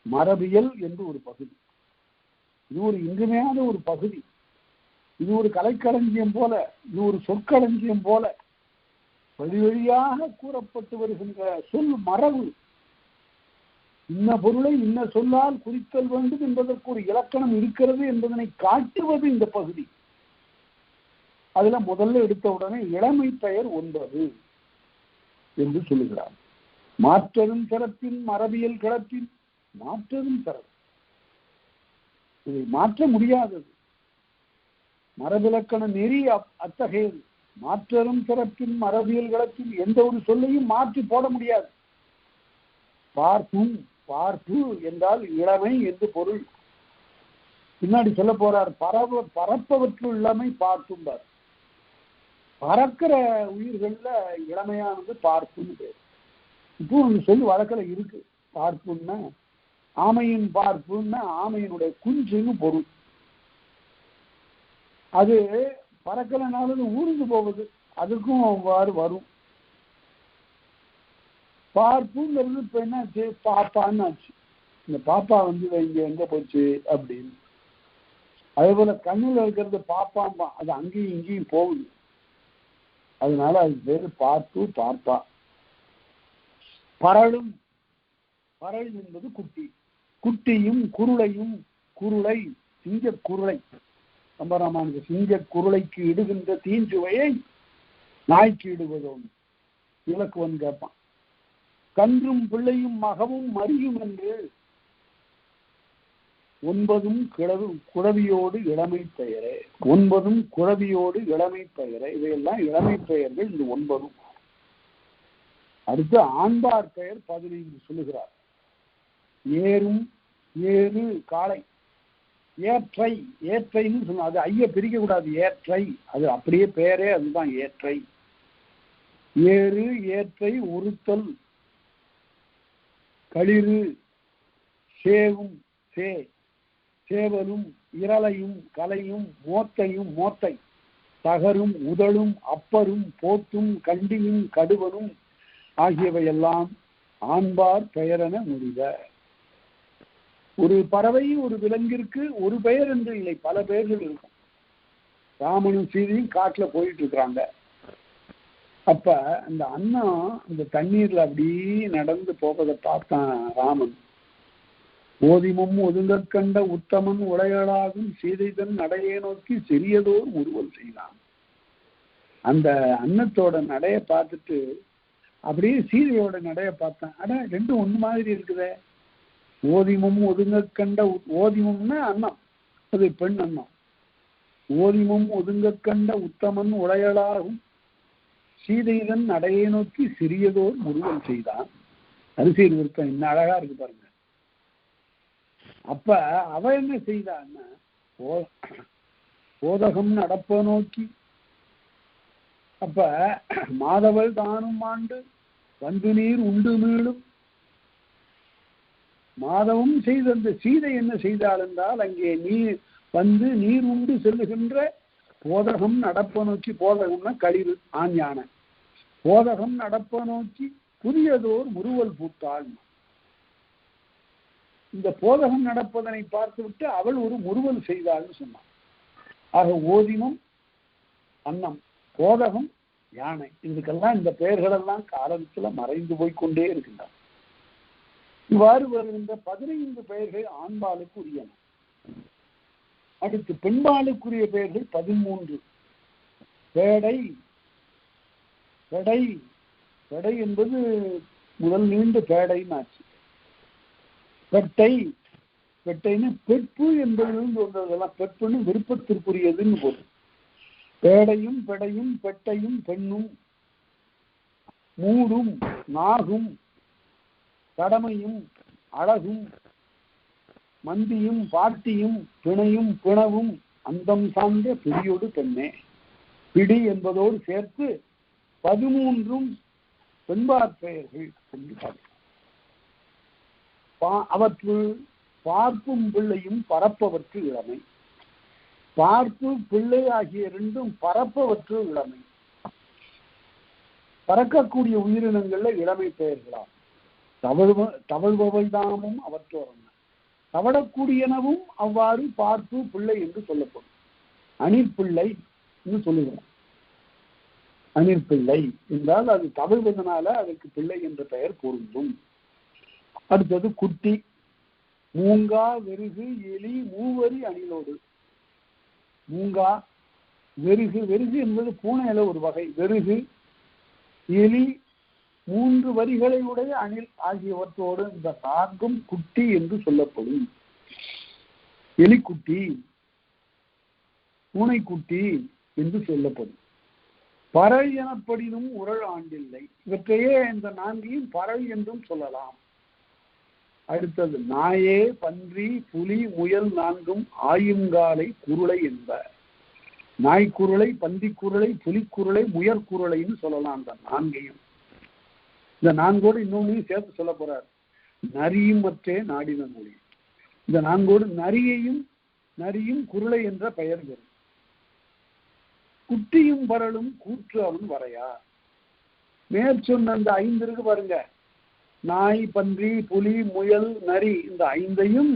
மரபியல் என்று ஒரு பகுதி. இது ஒரு இன்றியமையாத ஒரு பகுதி. இது ஒரு கலைக்களஞ்சியம் போல, இது ஒரு சொற்களஞ்சியம் போல வழி வழியாக கூறப்பட்டு வருகின்ற சொல் மரபு. இன்ன பொருளை இன்ன சொல்லால் குறித்தல் வேண்டும் என்பதற்கு ஒரு இலக்கணம் இருக்கிறது என்பதனை காட்டுவது இந்த பகுதி. அதுல முதல்ல எடுத்த உடனே இளமை பெயர் 9 என்று சொல்லுகிறார். மாற்றரும் சிறப்பின் மரபியல் கிளப்பின் மாற்றரும் சிறப்பு. இதை மாற்ற முடியாதது. மரபிலக்கண நெறி அத்தகையது. மாற்றரும் சிறப்பின் மரபியல் கிளப்பின் எந்த ஒரு சொல்லையும் மாற்றி போட முடியாது. பார்ப்பும் பார்ப்பு என்றால் இளமை என்று பொருள். பின்னாடி சொல்ல போறார், பரப்பவற்றுள் இளமை பார்ப்பும்பார். பறக்கிற உயிர்கள்ல இளமையானது பார்ப்புன்னு பேர். இப்போ அந்த சொல்லி வழக்கில் இருக்கு. பார்ப்புன்னா ஆமையின் பார்ப்புன்னா ஆமையினுடைய குஞ்சுன்னு பொருள். அது பறக்கலைனாலும் ஊர்ந்து போவது, அதுக்கும் அவ்வாறு வரும். பார்ப்புங்கிறது இப்ப என்னாச்சு, பாப்பான்னு ஆச்சு. இந்த பாப்பா வந்து இங்க எங்க போச்சு அப்படின்னு. அதே போல கண்ணில் இருக்கிறது பாப்பாம்பா, அது அங்கேயும் இங்கேயும் போகுது. அதனால அது பேரு பார்ப்பு பார்ப்பா. பரளும், பரள் என்பது குட்டி. குட்டியும் குருளையும், குருளை சிங்க குருளை, கம்பராமானுக்கு சிங்க குருளைக்கு இடுகின்ற தீஞ்சுவையை நாய்க்கு இடுவதோன்னு இலக்குவன் கேட்பான். கன்றும் பிள்ளையும் மகவும் மறியும் என்று 9 குழவியோடு இளமை பெயரே. 9 குழவியோடு இளமை பெயரே. இவையெல்லாம் இளமை பெயர்கள். இந்த 9. அடுத்து ஆண்பார் பெயர் 15 சொல்லுகிறார். ஏறும், ஏறு காளை, ஏற்றை, ஏற்றைன்னு சொன்னா அது ஐய பிரிக்க கூடாது. ஏற்றை அது அப்படியே பெயரே அதுதான் ஏற்றை. ஏறு, ஏற்றை, ஒருத்தல், களிறு, சேவும், சேவலும், இரளையும், கலையும், மோத்தையும், மோத்தை, தகரும், உதலும், அப்பரும், போத்தும், கண்டியும், கடுவனும் ஆகியவையெல்லாம் ஆண்பார் பெயரென முடிவ. ஒரு பறவை ஒரு விலங்கிற்கு ஒரு பெயர் என்று இல்லை, பல பெயர்கள் இருக்கும். ராமனும் சீதையும் காட்டுல போயிட்டு இருக்கிறாங்க. அப்ப அந்த அண்ணன் அந்த தண்ணீர்ல அப்படியே நடந்து போவதை பார்த்தான் ராமன். ஓதிமும் ஒதுங்க கண்ட உத்தமன் உடையலாகும் சீதைதன் நடையை நோக்கி சிறியதோர் உருவல் செய்தான். அந்த அன்னத்தோட நடைய பார்த்துட்டு அப்படியே சீதையோட நடைய பார்த்தேன். ஆனா ரெண்டும் ஒண்ணு மாதிரி இருக்குதே. ஓதிமும் ஒதுங்க கண்ட, ஓதிமும்னா அன்னம், அது பெண் அன்னம். ஓதிமும் ஒதுங்க கண்ட உத்தமன் உடையலாகும் சீதைதன் நடையை நோக்கி சிறியதோர் உருவல் செய்தான். அரிசியில் விருத்தம் என்ன அழகா இருக்கு பாருங்க. அப்ப அவ என்ன செய்தான்னா, போதகம் நடப்ப நோக்கி, அப்ப மாதவள் தானும் ஆண்டு வந்து நீர் உண்டு மீளும். மாதவம் செய்த அந்த சீதை என்ன செய்தாள் என்றால், அங்கே நீர் வந்து நீர் உண்டு செல்லுகின்ற போதகம் நடப்ப நோக்கி, போதகம்னா களிறு ஆண் யானை, போதகம் நடப்ப நோக்கி புதியதோர் முறுவல் பூத்தாள். இந்த போதகம் நடப்பதனை பார்த்துவிட்டு அவள் ஒரு முறுவல் செய்தாள்னு சொன்னான். ஆக ஓதிமம் அன்னம், போதகம் யானை, இதுக்கெல்லாம் இந்த பெயர்களெல்லாம் காலத்துல மறைந்து போய்கொண்டே இருக்கின்றன. இவ்வாறு வருகின்ற 15 பெயர்கள் ஆண்பாலுக்கு உரியன. அடுத்து பெண்பாலுக்குரிய பெயர்கள் 13. பேடை, பெடை, பெடை என்பது முதல் நீண்ட பேடைன்னு ஆச்சு. பெட்டை, பெட்டைன்னு பெட்பு என்பதிலிருந்து வந்ததெல்லாம் பெட்புன்னு விருப்பத்திற்குரியதுன்னு போதும். பேடையும் பெடையும் பெட்டையும் பெண்ணும் மூடும் நாகும் கடமையும் அழகும் மந்தியும் பாட்டியும் பிணையும் பிணவும் அந்தம் சார்ந்த பிடியோடு பெண்ணே. பிடி என்பதோடு சேர்த்து 13 பெண்பார் பெயர்கள் என்று பார்க்கிறோம். அவற்றுள் பார்ப்பும் பிள்ளையும் பரப்பவற்று இளமை. பார்ப்பு பிள்ளை ஆகிய 2 பரப்பவற்று இளமை. பறக்கக்கூடிய உயிரினங்கள்ல இளமை பெயர்களாம். தவழ்பவை தாமும் அவற்றோரன. தவழக்கூடியனவும் அவ்வாறு பார்ப்பு பிள்ளை என்று சொல்லப்படும். அணிற்பிள்ளை என்று சொல்லுகிறோம். அணிற்பிள்ளை என்றால் அது தவழ்வதனால அதுக்கு பிள்ளை என்ற பெயர் பொருந்தும். அடுத்தது குட்டி, மூங்கா, வெறுகு, எலி, மூவரி அணிலோடு. மூங்கா, வெறுகு, வெறுகு என்பது பூனையில ஒரு வகை. வெறுகு, எலி, 3 வரிகளை உடைய அணில் ஆகியவற்றோடு இந்த 4ம் குட்டி என்று சொல்லப்படும். எலிக்குட்டி, பூனைக்குட்டி என்று சொல்லப்படும். பறை எனப்படினும் உரள் ஆண்டில்லை. இவற்றையே இந்த 4ஐயும் பறை என்றும் சொல்லலாம். அடுத்தது நாயே, பன்றி, புலி, முயல் 4ம் ஆயுங்காலை குருளை என்ப. நாய்க்குருளை, பன்றிக்குருளை, புலிக்குருளை, முயற்குருளைன்னு சொல்லலாம். அந்த 4ஐயும். இந்த 4ஓடு இன்னொன்னையும் சேர்த்து சொல்ல போறார். நரியும் மற்றே நாடின மொழி. இந்த 4ஓடு நரியும் குருளை என்ற பெயர் வரும். குட்டியும் பரலும் கூற்று அவன் வரையா. மேற்சொன்ன அந்த 5 இருக்கு பாருங்க, நாய், பன்றி, புலி, முயல், நரி, இந்த 5ஐயும்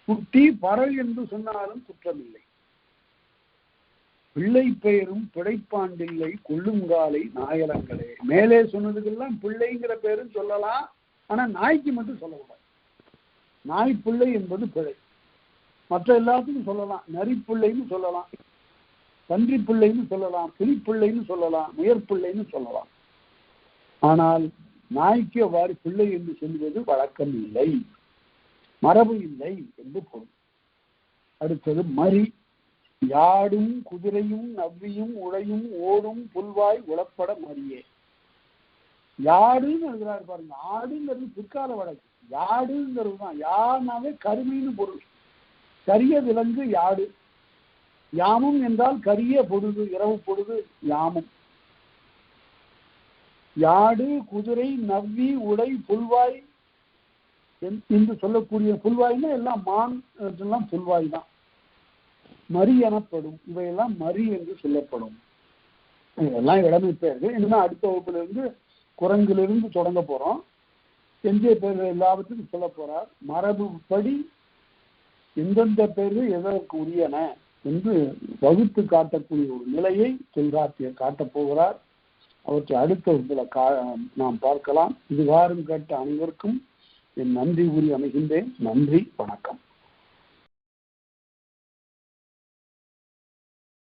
குட்டி பரல் என்று சொன்னாலும் குற்றமில்லை. பிள்ளை பெயரும் பிழைப்பாண்டில்லை கொள்ளுங்காலை நாயலங்களே. மேலே சொன்னதுக்கெல்லாம் பிள்ளைங்கிற பேரும் சொல்லலாம், ஆனா நாய்க்கு மட்டும் சொல்லக்கூடாது. நாய் பிள்ளை என்பது பிழை. மற்ற எல்லாத்துக்கும் சொல்லலாம். நரி பிள்ளைன்னு சொல்லலாம், பன்றி பிள்ளைன்னு சொல்லலாம், புலி பிள்ளைன்னு சொல்லலாம், முயற்பிள்ளைன்னு சொல்லலாம். ஆனால் நாய்க்கு அவ்வாறு பிள்ளை என்று சொல்வது வழக்கம் இல்லை, மரபு இல்லை என்று பொருள். அடுத்தது மறி. யாடும் குதிரையும் நவ்வியும் உழையும் ஓடும் புல்வாய் உளப்பட மறியே. யாடுன்னு எழுதுறாரு பாருங்க. ஆடுங்கிறது பிற்கால வழக்கு. யாடுங்கிறது தான். யானாவே கருமைன்னு பொருள். கரிய விலங்கு யாடு. யாமும் என்றால் கரிய பொழுது, இரவு பொழுது யாமும். யாடு குதிரை நவ்வி உடை புல்வாய் என்று சொல்லக்கூடிய புல்வாய்னா எல்லாம் மான் எல்லாம் புல்வாய் தான். மறி எனப்படும். இவையெல்லாம் மறி என்று சொல்லப்படும். இதெல்லாம் இடமை பெயர்கள். இன்னும் அடுத்த வகுப்பிலிருந்து குரங்கிலிருந்து தொடங்க போறோம். எந்த பெயர்கள் எல்லாவற்றுக்கும் சொல்ல போறார். மரபுப்படி எந்தெந்த பெயர்கள் எதற்கு உரியன என்று வகுத்து காட்டக்கூடிய ஒரு நிலையை தொல்காப்பியர் காட்டப் போகிறார். அவற்றை அடுத்த வகுப்பில் நாம் பார்க்கலாம். இதுவாரும் கேட்ட அனைவருக்கும் என் நன்றி கூறி அமைகின்றேன். நன்றி, வணக்கம்.